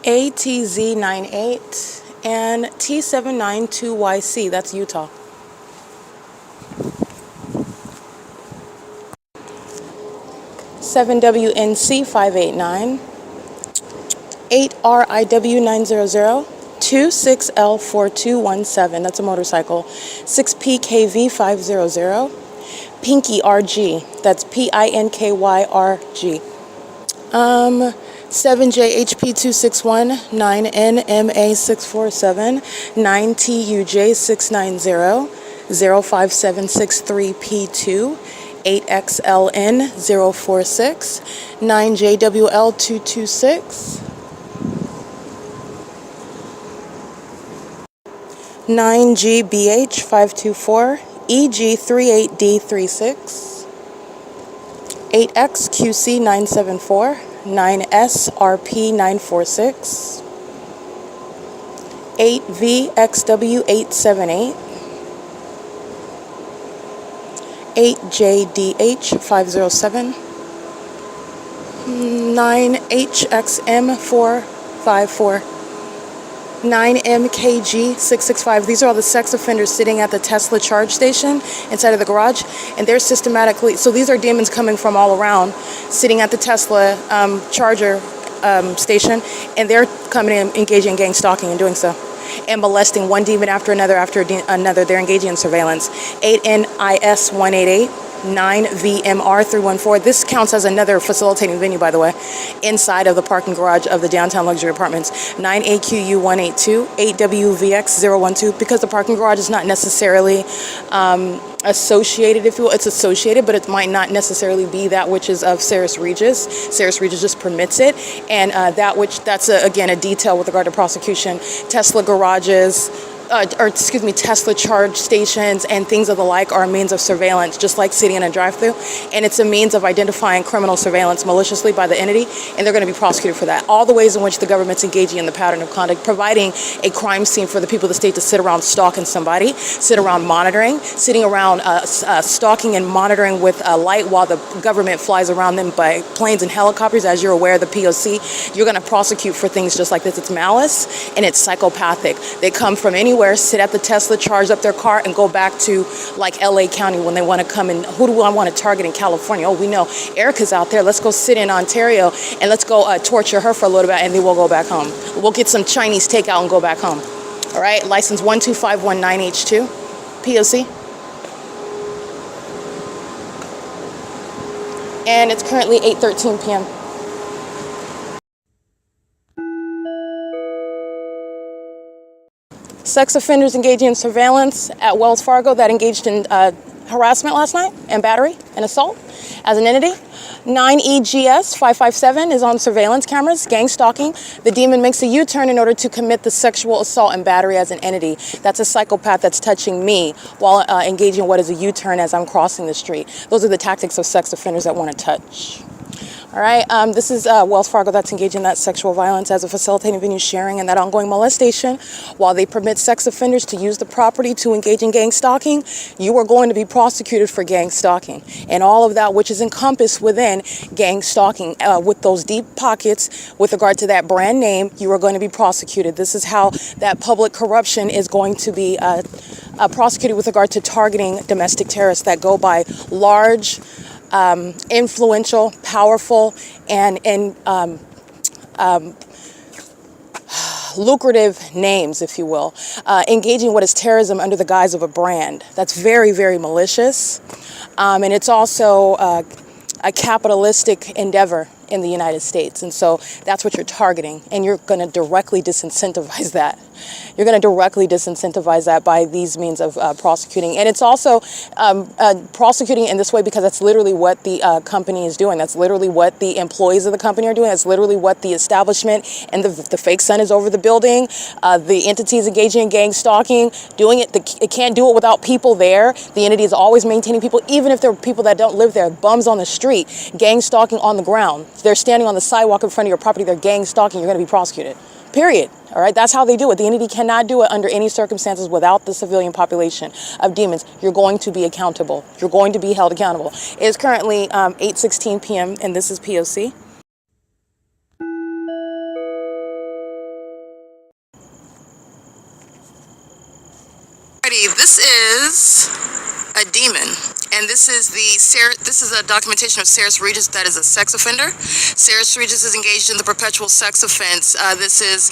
ATZ98 and T792YC, that's Utah. $7WNC589, 8RIW900, 26L4217, that's a motorcycle, 6PKV500, Pinky RG, that's PINKYRG, 7JHP261, 9NMA647, 9TUJ690, 05763P2, 8XLN046, 9JWL226, 9GBH524, EG38D36, 8XQC974, 9SRP946, 8VXW878, 8JDH507, 9HXM454, 9MKG665. These are all the sex offenders sitting at the Tesla charge station inside of the garage, and they're systematically, so these are demons coming from all around, sitting at the Tesla charger station, and they're coming in, engaging in gang stalking and doing so, and molesting one demon after another after another. They're engaging in surveillance. 8NIS188, 9VMR314. This counts as another facilitating venue, by the way, inside of the parking garage of the downtown luxury apartments. 9AQU182, 8WVX012, because the parking garage is not necessarily associated, if you will. It's associated, but it might not necessarily be that which is of Ceres Regis. Ceres Regis just permits it, and that's again a detail with regard to prosecution. Tesla garages, Tesla charge stations and things of the like are a means of surveillance, just like sitting in a drive-thru, and it's a means of identifying criminal surveillance maliciously by the entity, and they're going to be prosecuted for that. All the ways in which the government's engaging in the pattern of conduct, providing a crime scene for the people of the state to sit around stalking somebody, sit around monitoring, sitting around stalking and monitoring with a light while the government flies around them by planes and helicopters. As you're aware, the P.O.C, you're going to prosecute for things just like this. It's malice and it's psychopathic. They come from anywhere, sit at the Tesla, charge up their car, and go back to like LA County when they want to come in. Who do I want to target in California? Oh, we know Erica's out there. Let's go sit in Ontario and let's go torture her for a little bit, and then we'll go back home. We'll get some Chinese takeout and go back home. All right, license 12519H2, P.O.C. And it's currently 8:13 p.m. Sex offenders engaging in surveillance at Wells Fargo that engaged in harassment last night and battery and assault. As an entity, 9EGS 557 is on surveillance cameras, gang stalking. The demon makes a U-turn in order to commit the sexual assault and battery as an entity. That's a psychopath that's touching me while engaging in what is a U-turn as I'm crossing the street. Those are the tactics of sex offenders that want to touch. All right, this is Wells Fargo that's engaged in that sexual violence as a facilitating venue, sharing and that ongoing molestation. While they permit sex offenders to use the property to engage in gang stalking, you are going to be prosecuted for gang stalking and all of that which is encompassed within gang stalking. With those deep pockets with regard to that brand name, you are going to be prosecuted. This is how that public corruption is going to be prosecuted with regard to targeting domestic terrorists that go by large, influential, powerful, and lucrative names, if you will, engaging what is terrorism under the guise of a brand. That's very, very malicious, and it's also a capitalistic endeavor in the United States, and so that's what you're targeting, and you're going to directly disincentivize that. You're going to directly disincentivize that by these means of prosecuting. And it's also prosecuting in this way because that's literally what the company is doing. That's literally what the employees of the company are doing. That's literally what the establishment and the fake sun is over the building. The entities engaging in gang stalking, doing it. It can't do it without people there. The entity is always maintaining people, even if there are people that don't live there, bums on the street, gang stalking on the ground. They're standing on the sidewalk in front of your property. They're gang stalking. You're going to be prosecuted. Period. All right, that's how they do it. The entity cannot do it under any circumstances without the civilian population of demons. You're going to be accountable. You're going to be held accountable. It is currently 8:16 p.m. and this is P.O.C. This is a demon, and this is a documentation of Sarah Regis that is a sex offender. Sarah Regis is engaged in the perpetual sex offense. This is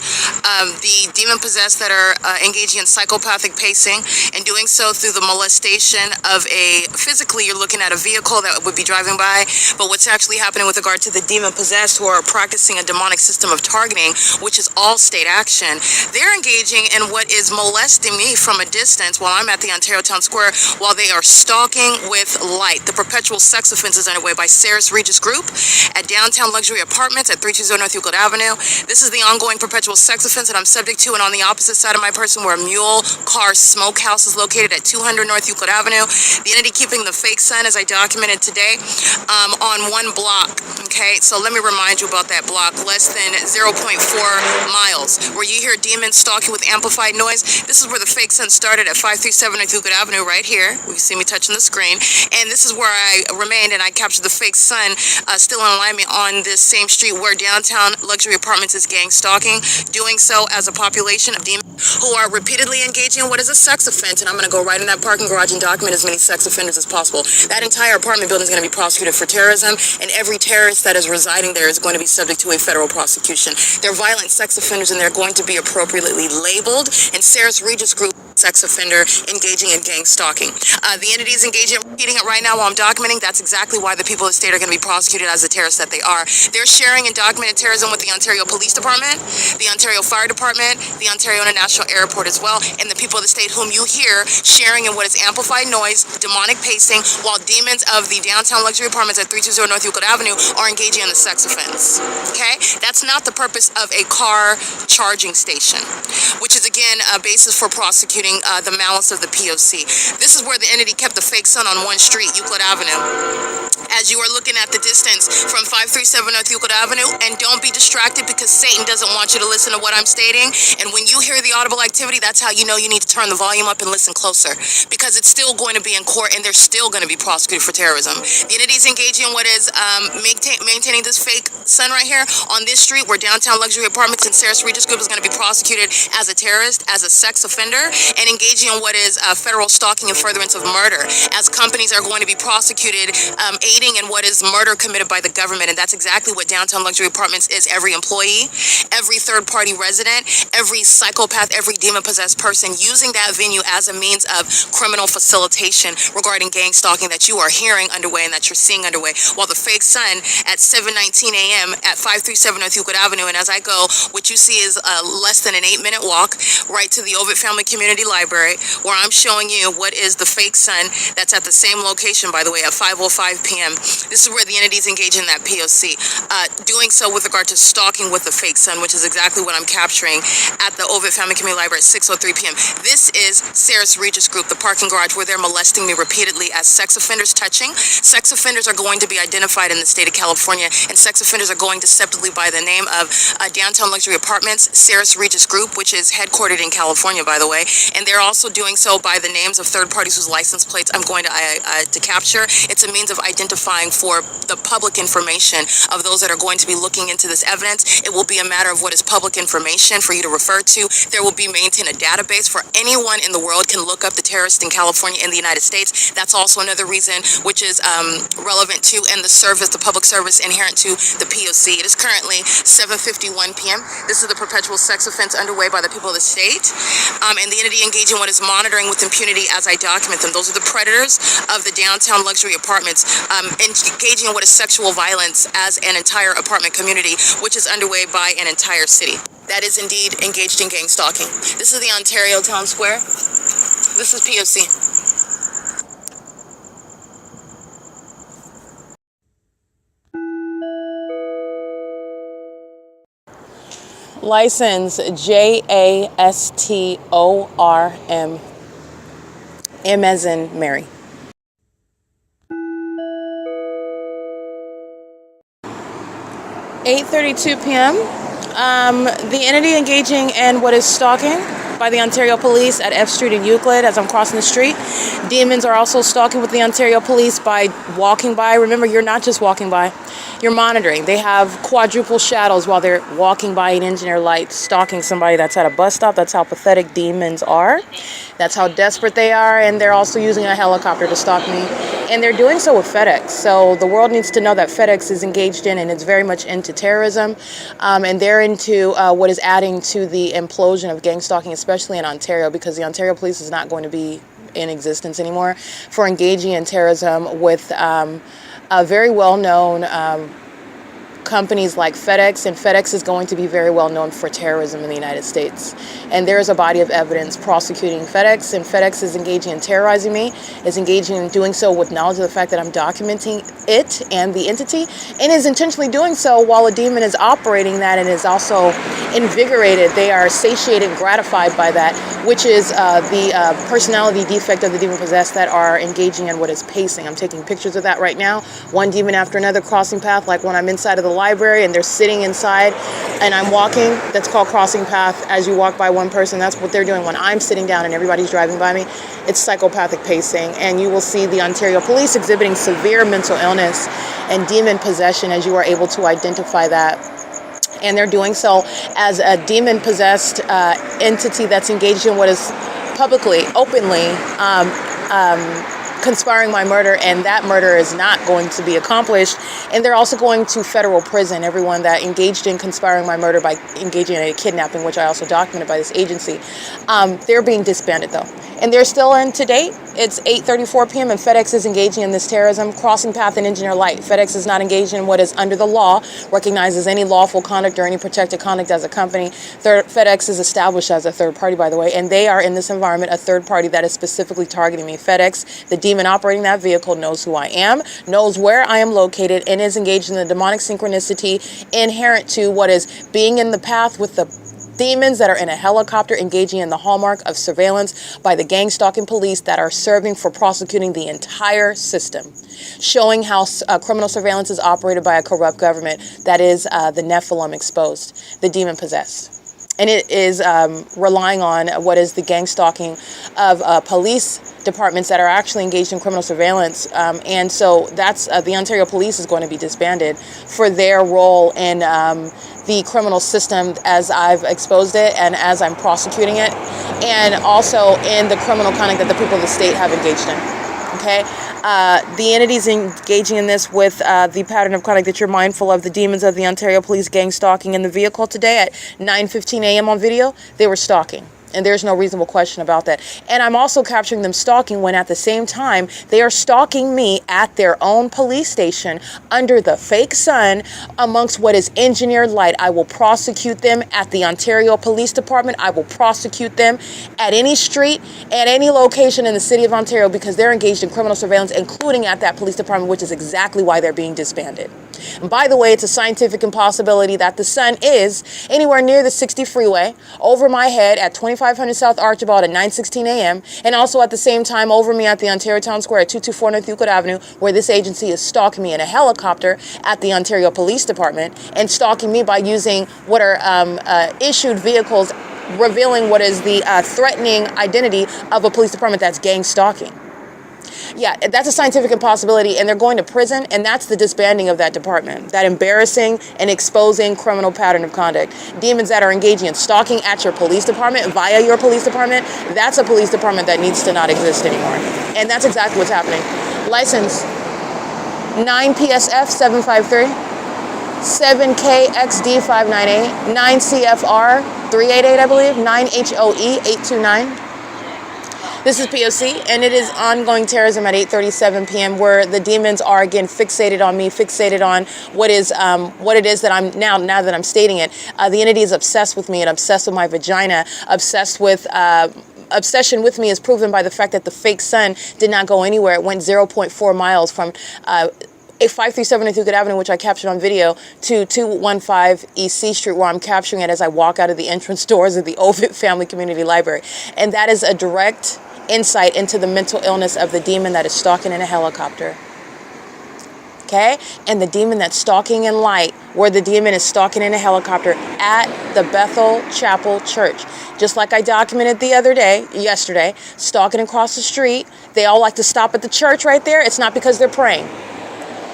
the demon possessed that are engaging in psychopathic pacing and doing so through the molestation of physically you're looking at a vehicle that would be driving by, but what's actually happening with regard to the demon possessed who are practicing a demonic system of targeting, which is all state action. They're engaging in what is molesting me from a distance while I'm at the Ontario Town Square, while they are stalking with light. The perpetual sex offense is underway by Sarah Regis Group at downtown luxury apartments at 320 North Euclid Avenue. This is the ongoing perpetual sex offense that I'm subject to, and on the opposite side of my person where a mule car smokehouse is located at 200 North Euclid Avenue. The entity keeping the fake sun, as I documented today, on one block. Okay, so let me remind you about that block, less than 0.4 miles, where you hear demons stalking with amplified noise. This is where the fake sun started at 537 North Euclid Avenue, right here. You see me touching the screen, and this is where I remained, and I captured the fake sun still in alignment on this same street where downtown luxury apartments is gang stalking, doing so as a population of demons who are repeatedly engaging in what is a sex offense. And I'm going to go right in that parking garage and document as many sex offenders as possible. That entire apartment building is going to be prosecuted for terrorism, and every terrorist that is residing there is going to be subject to a federal prosecution. They're violent sex offenders, and they're going to be appropriately labeled. And Sarah's Regis Group sex offender engaging in gang stalking. The entity is engaging, I'm repeating it right now while I'm documenting. That's exactly why the people of the state are going to be prosecuted as the terrorists that they are. They're sharing and documented terrorism with the Ontario Police Department, the Ontario Fire Department, the Ontario International Airport as well, and the people of the state whom you hear sharing in what is amplified noise, demonic pacing, while demons of the downtown luxury apartments at 320 North Euclid Avenue are engaging in the sex offense. Okay? That's not the purpose of a car charging station, which is again a basis for prosecuting the malice of the P.O.C. This is where the entity kept the fake sun on one street, Euclid Avenue. As you are looking at the distance from 537 North Euclid Avenue, and don't be distracted because Satan doesn't want you to listen to what I'm stating. And when you hear the audible activity, that's how you know you need to turn the volume up and listen closer, because it's still going to be in court and they're still going to be prosecuted for terrorism. The entity is engaging in what is maintaining this fake sun right here on this street where downtown luxury apartments and Sarah Regis Group is going to be prosecuted as a terrorist, as a sex offender, and engaging in what is federal stalking and furtherance of murder, as companies are going to be prosecuted aiding in what is murder committed by the government. And that's exactly what downtown luxury apartments is. Every employee, every third-party resident, every psychopath, every demon-possessed person using that venue as a means of criminal facilitation regarding gang stalking that you are hearing underway and that you're seeing underway, while the fake sun at 7:19 a.m. at 537 North Euclid Avenue, and as I go, what you see is less than an 8-minute walk right to the OVITT Family Community Library, where I'm showing you what is the fake sun that's at the same location, by the way, at 5:05 p.m. This is where the entities engage in that P.O.C. Doing so with regard to stalking with the fake sun, which is exactly what I'm capturing at the OVITT Family Community Library at 6:03 p.m. This is Sarah's Regis Group, the parking garage where they're molesting me repeatedly as sex offenders touching. Sex offenders are going to be identified in the state of California, and sex offenders are going deceptively by the name of Downtown Luxury Apartments, Sarah's Regis Group, which is headquartered in California, by the way, and they're also doing so by the names of third parties whose license plates I'm going to capture. It's a means of identifying for the public information of those that are going to be looking into this evidence. It will be a matter of what is public information for you to refer to. There will be maintained a database for anyone in the world can look up the terrorists in California and the United States. That's also another reason which is relevant to and the service, the public service inherent to the P.O.C. It is currently 7:51 p.m. This is the perpetual sex offense underway by the people of the state, and the entity engaging what is monitoring with impunity as I document them. Those are the predators of the downtown luxury apartments, engaging in what is sexual violence as an entire apartment community, which is underway by an entire city. That is indeed engaged in gang stalking. This is the Ontario Town Square. This is P.O.C. License JASTORM, M as in Mary. (8:32 p.m.) The entity engaging in what is stalking by the Ontario Police at F Street and Euclid as I'm crossing the street. Demons are also stalking with the Ontario Police by walking by. Remember, you're not just walking by, you're monitoring. They have quadruple shadows while they're walking by an engineer light, stalking somebody that's at a bus stop. That's how pathetic demons are. That's how desperate they are. And they're also using a helicopter to stalk me. And they're doing so with FedEx. So the world needs to know that FedEx is engaged in and it's very much into terrorism. And they're into what is adding to the implosion of gang stalking, especially in Ontario, because the Ontario Police is not going to be in existence anymore for engaging in terrorism with a very well-known companies like FedEx, and FedEx is going to be very well known for terrorism in the United States. And there is a body of evidence prosecuting FedEx, and FedEx is engaging in terrorizing me, is engaging in doing so with knowledge of the fact that I'm documenting it and the entity, and is intentionally doing so while a demon is operating that and is also invigorated. They are satiated and gratified by that, which is the personality defect of the demon possessed that are engaging in what is pacing. I'm taking pictures of that right now. One demon after another crossing path, like when I'm inside of the library and they're sitting inside and I'm walking. That's called crossing path. As you walk by one person, that's what they're doing. When I'm sitting down and everybody's driving by me, it's psychopathic pacing. And you will see the Ontario Police exhibiting severe mental illness and demon possession as you are able to identify that. And they're doing so as a demon-possessed entity that's engaged in what is publicly, openly conspiring my murder, and that murder is not going to be accomplished. And they're also going to federal prison, everyone that engaged in conspiring my murder by engaging in a kidnapping, which I also documented by this agency. They're being disbanded, though. And they're still in to date. It's 8:34 p.m. and FedEx is engaging in this terrorism, crossing path and engineer light. FedEx is not engaged in what is under the law, recognizes any lawful conduct or any protected conduct as a company. FedEx is established as a third party, by the way, and they are in this environment a third party that is specifically targeting me. FedEx, the demon operating that vehicle, knows who I am, knows where I am located, and is engaged in the demonic synchronicity inherent to what is being in the path with the demons that are in a helicopter engaging in the hallmark of surveillance by the gang stalking police that are serving for prosecuting the entire system, showing how criminal surveillance is operated by a corrupt government that is the Nephilim exposed, the demon possessed. And it is relying on what is the gang stalking of police departments that are actually engaged in criminal surveillance. And so that's the Ontario Police is going to be disbanded for their role in the criminal system as I've exposed it and as I'm prosecuting it, and also in the criminal conduct that the people of the state have engaged in. Okay, the entities engaging in this with the pattern of conduct that you're mindful of, the demons of the Ontario Police gang stalking in the vehicle today at 9:15 a.m. on video, they were stalking. And there's no reasonable question about that. And I'm also capturing them stalking when at the same time they are stalking me at their own police station under the fake sun amongst what is engineered light. I will prosecute them at the Ontario Police Department. I will prosecute them at any street, at any location in the city of Ontario, because they're engaged in criminal surveillance, including at that police department, which is exactly why they're being disbanded. And by the way, it's a scientific impossibility that the sun is anywhere near the 60 freeway over my head at 2500 South Archibald at 9:16 a.m. and also at the same time over me at the Ontario Town Square at 224 North Euclid Avenue, where this agency is stalking me in a helicopter at the Ontario Police Department and stalking me by using what are issued vehicles revealing what is the threatening identity of a police department. That's gang stalking. Yeah, that's a scientific impossibility, and they're going to prison, and that's the disbanding of that department. That embarrassing and exposing criminal pattern of conduct. Demons that are engaging in stalking at your police department, via your police department, that's a police department that needs to not exist anymore. And that's exactly what's happening. License 9 PSF 753, 7KXD 598, 9 CFR 388, I believe, 9 HOE 829. This is P.O.C. and it is ongoing terrorism at 8:37 p.m. where the demons are again fixated on me, fixated on what it is that I'm now that I'm stating it. The entity is obsessed with me and obsessed with my vagina, obsessed with obsession with me is proven by the fact that the fake sun did not go anywhere. It went 0.4 miles from 537 North Euclid Avenue, which I captured on video, to 215 E.C. Street, where I'm capturing it as I walk out of the entrance doors of the OVITT Family Community Library. And that is a direct insight into the mental illness of the demon that is stalking in a helicopter. Okay? And the demon that's stalking in light, where the demon is stalking in a helicopter at the Bethel Chapel Church. Just like I documented yesterday, stalking across the street. They all like to stop at the church right there. It's not because they're praying.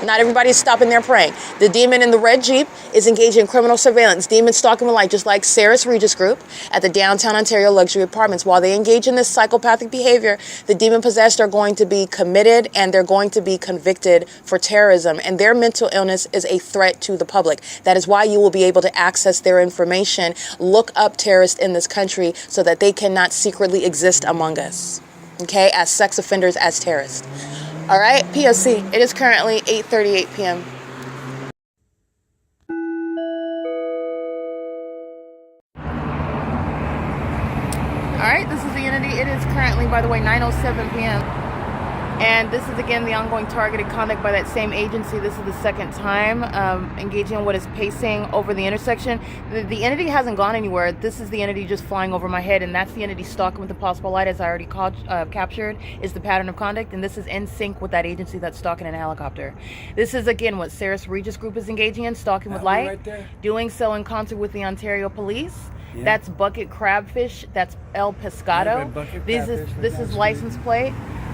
Not everybody's stopping there praying. The demon in the red Jeep is engaged in criminal surveillance. Demon stalking with light, just like Sarah's Regis Group at the downtown Ontario luxury apartments. While they engage in this psychopathic behavior, the demon-possessed are going to be committed and they're going to be convicted for terrorism. And their mental illness is a threat to the public. That is why you will be able to access their information, look up terrorists in this country so that they cannot secretly exist among us, okay, as sex offenders, as terrorists. All right, P.O.C. It is currently 8:38 p.m. All right, this is the entity. It is currently, by the way, 9:07 p.m. And this is, again, the ongoing targeted conduct by that same agency. This is the second time engaging in what is pacing over the intersection. The entity hasn't gone anywhere. This is the entity just flying over my head, and that's the entity stalking with impossible light, as I already captured, is the pattern of conduct, and this is in sync with that agency that's stalking in a helicopter. This is, again, what Sarah's Regis Group is engaging in, stalking with light, right there. Doing so in concert with the Ontario Police. Yeah. That's Bucket Crabfish. That's El Pescado. Yeah, this is license plate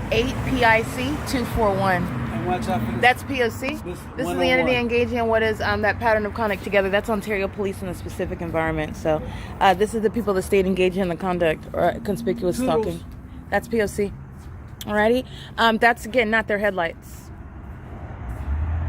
8PIC241. And watch out for this. That's P.O.C. This is the entity engaging in what is that pattern of conduct together. That's Ontario Police in a specific environment. So this is the people that stayed engaging in the conduct or conspicuous stalking. That's P.O.C. Alrighty. That's, again, not their headlights.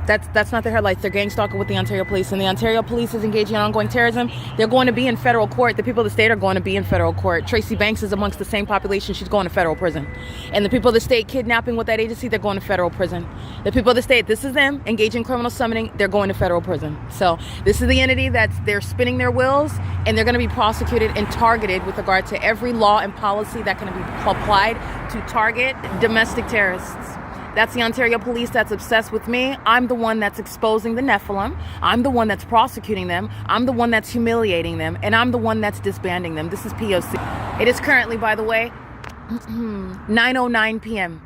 That's not their headlights. They're gang stalking with the Ontario Police, and the Ontario Police is engaging in ongoing terrorism. They're going to be in federal court. The people of the state are going to be in federal court. Tracy Banks is amongst the same population. She's going to federal prison. And the people of the state kidnapping with that agency, they're going to federal prison. The people of the state, this is them engaging in criminal summoning. They're going to federal prison. So this is the entity they're spinning their wheels, and they're going to be prosecuted and targeted with regard to every law and policy that can be applied to target domestic terrorists. That's the Ontario Police that's obsessed with me. I'm the one that's exposing the Nephilim. I'm the one that's prosecuting them. I'm the one that's humiliating them. And I'm the one that's disbanding them. This is P.O.C. It is currently, by the way, 9:09 p.m.